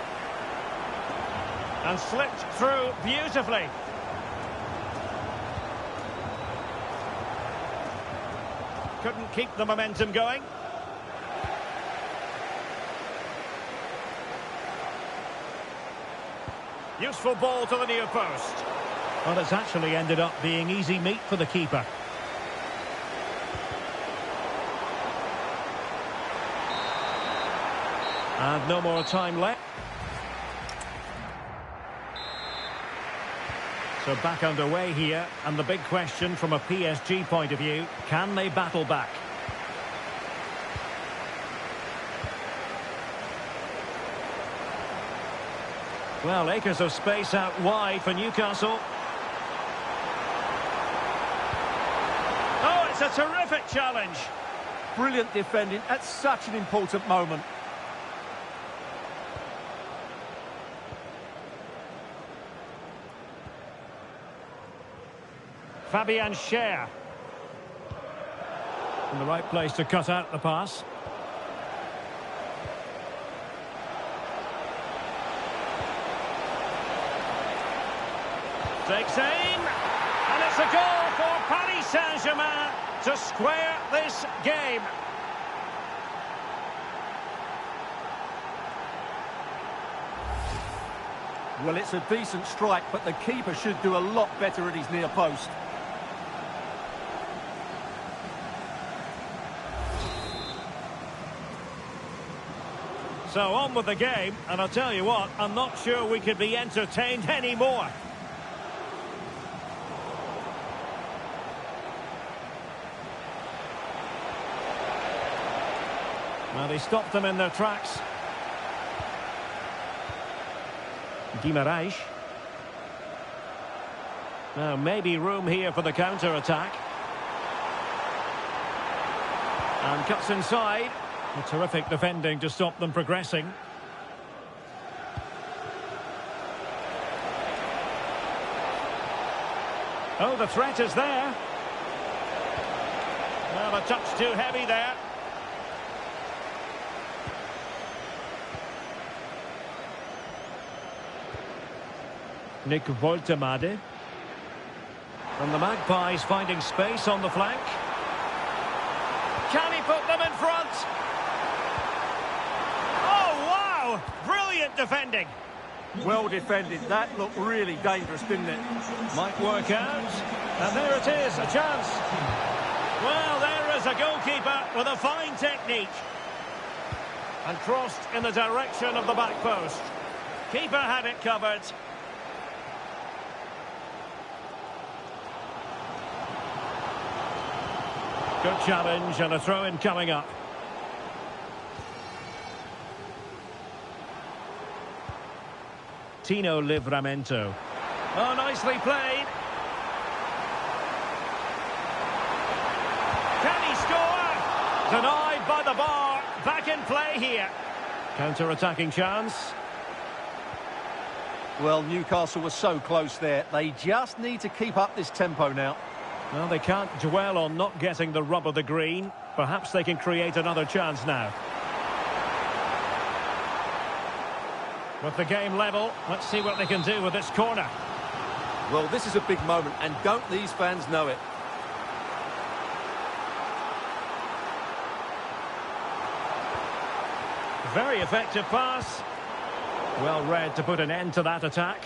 And slipped through beautifully. Couldn't keep the momentum going. Useful ball to the near post. Well, it's actually ended up being easy meat for the keeper. And no more time left. So back underway here, and the big question from a PSG point of view, can they battle back? Well, acres of space out wide for Newcastle. Oh, it's a terrific challenge. Brilliant defending at such an important moment. Fabian Schär. In the right place to cut out the pass. Takes aim. And it's a goal for Paris Saint-Germain to square this game. Well, it's a decent strike, but the keeper should do a lot better at his near post. So on with the game, and I'll tell you what, I'm not sure we could be entertained anymore. Well, they stopped them in their tracks. Guimaraes. Now, maybe room here for the counter-attack. And cuts inside. A terrific defending to stop them progressing. Oh, the threat is there. Well, a touch too heavy there. Nick Woltemade. And the Magpies finding space on the flank. Can he put them in front? Oh, wow! Brilliant defending. Well defended. That looked really dangerous, didn't it? Might work out. And there it is, a chance. Well, there is a goalkeeper with a fine technique. And crossed in the direction of the back post. Keeper had it covered. Good challenge and a throw-in coming up. Tino Livramento. Oh, nicely played. Can he score? Denied by the bar. Back in play here. Counter-attacking chance. Well, Newcastle was so close there. They just need to keep up this tempo now. Well, they can't dwell on not getting the rub of the green. Perhaps they can create another chance now. With the game level, let's see what they can do with this corner. Well, this is a big moment, and don't these fans know it? Very effective pass. Well read to put an end to that attack.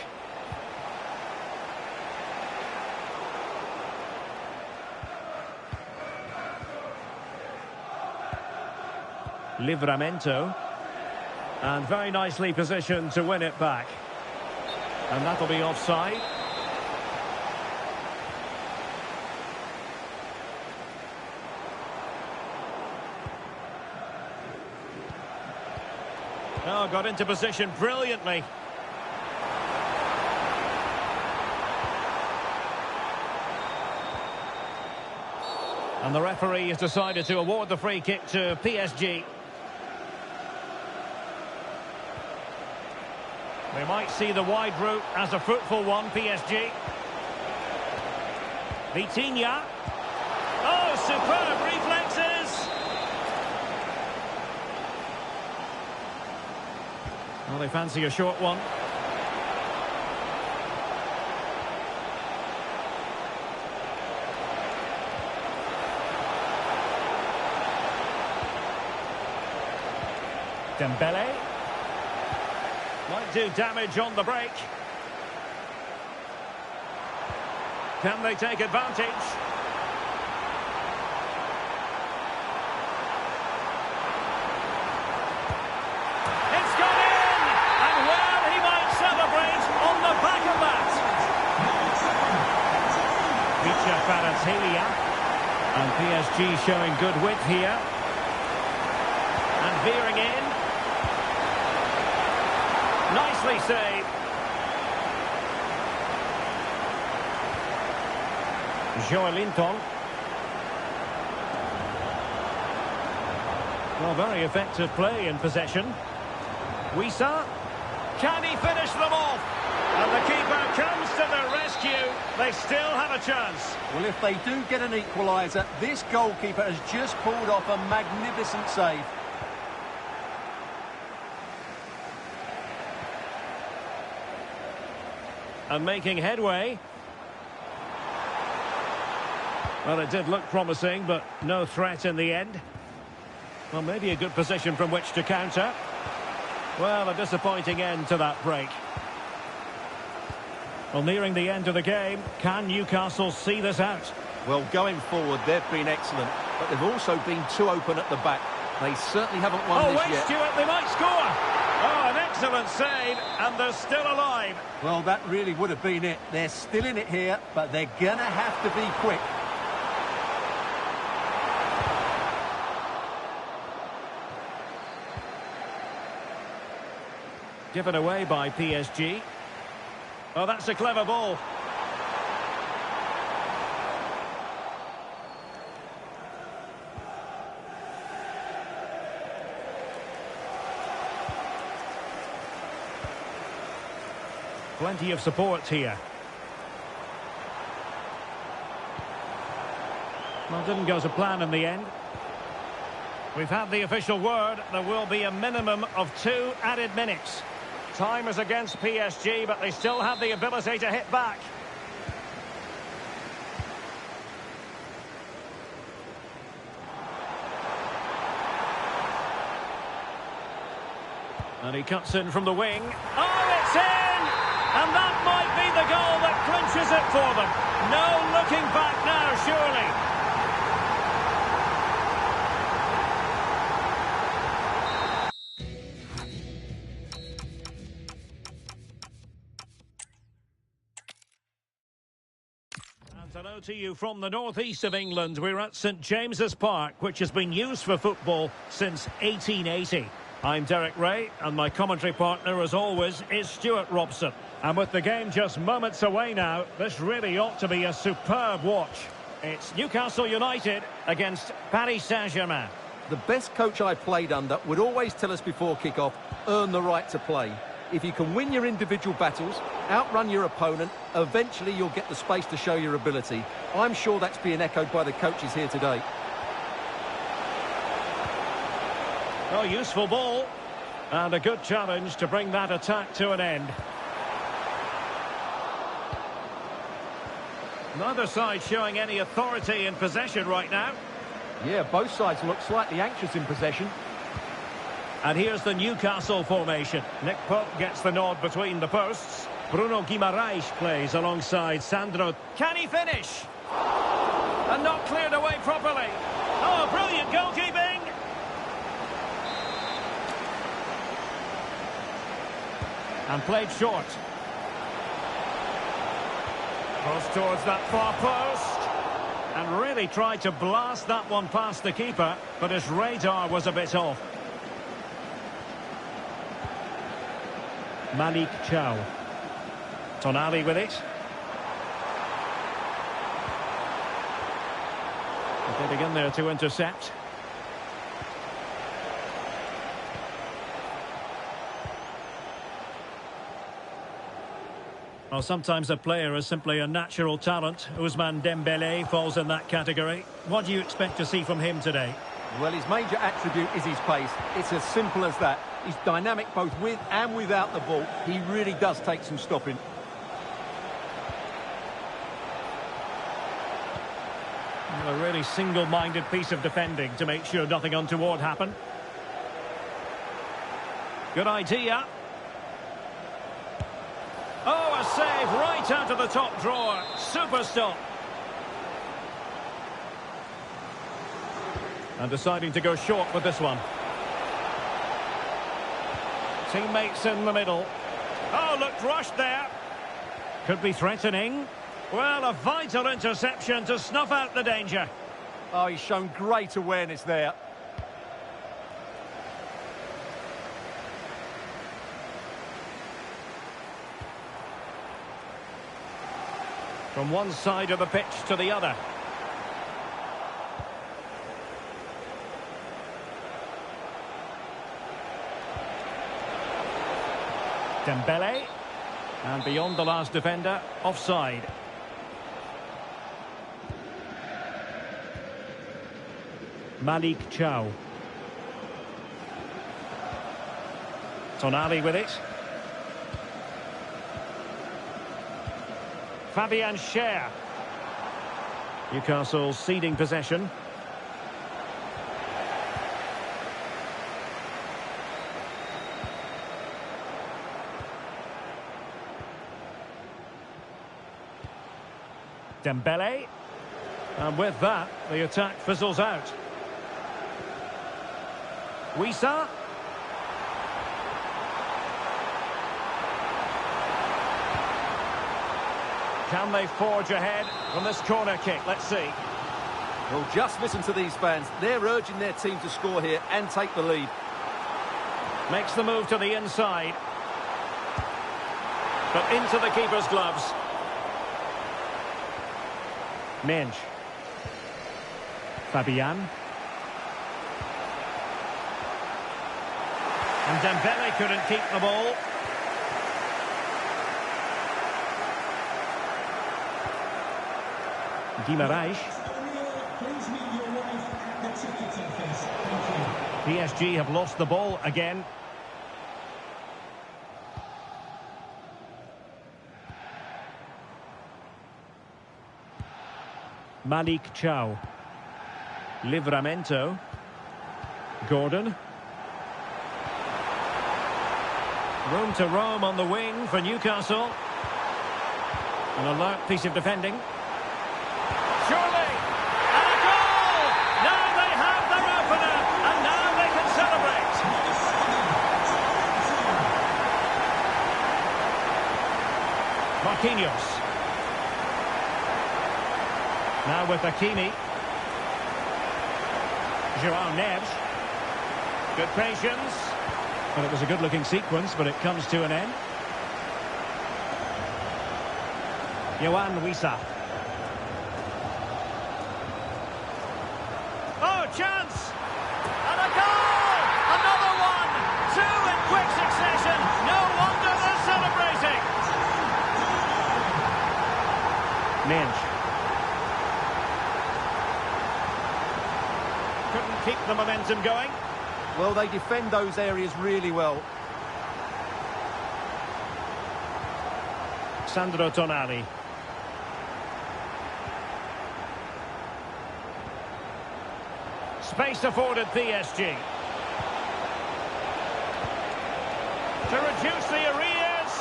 Livramento. And very nicely positioned to win it back. And that'll be offside. Oh, got into position brilliantly. And the referee has decided to award the free kick to PSG. They might see the wide route as a fruitful one, PSG. Vitinha. Oh, superb reflexes! Well, they fancy a short one. Dembele. Might do damage on the break. Can they take advantage? It's gone in! And well, he might celebrate on the back of that. Micha Kvaratskhelia. And PSG showing good width here. And veering in. Nicely saved. Joelinton. Well, very effective play in possession. Wissa. Can he finish them off? And the keeper comes to the rescue. They still have a chance. Well, if they do get an equaliser, this goalkeeper has just pulled off a magnificent save. And making headway. Well, it did look promising, but no threat in the end. Well, maybe a good position from which to counter. Well, a disappointing end to that break. Well, nearing the end of the game, can Newcastle see this out? Well, going forward, they've been excellent, but they've also been too open at the back. They certainly haven't won this wait, yet. Stuart, they might score! Oh, an excellent save, and they're still alive. Well, that really would have been it. They're still in it here, but they're going to have to be quick. Given away by PSG. Oh, that's a clever ball. Plenty of support here. Well, didn't go to plan in the end. We've had the official word. There will be a minimum of 2 added minutes. Time is against PSG, but they still have the ability to hit back. And he cuts in from the wing. Oh, it's in! And that might be the goal that clinches it for them. No looking back now, surely. Hello to you from the northeast of England. We're at St James's Park, which has been used for football since 1880. I'm Derek Ray, and my commentary partner, as always, is Stuart Robson. And with the game just moments away now, this really ought to be a superb watch. It's Newcastle United against Paris Saint-Germain. The best coach I played under would always tell us before kick-off, earn the right to play. If you can win your individual battles, outrun your opponent, eventually you'll get the space to show your ability. I'm sure that's being echoed by the coaches here today. Oh, useful ball. And a good challenge to bring that attack to an end. Neither side showing any authority in possession right now. Yeah, both sides look slightly anxious in possession. And here's the Newcastle formation. Nick Pope gets the nod between the posts. Bruno Guimaraes plays alongside Sandro. Can he finish? And not cleared away properly. Oh, brilliant goalkeeping! And played short. Cross towards that far post. And really tried to blast that one past the keeper, but his radar was a bit off. Malik Chow. Tonali with it. Getting in there to intercept. Well, sometimes a player is simply a natural talent. Ousmane Dembélé falls in that category. What do you expect to see from him today? Well, his major attribute is his pace. It's as simple as that. He's dynamic both with and without the ball. He really does take some stopping. A really single-minded piece of defending to make sure nothing untoward happened. Good idea. Oh, a save right out of the top drawer. Super stop. And deciding to go short with this one. Teammates in the middle. Oh, looked rushed there. Could be threatening. Well, a vital interception to snuff out the danger. Oh, he's shown great awareness there. From one side of the pitch to the other. Dembele. And beyond the last defender, offside. Malik Chow. Tonali with it. Fabian Schär. Newcastle ceding possession. Dembele. And with that, the attack fizzles out. Wissa. Can they forge ahead from this corner kick? Let's see. Well, just listen to these fans. They're urging their team to score here and take the lead. Makes the move to the inside. But into the keeper's gloves. Mensch. Fabian. And Dembele couldn't keep the ball. Guimaraes. PSG have lost the ball again. Malik Chow. Livramento. Gordon. Room to roam on the wing for Newcastle. An alert piece of defending. Surely! And a goal! Now they have their opener, and now they can celebrate. Marquinhos. Now with Hakimi. Joao Neves. Good patience. Well, it was a good-looking sequence, but it comes to an end. Yohan Wissa. Oh, chance! And a goal! Another one! Two in quick succession. No wonder they're celebrating. Mensch. Couldn't keep the momentum going. Well, they defend those areas really well. Sandro Tonali. Space afforded PSG. To reduce the arrears.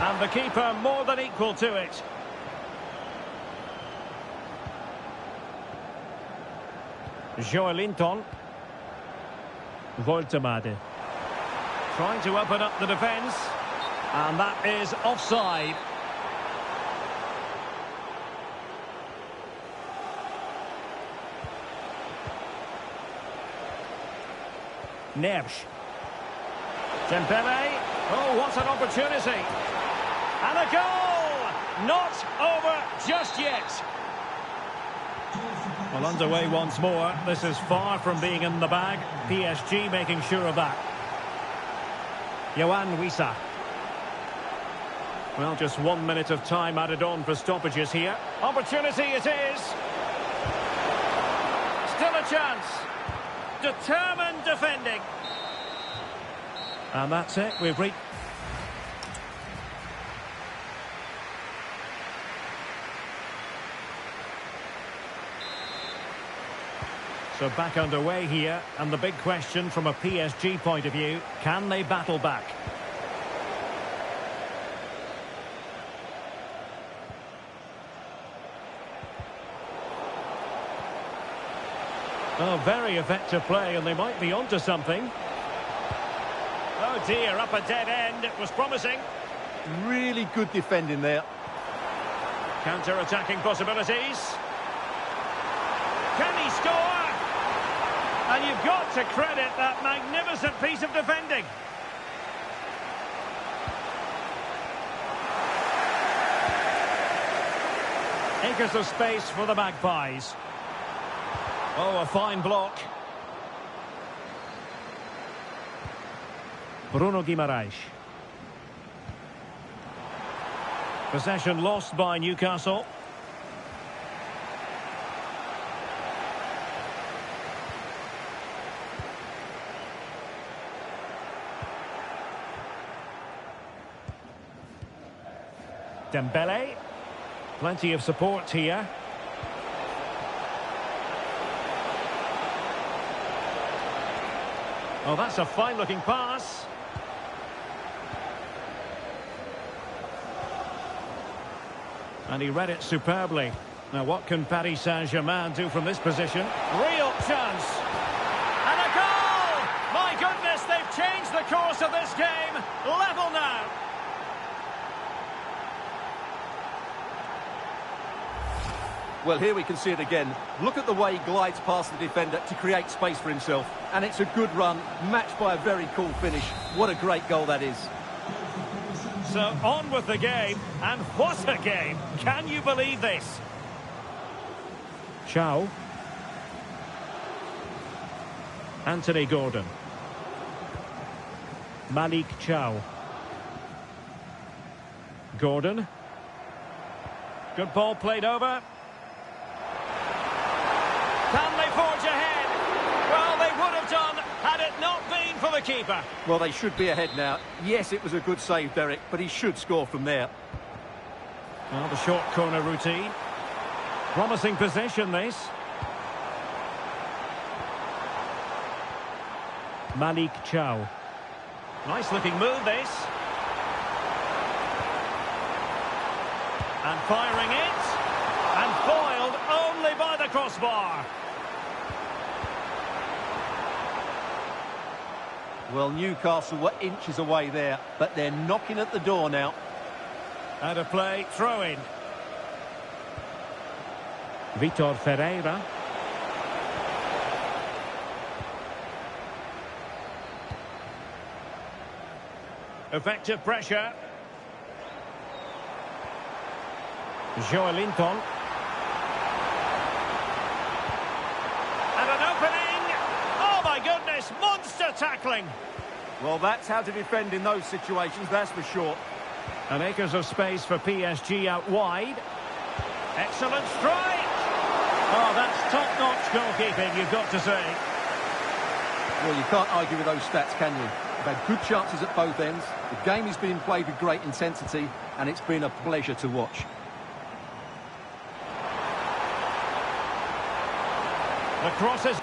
And the keeper more than equal to it. Joelinton. Voltemade. Trying to open up the defence. And that is offside. Neves. Dembele. Oh, what an opportunity. And a goal! Not over just yet. Well, underway once more. This is far from being in the bag. PSG making sure of that. Yohan Wissa. Well, just 1 minute of time added on for stoppages here. Opportunity it is. Still a chance. Determined defending. And that's it. We've reached... So back underway here, and the big question from a PSG point of view, can they battle back? Oh, very effective play, and they might be onto something. Oh dear, up a dead end. It was promising. Really good defending there. Counter-attacking possibilities. Can he score? And you've got to credit that magnificent piece of defending. Acres of space for the Magpies. Oh, a fine block. Bruno Guimaraes. Possession lost by Newcastle. Dembele. Plenty of support here. Oh, that's a fine-looking pass. And he read it superbly. Now, what can Paris Saint-Germain do from this position? Real chance. And a goal! My goodness, they've changed the course of this game. Level now. Well, here we can see it again. Look at the way he glides past the defender to create space for himself. And it's a good run, matched by a very cool finish. What a great goal that is. So on with the game, and what a game! Can you believe this? Chow. Anthony Gordon. Malik Chow. Gordon. Good ball played over. Can they forge ahead? Well, they would have done had it not been for the keeper. Well, they should be ahead now. Yes, it was a good save, Derek, but he should score from there. Well, the short corner routine. Promising possession, this. Malik Chow. Nice looking move, this. And firing it. And foiled only by the crossbar. Well, Newcastle were inches away there, but they're knocking at the door now. Out of play, throw in. Vitor Ferreira. Effective pressure. Joelinton. And an opening. Oh my goodness, monster tackling. Well, that's how to defend in those situations, that's for sure. And acres of space for PSG out wide. Excellent strike. Oh, that's top-notch goalkeeping, you've got to say. Well, you can't argue with those stats, can you? They've had good chances at both ends. The game is being played with great intensity, and it's been a pleasure to watch. The crosses.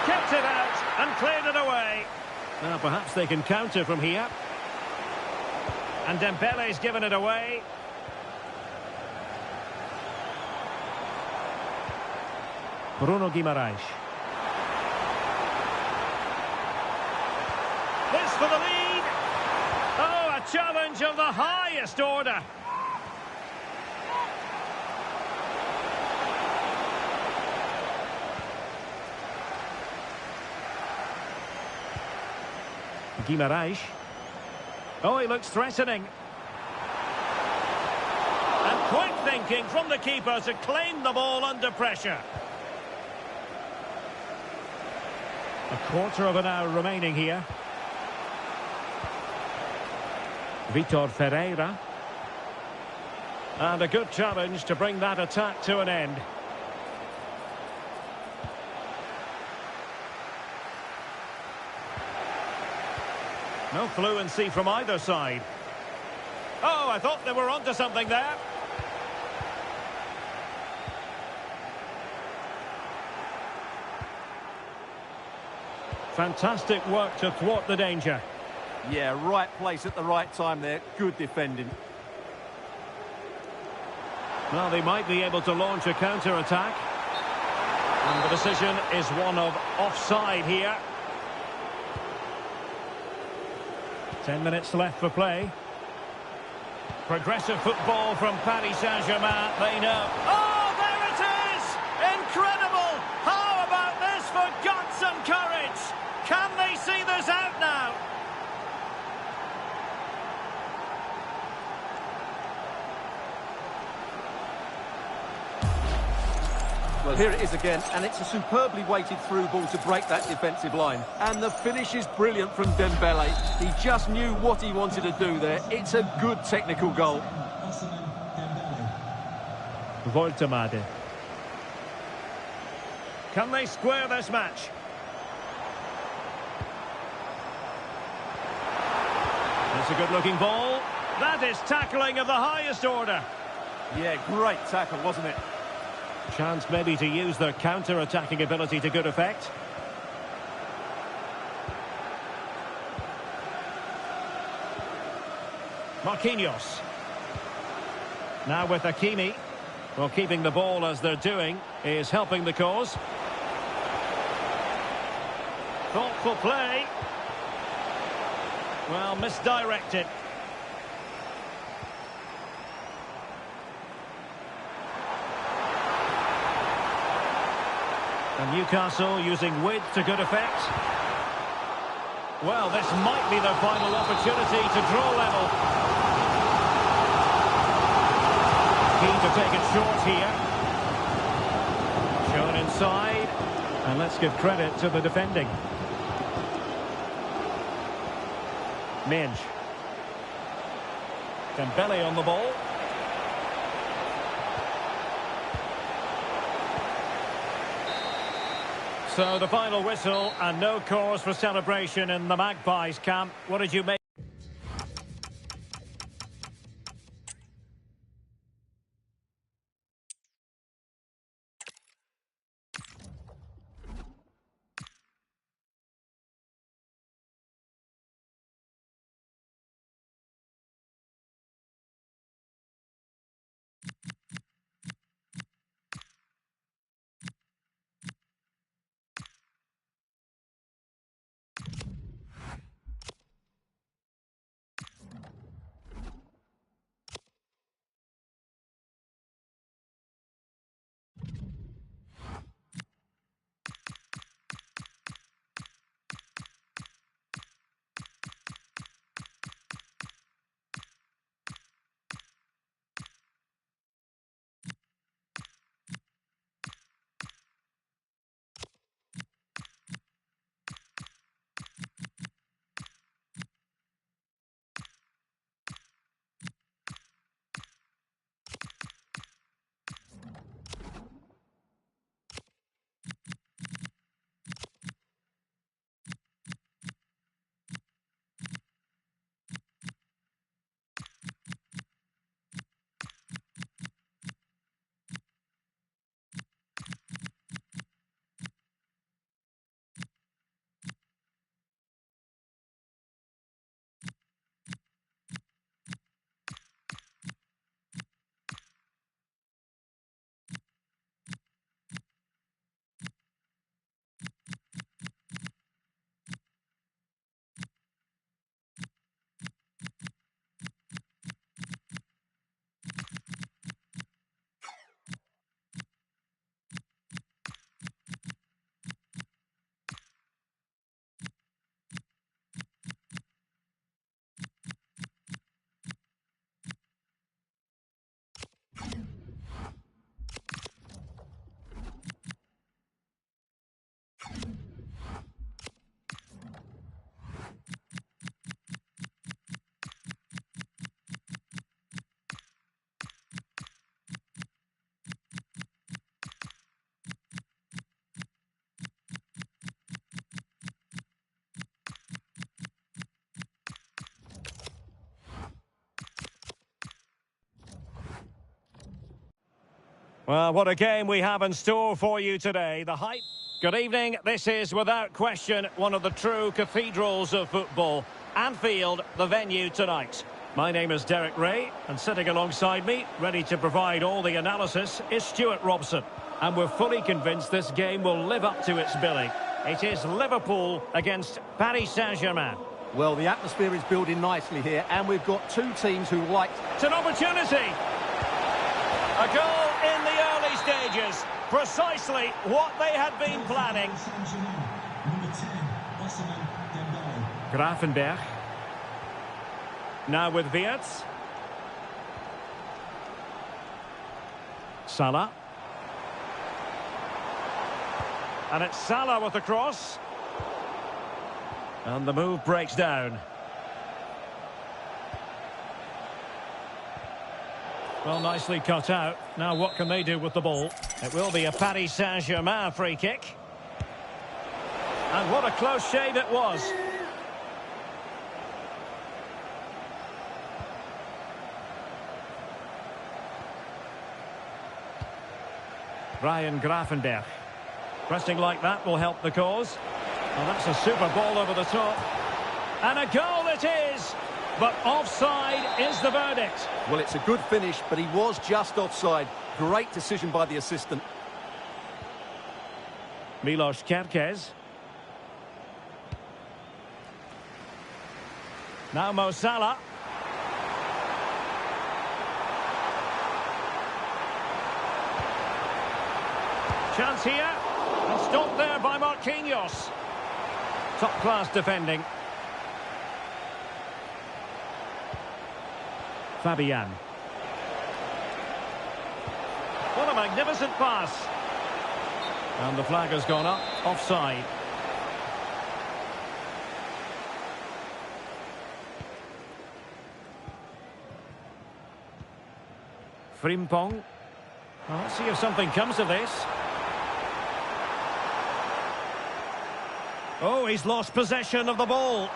Kept it out and cleared it away. Now perhaps they can counter from here. And Dembele's given it away. Bruno Guimaraes. This for the lead. Oh, a challenge of the highest order. Guimaraes. Oh, he looks threatening. And quick thinking from the keeper to claim the ball under pressure. A quarter of an hour remaining here. Vitor Ferreira. And a good challenge to bring that attack to an end. No fluency from either side. Oh, I thought they were onto something there. Fantastic work to thwart the danger. Yeah, right place at the right time there. Good defending. Well, they might be able to launch a counter-attack. And the decision is one of offside here. 10 minutes left for play. Progressive football from Paris Saint-Germain. They know. Oh, there it is! Incredible! How about this for guts and courage? Can they see this out now? Well, here it is again, and it's a superbly weighted through ball to break that defensive line. And the finish is brilliant from Dembele. He just knew what he wanted to do there. It's a good technical goal. Voltemade. Can they square this match? It's a good-looking ball. That is tackling of the highest order. Yeah, great tackle, wasn't it? Chance maybe to use their counter-attacking ability to good effect. Marquinhos. Now with Hakimi. Well, keeping the ball as they're doing is helping the cause. Thoughtful play. Well, misdirected. And Newcastle using width to good effect. Well, this might be their final opportunity to draw level. Keen to take it short here. Shown inside. And let's give credit to the defending. Minge. Dembele on the ball. So the final whistle and no cause for celebration in the Magpies camp. What did you make? Well, what a game we have in store for you today. The hype. Good evening. This is, without question, one of the true cathedrals of football. Anfield, the venue tonight. My name is Derek Ray, and sitting alongside me, ready to provide all the analysis, is Stuart Robson. And we're fully convinced this game will live up to its billing. It is Liverpool against Paris Saint-Germain. Well, the atmosphere is building nicely here, and we've got two teams who like... It's an opportunity! A goal in the early stages. Precisely what they had been planning. Grafenberg. Now with Wirtz. Salah. And it's Salah with the cross. And the move breaks down. Well, nicely cut out. Now what can they do with the ball? It will be a Paris Saint-Germain free kick. And what a close shave it was. Ryan Grafenberg. Pressing like that will help the cause. Well, that's a super ball over the top. And a goal it is! But offside is the verdict. Well, it's a good finish, but he was just offside. Great decision by the assistant. Milos Kerkez. Now Mo Salah. Chance here. And stopped there by Marquinhos. Top-class defending. Fabian. What a magnificent pass. And the flag has gone up. Offside. Frimpong. Well, let's see if something comes of this. Oh, he's lost possession of the ball.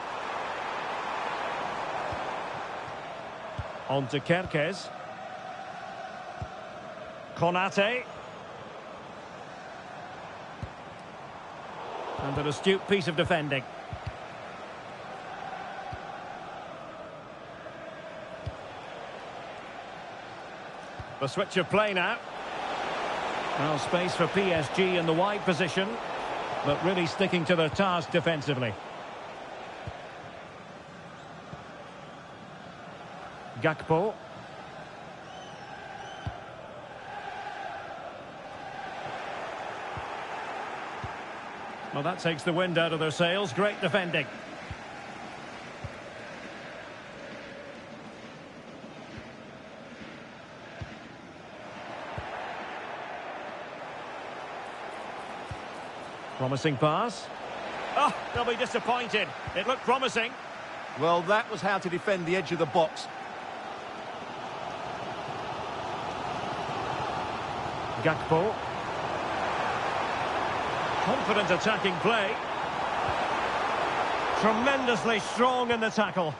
On to Kerkez. Konate. And an astute piece of defending. The switch of play now. Well, space for PSG in the wide position, but really sticking to their task defensively. Gakpo. Well, that takes the wind out of their sails. Great defending. Promising pass. Oh, they'll be disappointed. It looked promising. Well, that was how to defend the edge of the box. Gakpo. Confident attacking play. Tremendously strong in the tackle.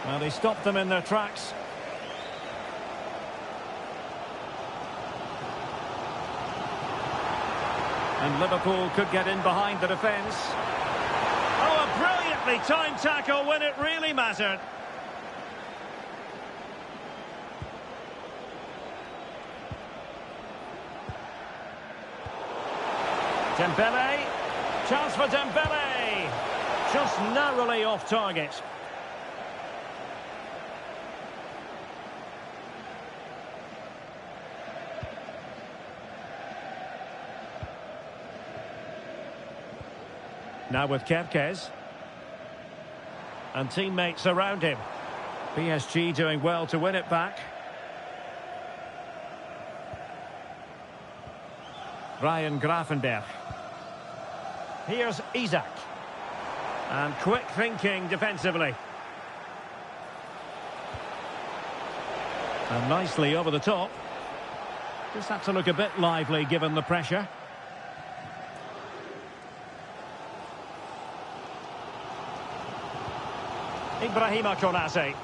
Well, they stopped them in their tracks. And Liverpool could get in behind the defence. Oh, a brilliantly timed tackle when it really mattered. Dembele. Chance for Dembele. Just narrowly off target. Now with Kerkez. And teammates around him. PSG doing well to win it back. Ryan Grafenberg. Here's Isak. And quick thinking defensively. And nicely over the top. Just had to look a bit lively given the pressure. Ibrahima Konate.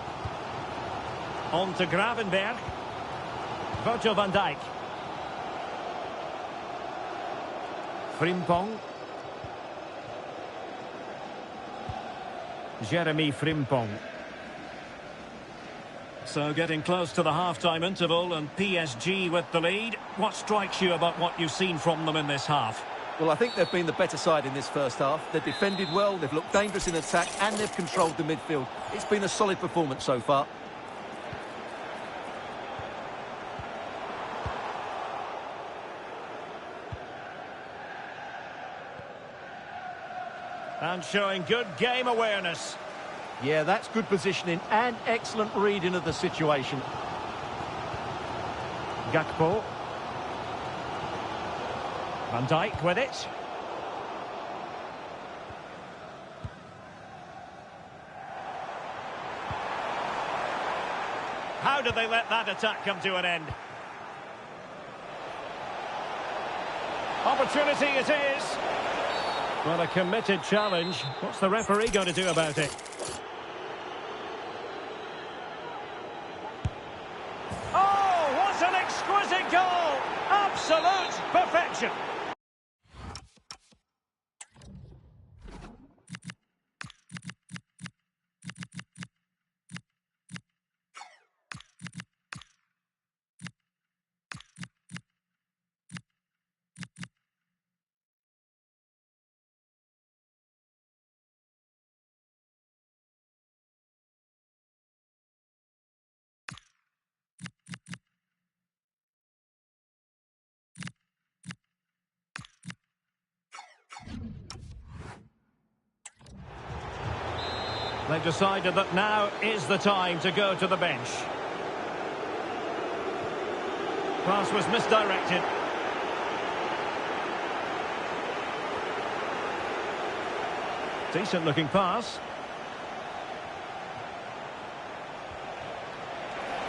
On to Gravenberg. Virgil van Dijk. Frimpong. Jeremy Frimpong. So getting close to the half-time interval and PSG with the lead. What strikes you about what you've seen from them in this half? Well, I think they've been the better side in this first half. They've defended well, they've looked dangerous in attack, and they've controlled the midfield. It's been a solid performance so far. And showing good game awareness. Yeah, that's good positioning and excellent reading of the situation. Gakpo. Van Dijk with it. How did they let that attack come to an end? Opportunity it is. Well, a committed challenge. What's the referee going to do about it? Oh, what an exquisite goal! Absolute perfection. They've decided that now is the time to go to the bench. Pass was misdirected. Decent looking pass.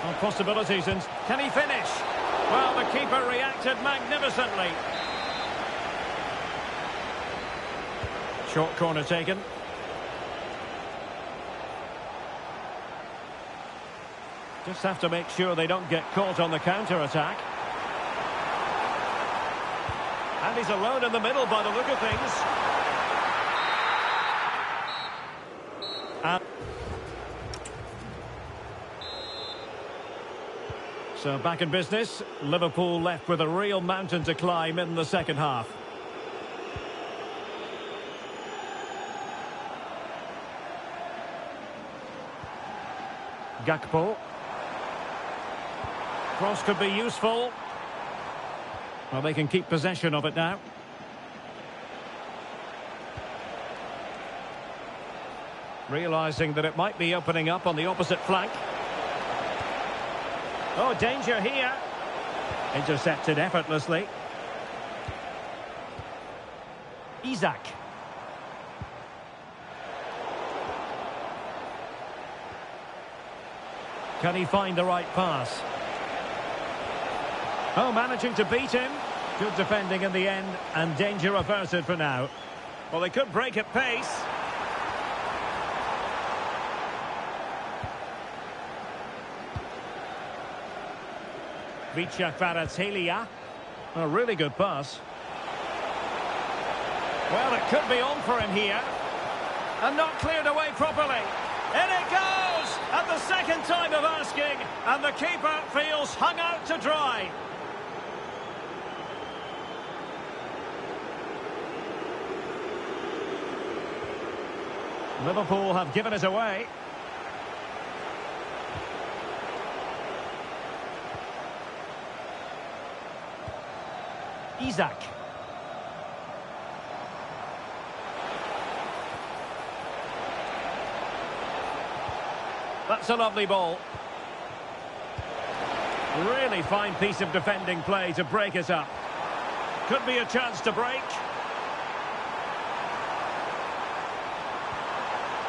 Well, possibilities, and can he finish? Well, the keeper reacted magnificently. Short corner taken. Just have to make sure they don't get caught on the counter-attack. And he's alone in the middle by the look of things. So back in business. Liverpool left with a real mountain to climb in the second half. Gakpo. Cross could be useful. Well, they can keep possession of it now. Realising that it might be opening up on the opposite flank. Oh, danger here. Intercepted effortlessly. Isak. Can he find the right pass? Oh, managing to beat him. Good defending in the end, and danger averted for now. Well, they could break at pace. Vicha Kvaratskhelia. A really good pass. Well, it could be on for him here. And not cleared away properly. In it goes! At the second time of asking, and the keeper feels hung out to dry. Liverpool have given it away. Isak. That's a lovely ball. Really fine piece of defending play to break it up. Could be a chance to break.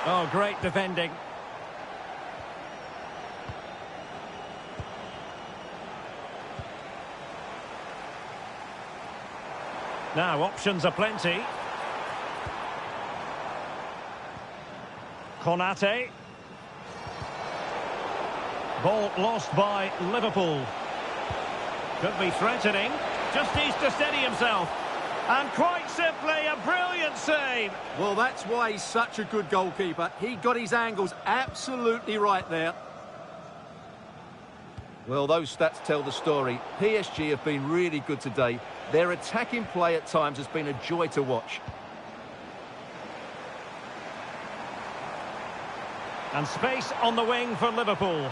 Oh, great defending. Now, options are plenty. Konate. Ball lost by Liverpool. Could be threatening. Just needs to steady himself. And quite simply, a brilliant save. Well, that's why he's such a good goalkeeper. He got his angles absolutely right there. Well, those stats tell the story. PSG have been really good today. Their attacking play at times has been a joy to watch. And space on the wing for Liverpool.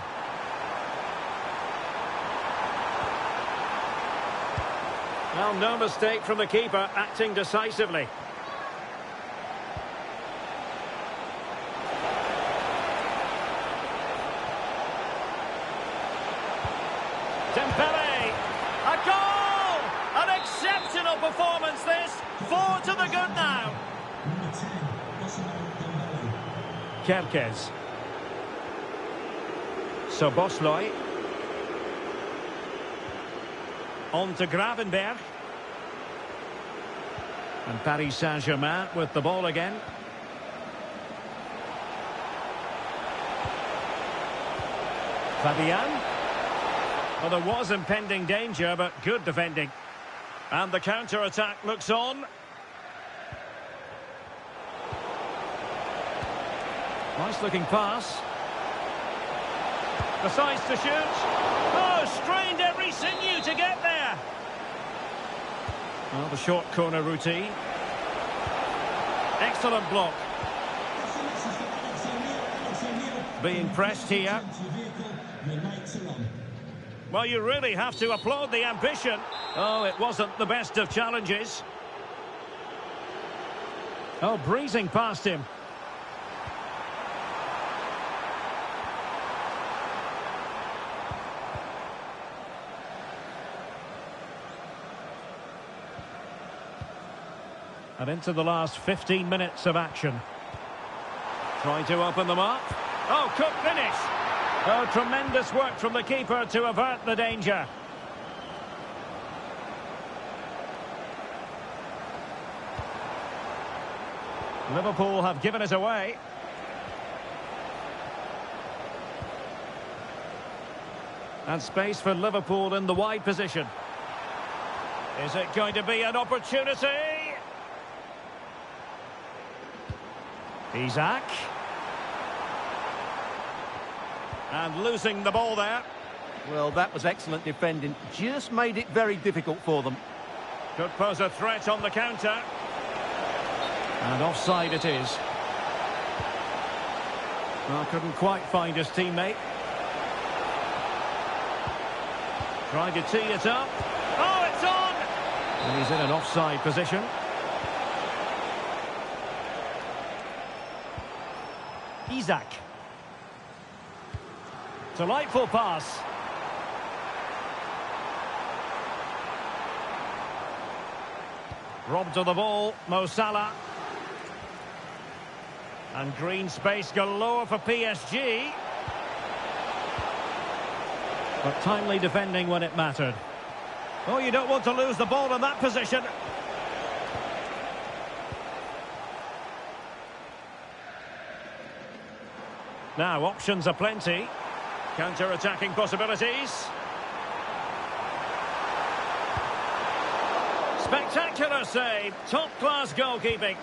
Well, no mistake from the keeper, acting decisively. Dembele! A goal! An exceptional performance this! 4 to the good now. Number 10, Dembele. Kerkez. Szoboszlai. On to Gravenberg. And Paris Saint-Germain with the ball again. Fabian. Well, there was impending danger, but good defending. And the counter-attack looks on. Nice-looking pass. Decides to shoot. Oh, strained every sinew to get there. Well, the short corner routine. Excellent block. Being pressed here. Well, you really have to applaud the ambition. Oh, it wasn't the best of challenges. Oh, breezing past him. And into the last 15 minutes of action. Trying to open them up. Oh, could finish. Oh, tremendous work from the keeper to avert the danger. Liverpool have given it away. And space for Liverpool in the wide position. Is it going to be an opportunity? Isaac. And losing the ball there. Well, that was excellent defending. Just made it very difficult for them. Could pose a threat on the counter. And offside it is. Well, couldn't quite find his teammate. Trying to tee it up. Oh, it's on! And he's in an offside position. Isaac. Delightful pass. Robbed of the ball, Mo Salah. And green space galore for PSG. But timely defending when it mattered. Oh, you don't want to lose the ball in that position. Now, options are plenty. Counter-attacking possibilities. Spectacular save. Top-class goalkeeping.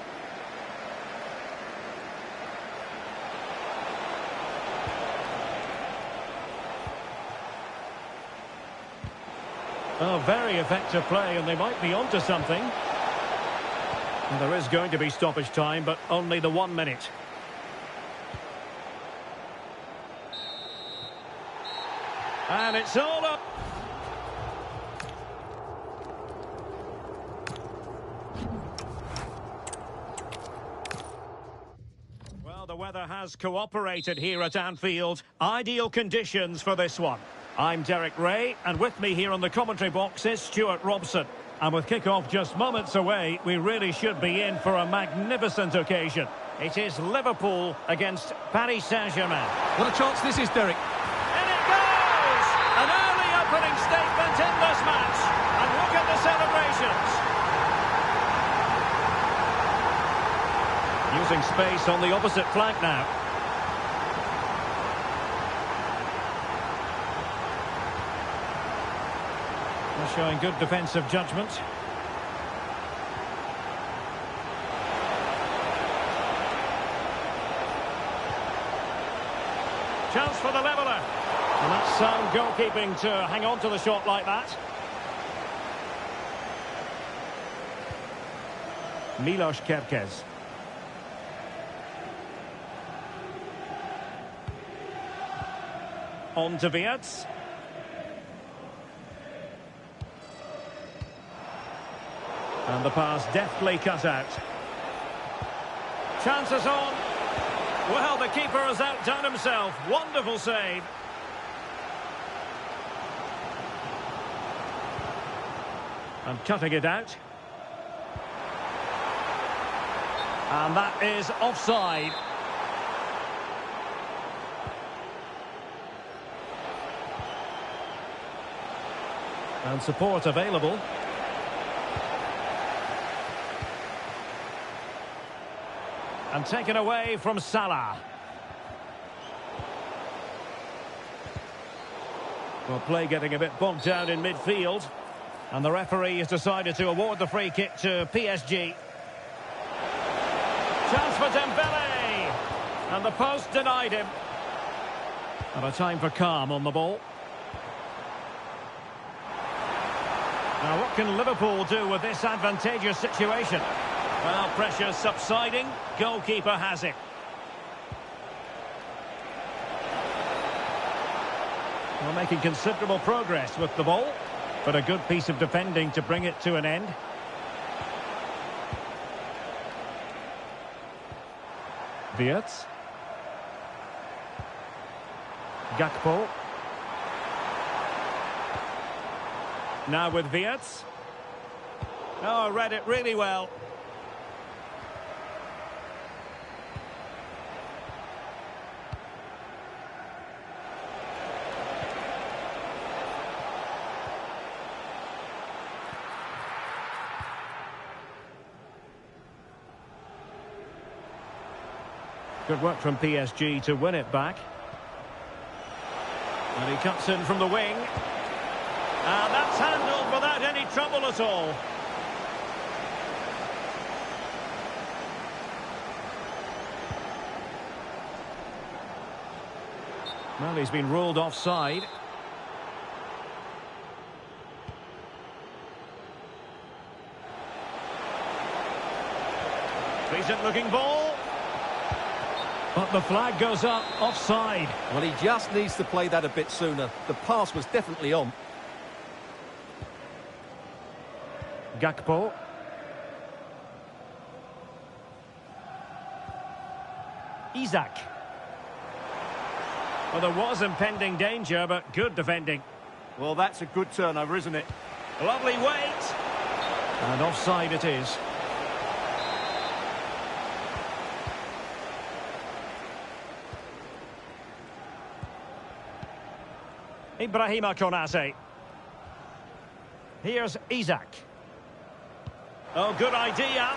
Oh, very effective play, and they might be onto something. And there is going to be stoppage time, but only the 1 minute. And it's all up. Well, the weather has cooperated here at Anfield. Ideal conditions for this one. I'm Derek Ray, and with me here on the commentary box is Stuart Robson. And with kick-off just moments away, we really should be in for a magnificent occasion. It is Liverpool against Paris Saint-Germain. What a chance this is, Derek. And it goes! An early opening statement in this match. And look at the celebrations. Using space on the opposite flank now. They're showing good defensive judgment. Chance for the leveller. And that's sound goalkeeping to hang on to the shot like that. Milos Kerkez. On to Wirtz. And the pass deftly cut out. Chances on. Well, the keeper has outdone himself. Wonderful save. And cutting it out. And that is offside. And support available. And taken away from Salah. Well, play getting a bit bogged down in midfield. And the referee has decided to award the free kick to PSG. Chance for Dembele. And the post denied him. And a time for calm on the ball. Now, what can Liverpool do with this advantageous situation? Well, pressure subsiding. Goalkeeper has it. Well, making considerable progress with the ball. But a good piece of defending to bring it to an end. Wirtz. Gakpo. Now with Wirtz. Oh, read it really well. Good work from PSG to win it back. And he cuts in from the wing. And that's handled without any trouble at all. Well, he's been ruled offside. Decent looking ball. But the flag goes up, offside. Well, he just needs to play that a bit sooner. The pass was definitely on. Gakpo. Isak. Well, there was impending danger, but good defending. Well, that's a good turnover, isn't it? Lovely weight. And offside it is. Ibrahima Konate. Here's Isak. Oh, good idea.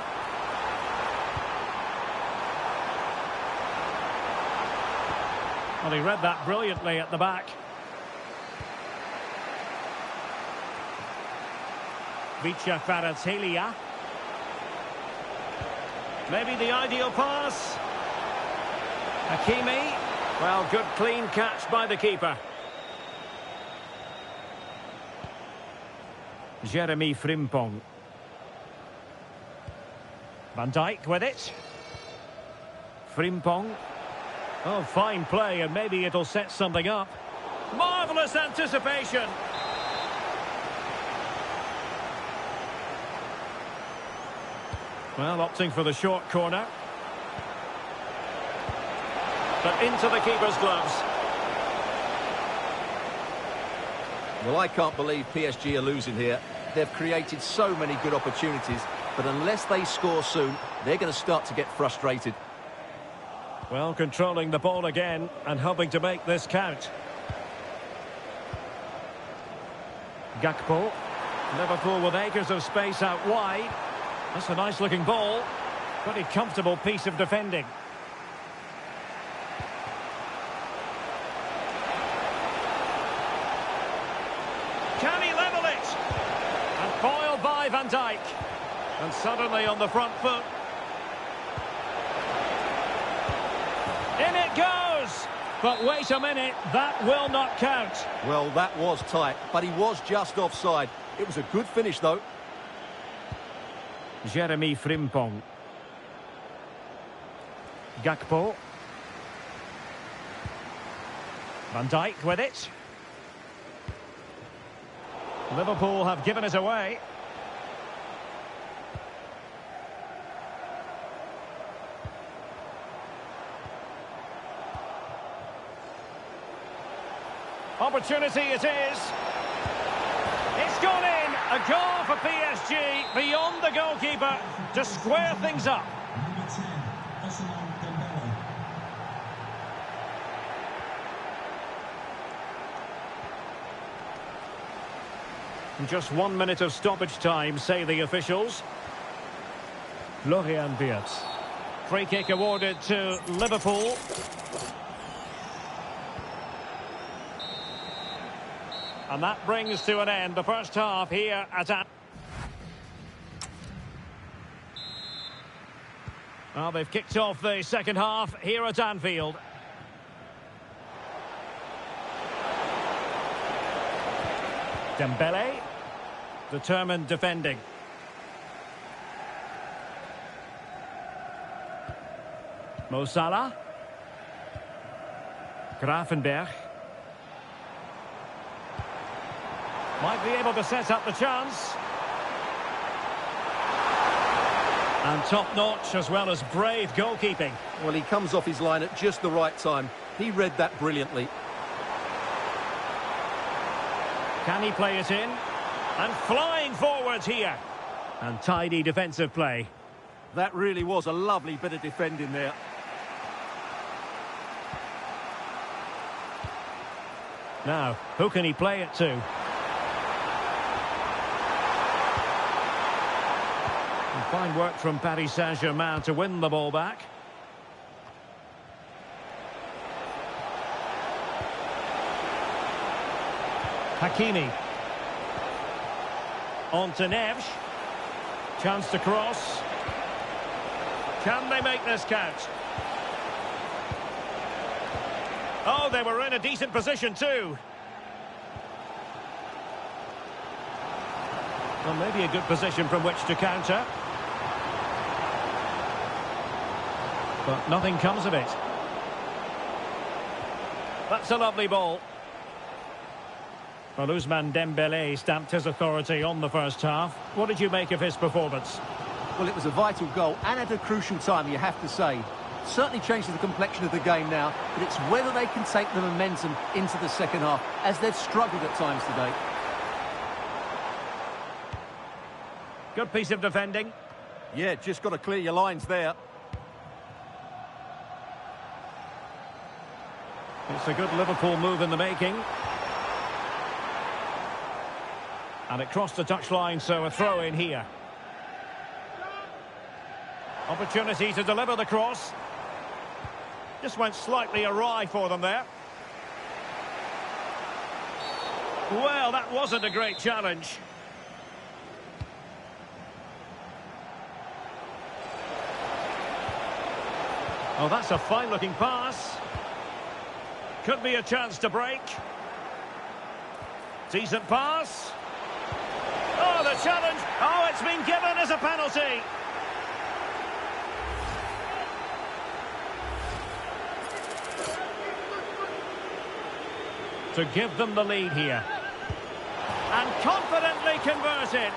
Well, he read that brilliantly at the back. Vicha Kvaratskhelia. Maybe the ideal pass. Hakimi. Well, good clean catch by the keeper. Jeremy Frimpong. Van Dijk with it. Frimpong. Oh, fine play, and maybe it'll set something up. Marvellous anticipation. Well, opting for the short corner. But into the keeper's gloves. Well, I can't believe PSG are losing here. They've created so many good opportunities, but unless they score soon, they're going to start to get frustrated. Well, controlling the ball again and hoping to make this count. Gakpo. Liverpool with acres of space out wide. That's a nice looking ball. Pretty comfortable piece of defending. Can he level it? Foiled by Van Dijk. And suddenly on the front foot. In it goes! But wait a minute, that will not count. Well, that was tight, but he was just offside. It was a good finish, though. Jeremy Frimpong. Gakpo. Van Dijk with it. Liverpool have given it away. Opportunity it is. It's gone in. A goal for PSG beyond the goalkeeper to square things up. Number 10, Dembele. Just 1 minute of stoppage time, say the officials. Florian Wirtz. Free kick awarded to Liverpool. And that brings to an end the first half here at... Well, they've kicked off the second half here at Anfield. Dembele, determined defending. Mo Salah. Gravenberch. Might be able to set up the chance. And top-notch as well as brave goalkeeping. Well, he comes off his line at just the right time. He read that brilliantly. Can he play it in? And flying forwards here. And tidy defensive play. That really was a lovely bit of defending there. Now, who can he play it to? And fine work from Paris Saint-Germain to win the ball back. Hakimi. On to Neves. Chance to cross. Can they make this count? Oh, they were in a decent position too. Well, maybe a good position from which to counter. But nothing comes of it. That's a lovely ball. Well, Ousmane Dembele stamped his authority on the first half. What did you make of his performance? Well, it was a vital goal and at a crucial time, you have to say. Certainly changes the complexion of the game now, but it's whether they can take the momentum into the second half, as they've struggled at times today. Good piece of defending. Yeah, just got to clear your lines there. It's a good Liverpool move in the making. And it crossed the touchline, so a throw in here. Opportunity to deliver the cross. Just went slightly awry for them there. Well, that wasn't a great challenge. Oh, that's a fine-looking pass. Could be a chance to break. Decent pass. Oh, the challenge. Oh, it's been given as a penalty. To give them the lead here. And confidently converted.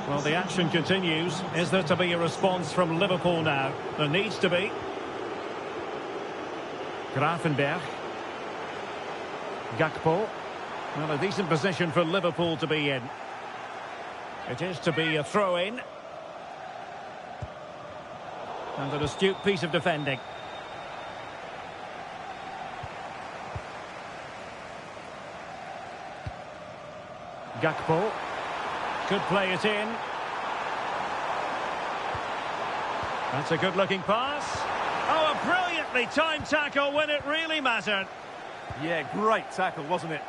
Well, the action continues. Is there to be a response from Liverpool now? There needs to be. Gravenberch. Gakpo. Well, a decent position for Liverpool to be in. It is to be a throw-in. And an astute piece of defending. Gakpo. Could play it in. That's a good-looking pass. Oh, a brilliantly timed tackle when it really mattered. Yeah, great tackle, wasn't it?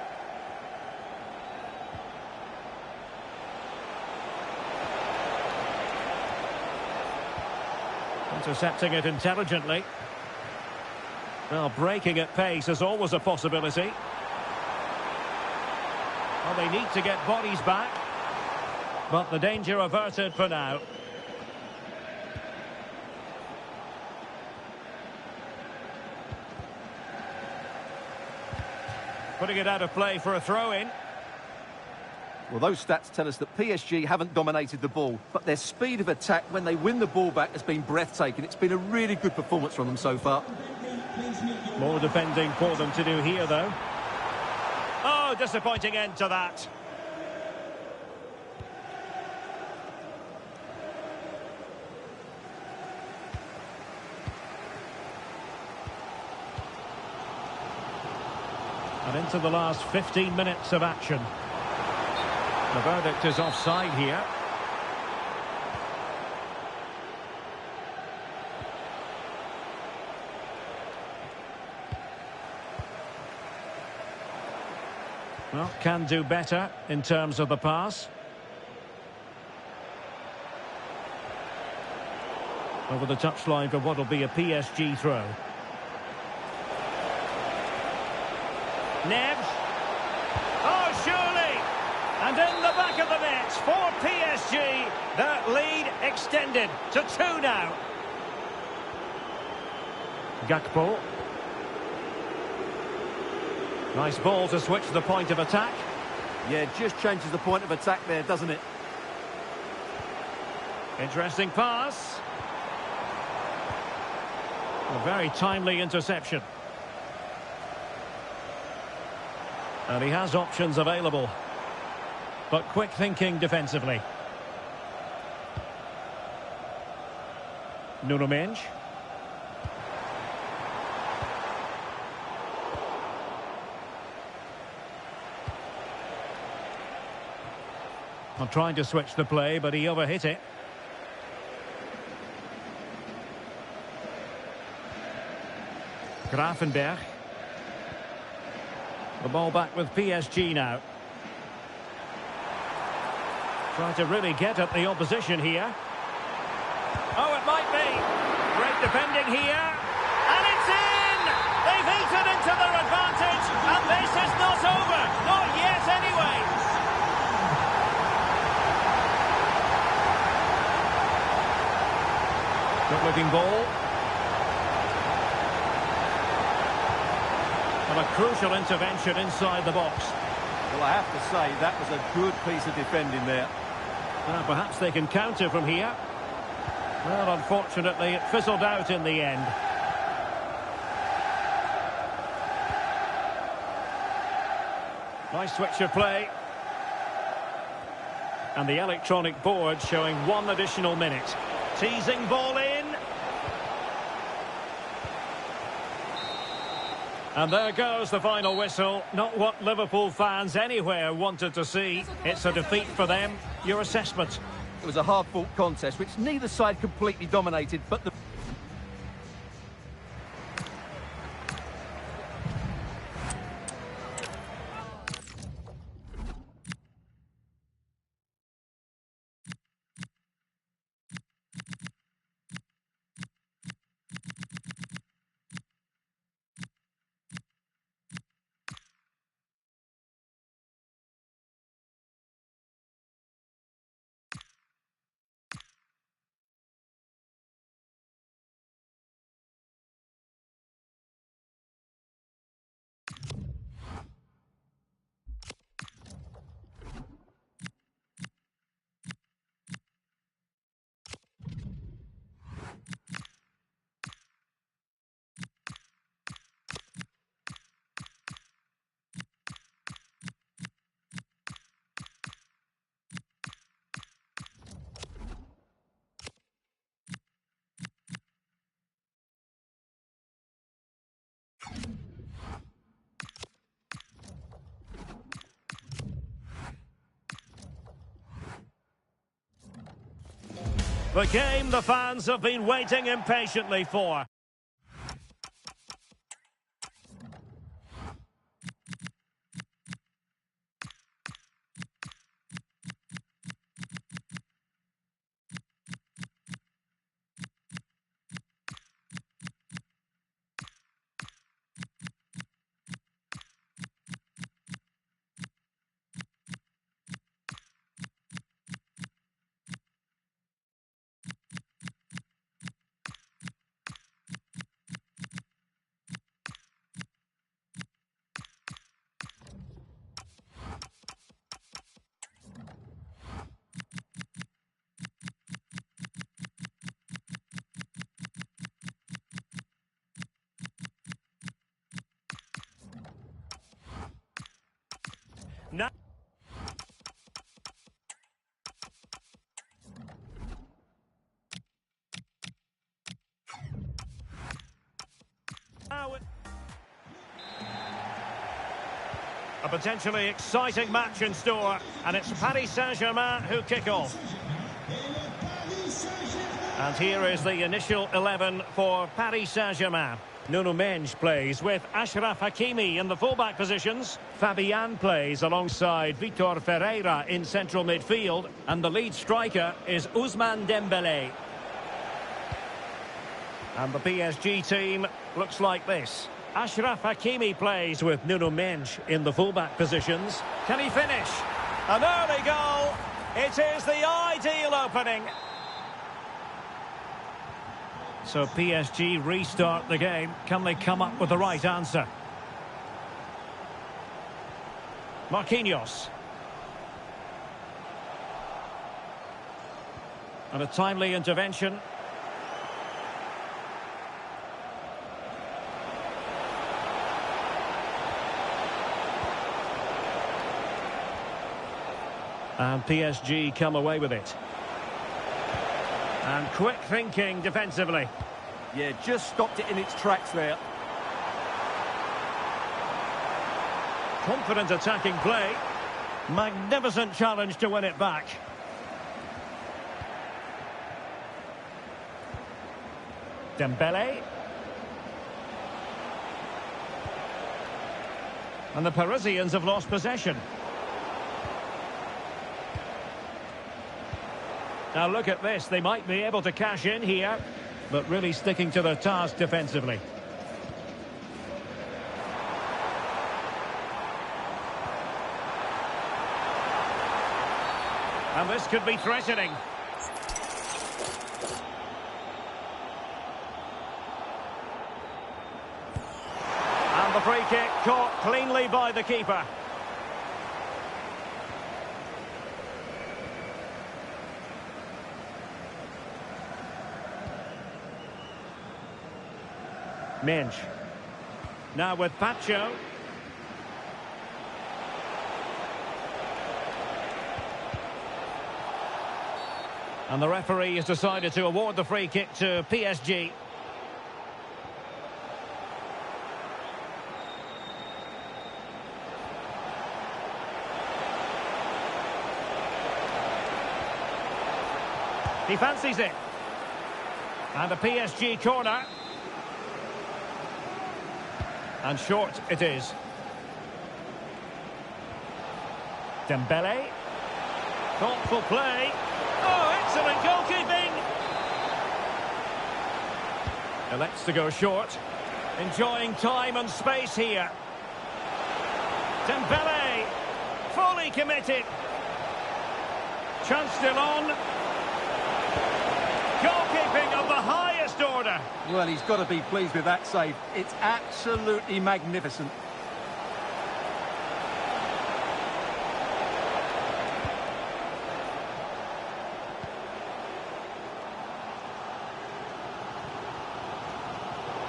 Intercepting it intelligently. Well, breaking at pace is always a possibility. Well, they need to get bodies back. But the danger averted for now. Putting it out of play for a throw-in. Well, those stats tell us that PSG haven't dominated the ball, but their speed of attack when they win the ball back has been breathtaking. It's been a really good performance from them so far. More defending for them to do here, though. Oh, disappointing end to that. And into the last 15 minutes of action. The verdict is offside here. Well, can do better in terms of the pass. Over the touchline for what will be a PSG throw. Neves. Oh, surely! And in the back of the net for PSG. That lead extended to 2 now. Gakpo. Nice ball to switch the point of attack. Yeah, it just changes the point of attack there, doesn't it? Interesting pass. A very timely interception. And he has options available. But quick thinking defensively. Nuno Mendes. I'm trying to switch the play, but he overhit it. Gravenberg. The ball back with PSG now. Trying to really get at the opposition here. Oh, it might be. Great defending here. And it's in! They've eaten into their advantage, and this is not over. Not yet, anyway. Good-looking ball. And a crucial intervention inside the box. Well, I have to say, that was a good piece of defending there. Perhaps they can counter from here. Well, unfortunately, it fizzled out in the end. Nice switch of play. And the electronic board showing 1 additional minute. Teasing ball in. And there goes the final whistle. Not what Liverpool fans anywhere wanted to see. It's a defeat for them. Your assessment? It was a hard-fought contest, which neither side completely dominated, but the... The game the fans have been waiting impatiently for. Now, a potentially exciting match in store, and it's Paris Saint-Germain who kick off. And here is the initial 11 for Paris Saint-Germain. Nuno Mendes plays with Achraf Hakimi in the fullback positions. Fabian plays alongside Vitor Ferreira in central midfield. And the lead striker is Ousmane Dembélé. And the PSG team looks like this. Achraf Hakimi plays with Nuno Mendes in the fullback positions. Can he finish? An early goal. It is the ideal opening. So PSG restart the game. Can they come up with the right answer? Marquinhos. And a timely intervention. And PSG come away with it. And quick thinking defensively. Yeah, just stopped it in its tracks there. Confident attacking play. Magnificent challenge to win it back. Dembélé. And the Parisians have lost possession. Now look at this, they might be able to cash in here, but really sticking to their task defensively. And this could be threatening. And the free kick caught cleanly by the keeper. Mendes. Now with Pacho. And the referee has decided to award the free kick to PSG. He fancies it. And a PSG corner. And short it is. Dembélé. Thoughtful play. Oh, excellent goalkeeping. Elects to go short. Enjoying time and space here. Dembélé. Fully committed. Chance still on. Goalkeeping of the highest order. Well, he's got to be pleased with that save. It's absolutely magnificent.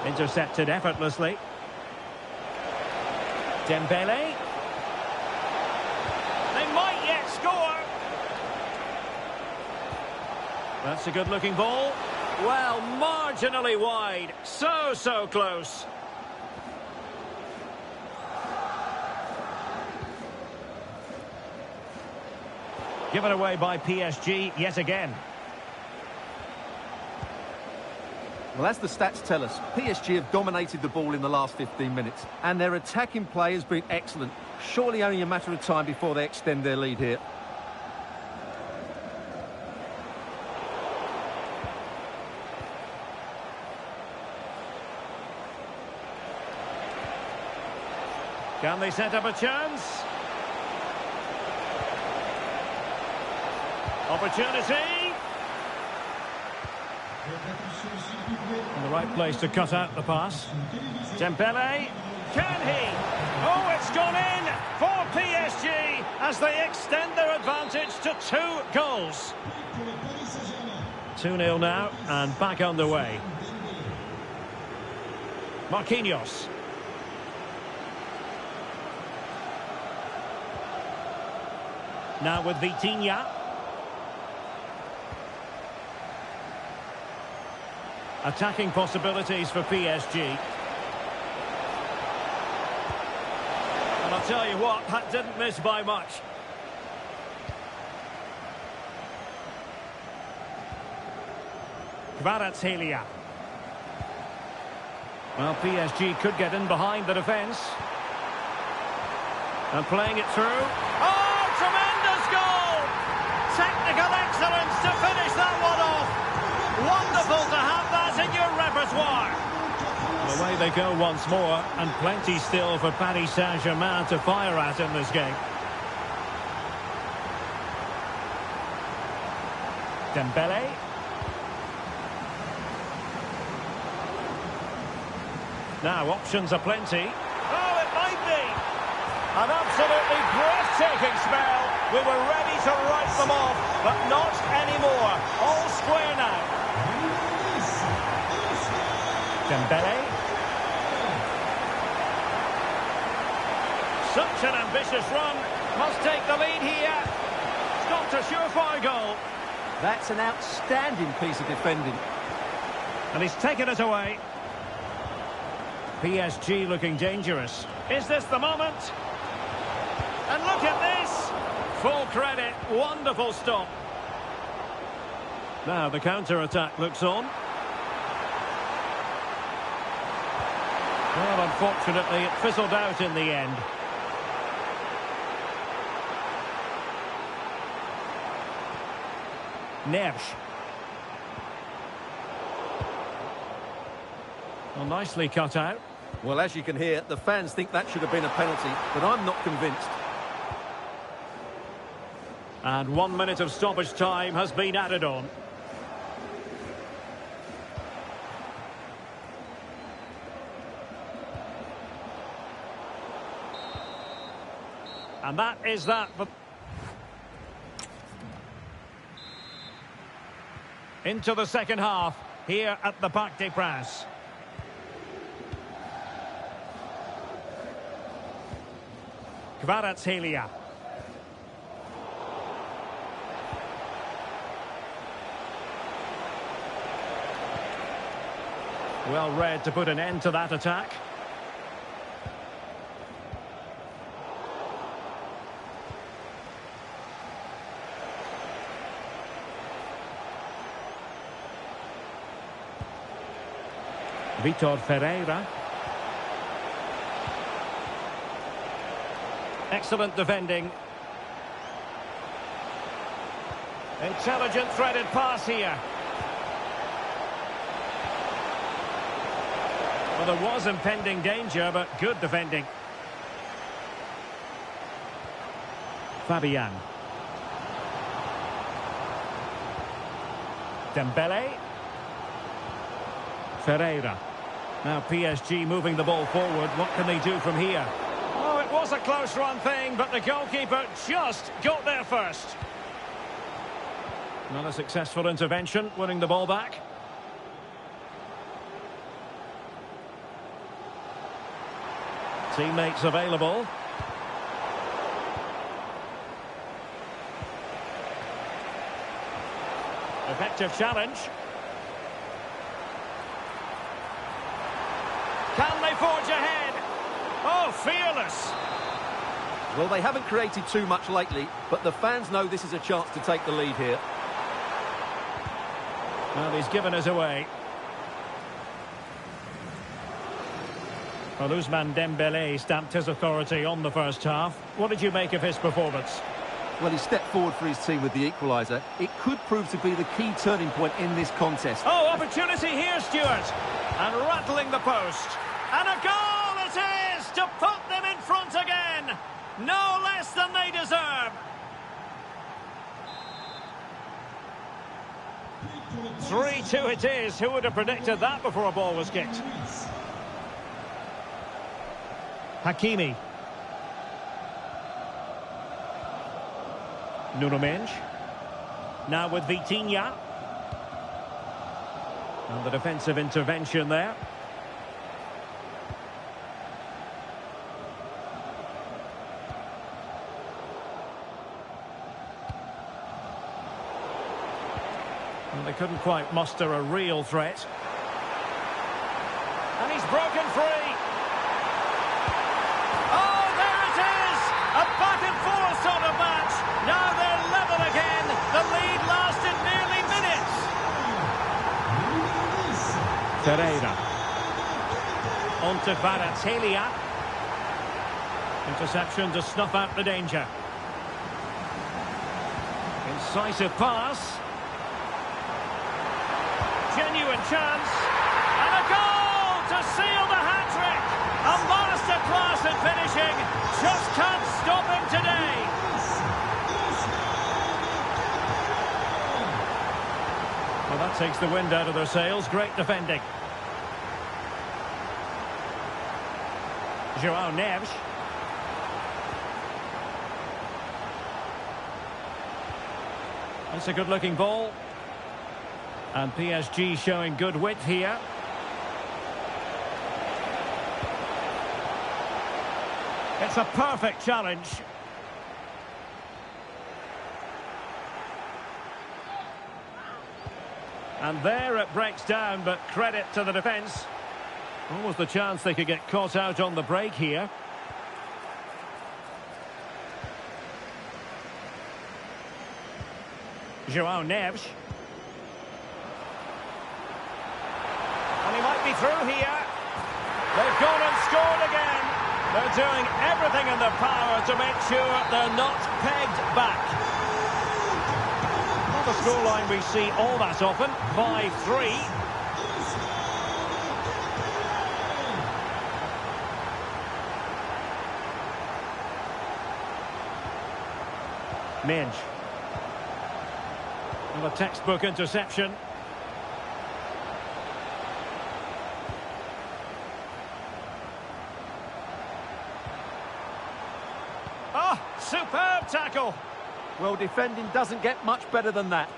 Intercepted effortlessly. Dembélé. They might yet score. That's a good-looking ball. Well, marginally wide. So close. Given away by PSG yet again. Well, as the stats tell us, PSG have dominated the ball in the last 15 minutes. And their attacking play has been excellent. Surely only a matter of time before they extend their lead here. Can they set up a chance? Opportunity. In the right place to cut out the pass. Dembélé. Can he? Oh, it's gone in for PSG as they extend their advantage to 2 goals. 2-0 now and back underway. Marquinhos. Now with Vitinha. Attacking possibilities for PSG. tell you what, that didn't miss by much. Kvaratskhelia. Well, PSG could get in behind the defence. And playing it through. Oh, tremendous goal! Technical excellence to finish that one off. Wonderful to have that in your repertoire. Away they go once more, and plenty still for Paris Saint-Germain to fire at in this game. Dembele. Now options are plenty. Oh, it might be! An absolutely breathtaking spell. We were ready to write them off, but not anymore. All square now. Dembele. Such an ambitious run. Must take the lead here. It's got a surefire goal. That's an outstanding piece of defending. And he's taken it away. PSG looking dangerous. Is this the moment? And look at this! Full credit, wonderful stop. Now the counter-attack looks on. Well, unfortunately, it fizzled out in the end. Neves. Well, nicely cut out. Well, as you can hear, the fans think that should have been a penalty, but I'm not convinced. And 1 minute of stoppage time has been added on. And that is that. Into the second half, here at the Parc des Princes. Kvaratskhelia. Well read to put an end to that attack. Vitor Ferreira. Excellent defending. Intelligent threaded pass here. Well, there was impending danger, but good defending. Fabian. Dembele. Ferreira. Now PSG moving the ball forward. What can they do from here? Oh, it was a close run thing, but the goalkeeper just got there first. Not a successful intervention, winning the ball back. Teammates available. Effective challenge. Can they forge ahead? Oh, fearless. Well, they haven't created too much lately, but the fans know this is a chance to take the lead here. Well, he's given us away. Well, Ousmane Dembele stamped his authority on the first half. What did you make of his performance? Well, he stepped forward for his team with the equaliser. It could prove to be the key turning point in this contest. Oh, opportunity here, Stuart. And rattling the post. And a goal it is to put them in front again. No less than they deserve. 3-2 it is. Who would have predicted that before a ball was kicked? Hakimi. Nuno Mendes. Now with Vitinha. And the defensive intervention there. Well, they couldn't quite muster a real threat. And he's broken free. Oh, there it Pereira. On to Kvaratskhelia. Interception to snuff out the danger. Incisive pass. Genuine chance. And a goal to seal the hat-trick. A masterclass at finishing. Just can't stop him today. Well, that takes the wind out of their sails. Great defending. João Neves. It's a good-looking ball. And PSG showing good width here. It's a perfect challenge. And there it breaks down, but credit to the defence. Almost the chance they could get caught out on the break here. João Neves. And he might be through here. They've gone and scored again. They're doing everything in their power to make sure they're not pegged back. Not a scoreline we see all that often. 5-3. Minge. And a textbook interception. Oh, superb tackle. Well, defending doesn't get much better than that.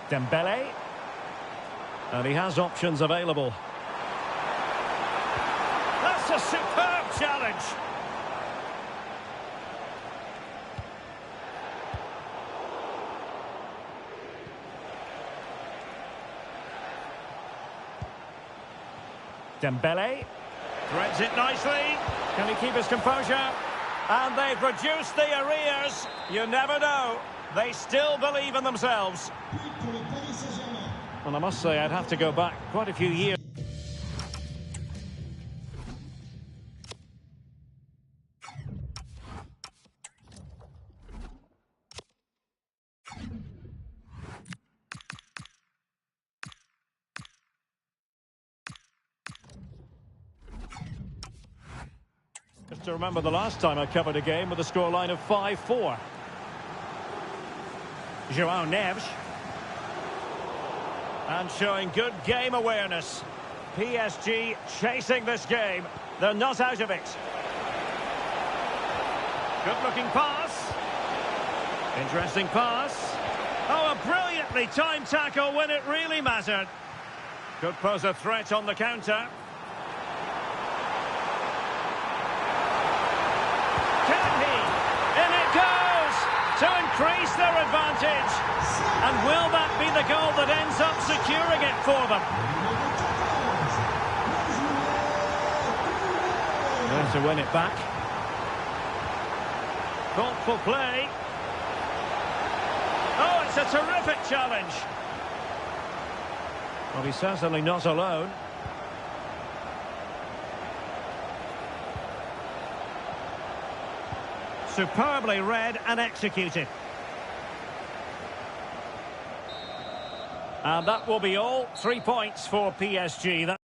Dembele. And he has options available. That's a superb challenge. Dembele threads it nicely. Can he keep his composure? And they've reduced the arrears. You never know. They still believe in themselves. And I must say, I'd have to go back quite a few years. Just to remember the last time I covered a game with a scoreline of 5-4. João Neves. And showing good game awareness. PSG chasing this game. They're not out of it. Good-looking pass. Interesting pass. Oh, a brilliantly timed tackle when it really mattered. Could pose a threat on the counter. Can he? In it goes! To increase their advantage. And will that be the goal that ends up securing it for them? There to win it back. Thoughtful play. Oh, it's a terrific challenge. Well, he's certainly not alone. Superbly read and executed. And that will be all. 3 points for PSG.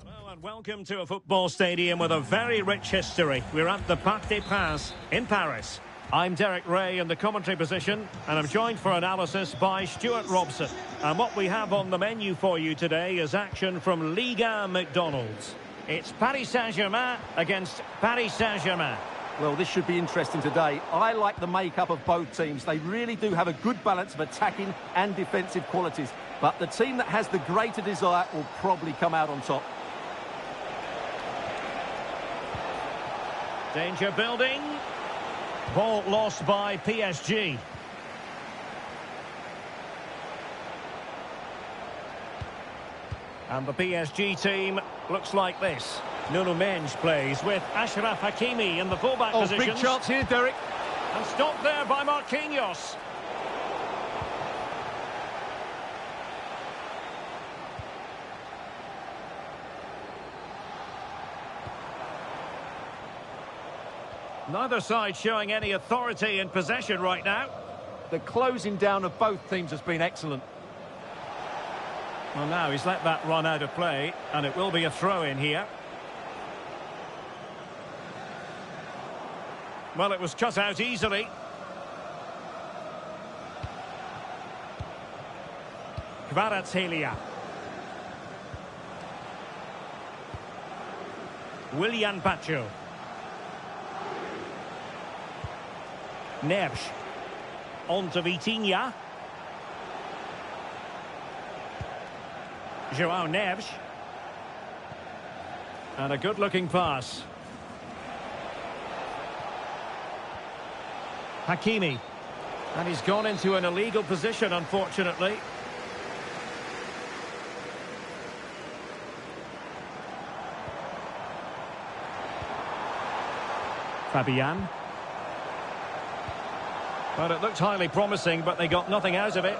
Hello and welcome to a football stadium with a very rich history. We're at the Parc des Princes in Paris. I'm Derek Ray in the commentary position, and I'm joined for analysis by Stuart Robson. And what we have on the menu for you today is action from Ligue 1 McDonald's. It's Paris Saint-Germain against Paris Saint-Germain. Well, this should be interesting today. I like the makeup of both teams. They really do have a good balance of attacking and defensive qualities. But the team that has the greater desire will probably come out on top. Danger building. Ball lost by PSG. And the PSG team looks like this. Nuno Mendes plays with Achraf Hakimi in the fullback position. Big chance here, Derek. And stopped there by Marquinhos. Neither side showing any authority in possession right now. The closing down of both teams has been excellent. Well, now he's let that run out of play, and it will be a throw-in here. Well, it was cut out easily. Kvaratskhelia. Willian Pacho. Neves. On to Vitinha. João Neves. And a good-looking pass. Hakimi. And he's gone into an illegal position, unfortunately. Fabian. Well, it looked highly promising, but they got nothing out of it.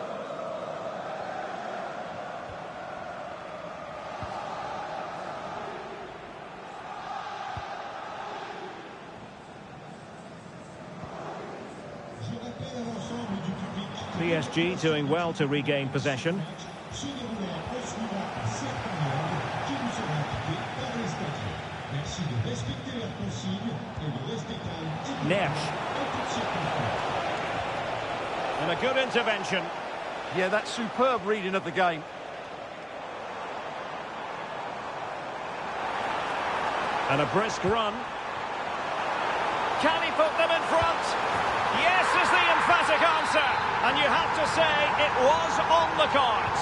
PSG doing well to regain possession. Neves. And a good intervention. Yeah, that's superb reading of the game. And a brisk run. Can he put them in front? Yes is the emphatic answer. And you have to say it was on the cards.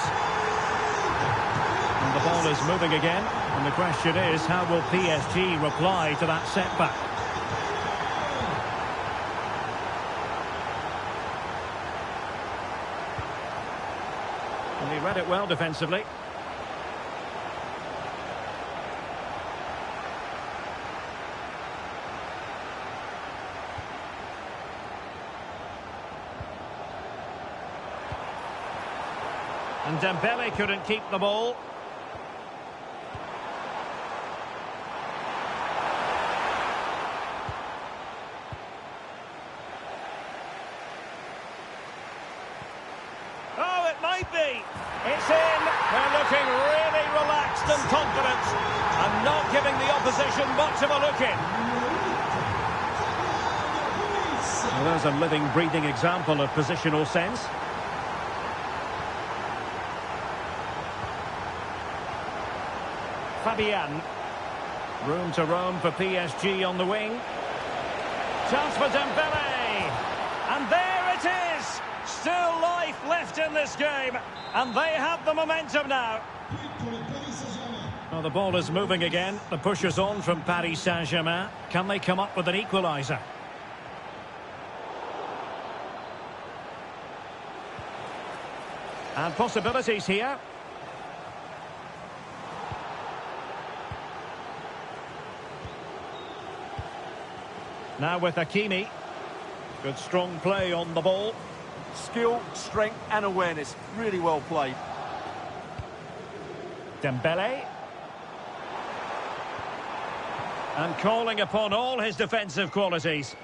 And the ball is moving again. And the question is, how will PSG reply to that setback? And he read it well defensively. And Dembele couldn't keep the ball. Oh, it might be. It's in. They're looking really relaxed and confident and not giving the opposition much of a look in. Well, there's a living, breathing example of positional sense. Fabian. Room to roam for PSG on the wing. Chance for Dembele. And there it is. Still life left in this game. And they have the momentum now. Well, the ball is moving again. The push is on from Paris Saint-Germain. Can they come up with an equaliser? And possibilities here. Now with Hakimi. Good strong play on the ball. Skill, strength and awareness. Really well played. Dembele. And calling upon all his defensive qualities.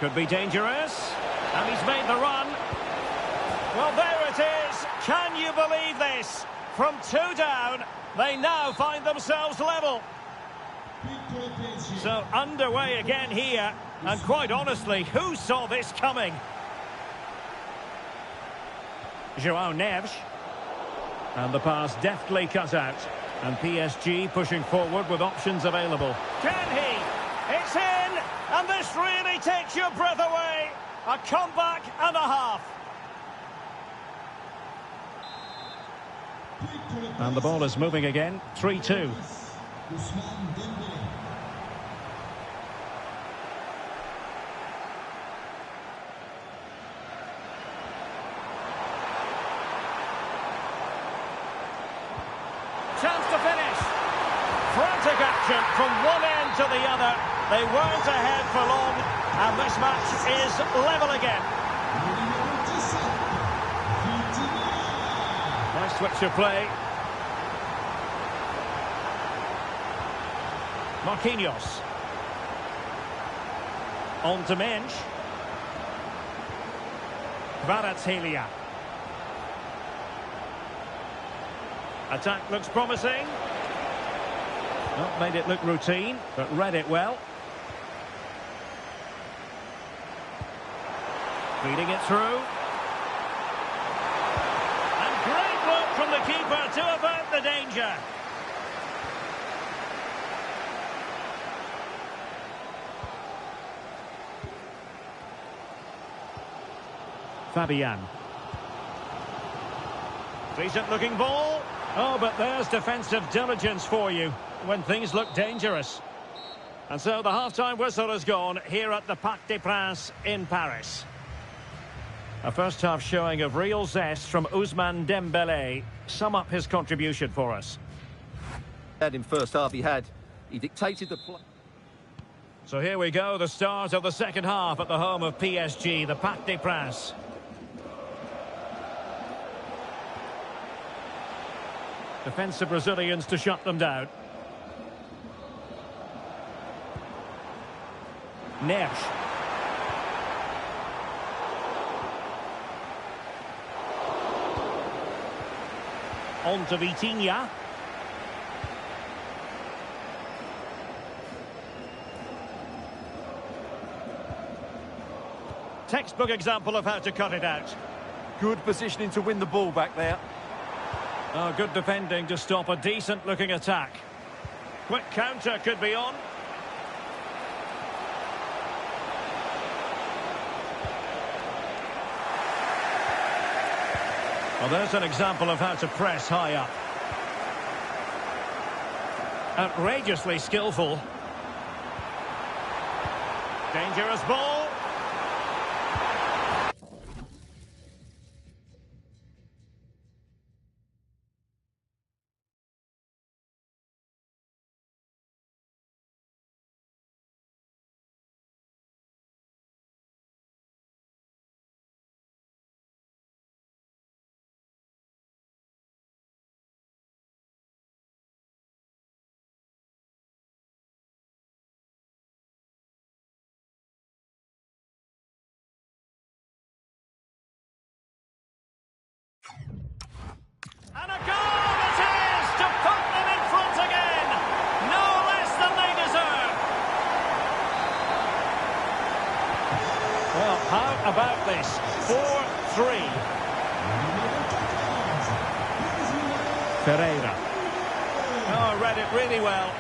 Could be dangerous. And he's made the run. Well, there it is. Can you believe this? From 2 down, they now find themselves level. So underway again here, and quite honestly, who saw this coming? João Neves. And the pass deftly cut out. And PSG pushing forward with options available. Can he? It's in! And this really takes your breath away. A comeback and a half. And the ball is moving again. 3-2. Chance to finish. From Dramatic action from one end to the other. They weren't ahead for long, and this match is level again. Nice switch of play. Marquinhos. On to Mensch. Kvaratskhelia. Attack looks promising. Not made it look routine, but read it well. Feeding it through. And great work from the keeper to avert the danger. Fabian. Decent looking ball. Oh, but there's defensive diligence for you when things look dangerous. And so the half-time whistle has gone here at the Parc des Princes in Paris. A first-half showing of real zest from Ousmane Dembélé. Sum up his contribution for us. In first half he dictated the play. So here we go, the start of the second half at the home of PSG, the Parc des Princes. Defensive Brazilians to shut them down. Nesh. On to Vitinha. Textbook example of how to cut it out. Good positioning to win the ball back there. Oh, good defending to stop a decent-looking attack. Quick counter could be on. Well, there's an example of how to press high up. Outrageously skillful. Dangerous ball. And a goal it is to put them in front again. No less than they deserve. Well, how about this? 4-3. Ferreira. Oh, read it really well.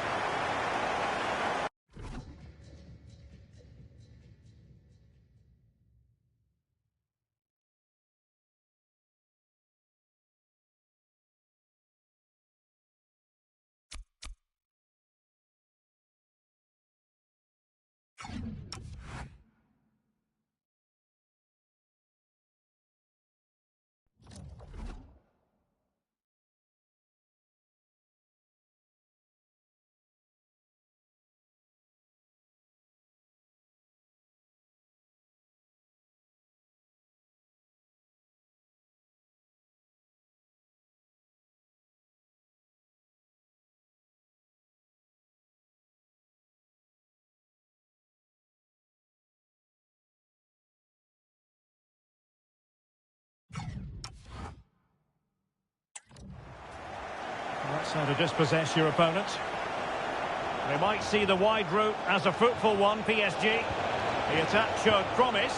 That's how to dispossess your opponent. They might see the wide route as a fruitful one, PSG. The attack showed promise.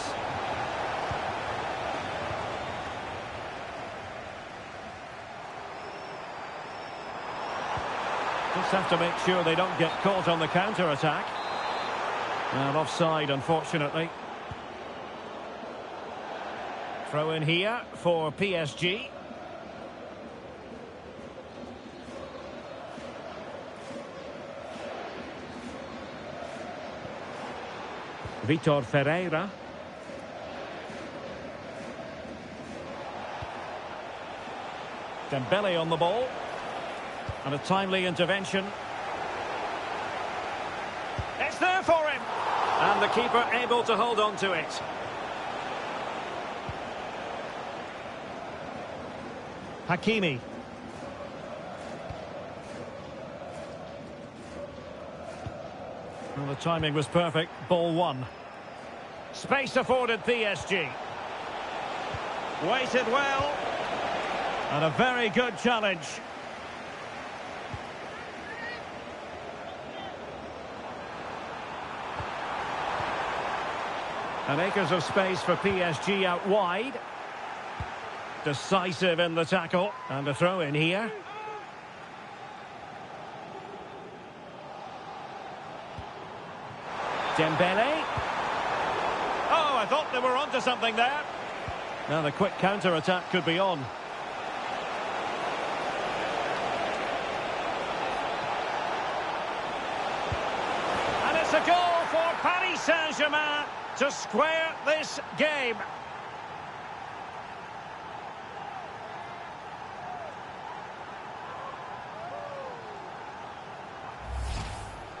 Just have to make sure they don't get caught on the counter-attack. Well, offside, unfortunately. Throw in here for PSG. Vitor Ferreira. Dembele on the ball. And a timely intervention. And the keeper able to hold on to it. Hakimi. Well, the timing was perfect. Ball one. Space afforded PSG. Waited well. And a very good challenge. And acres of space for PSG out wide. Decisive in the tackle. And a throw in here. Dembele. Oh, I thought they were onto something there. Now the quick counter-attack could be on. And it's a goal for Paris Saint-Germain to square this game.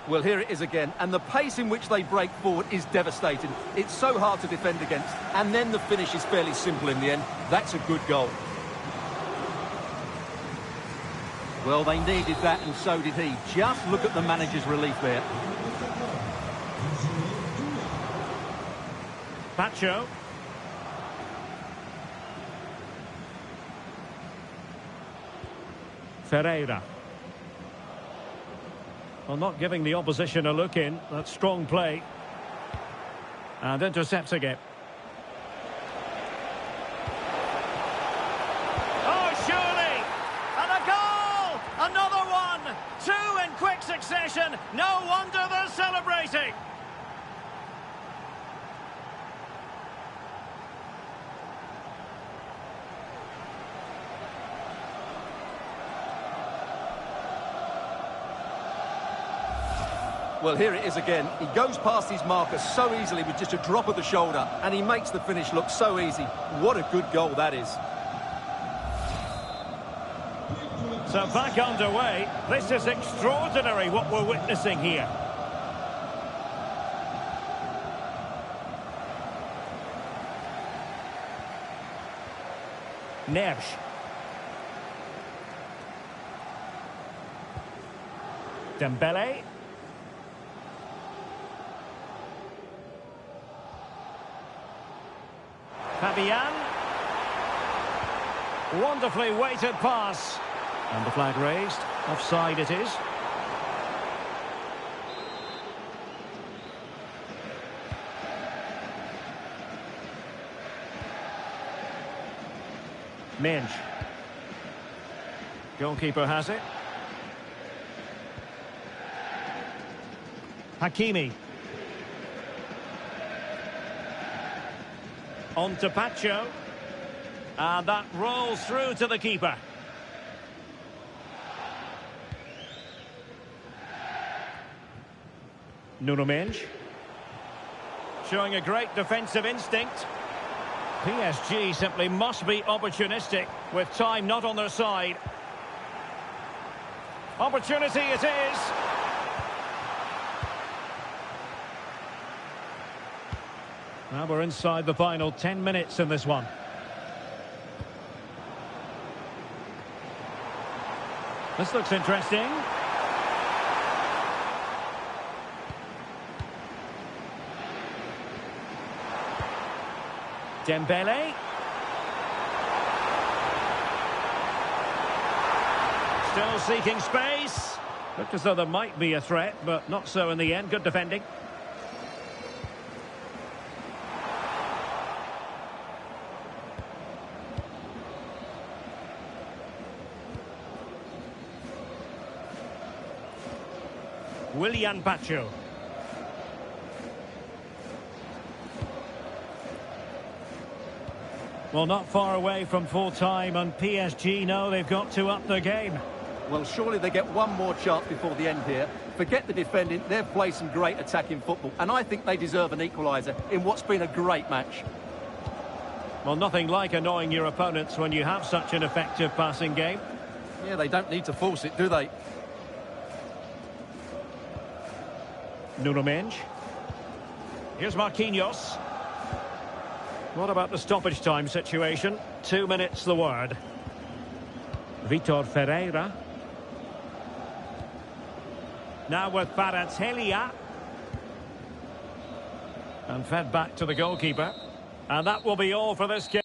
Well, here it is again, and the pace in which they break forward is devastating. It's so hard to defend against, and then the finish is fairly simple in the end. That's a good goal. Well, they needed that, and so did he. Just look at the manager's relief there. Pacho. Ferreira. Well, not giving the opposition a look in. That's strong play. And intercepting it. Oh, surely! And a goal! Another one! Two in quick succession. No wonder they're celebrating. Well, here it is again. He goes past his marker so easily with just a drop of the shoulder, and he makes the finish look so easy. What a good goal that is. So back underway. This is extraordinary what we're witnessing here. Neves. Dembele. Fabian. Wonderfully weighted pass. And the flag raised. Offside it is. Minge. Goalkeeper has it. Hakimi. On to Pacho. And that rolls through to the keeper. Nuno Mendes. Showing a great defensive instinct. PSG simply must be opportunistic with time not on their side. Opportunity it is. Now we're inside the final 10 minutes in this one. This looks interesting. Dembele. Still seeking space. Looked as though there might be a threat, but not so in the end. Good defending. Willian Pacho. Well, not far away from full time, and PSG know they've got to up the game. Well, surely they get one more chance before the end here. Forget the defending, they've played some great attacking football, and I think they deserve an equaliser in what's been a great match. Well, nothing like annoying your opponents when you have such an effective passing game. Yeah, they don't need to force it, do they? Nuno Mendes. Here's Marquinhos. What about the stoppage time situation? 2 minutes the word. Vitor Ferreira. Now with Kvaratskhelia. And fed back to the goalkeeper. And that will be all for this game.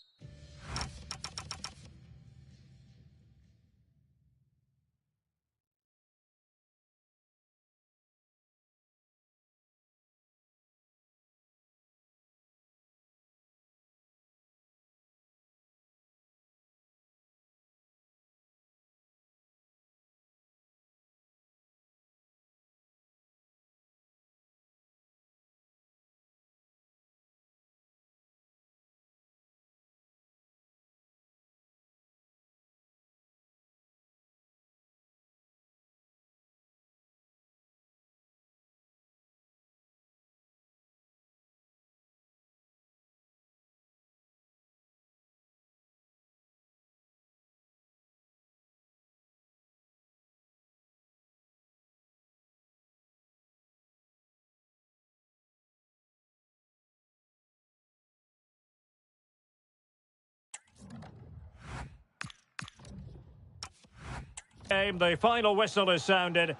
The final whistle is sounded.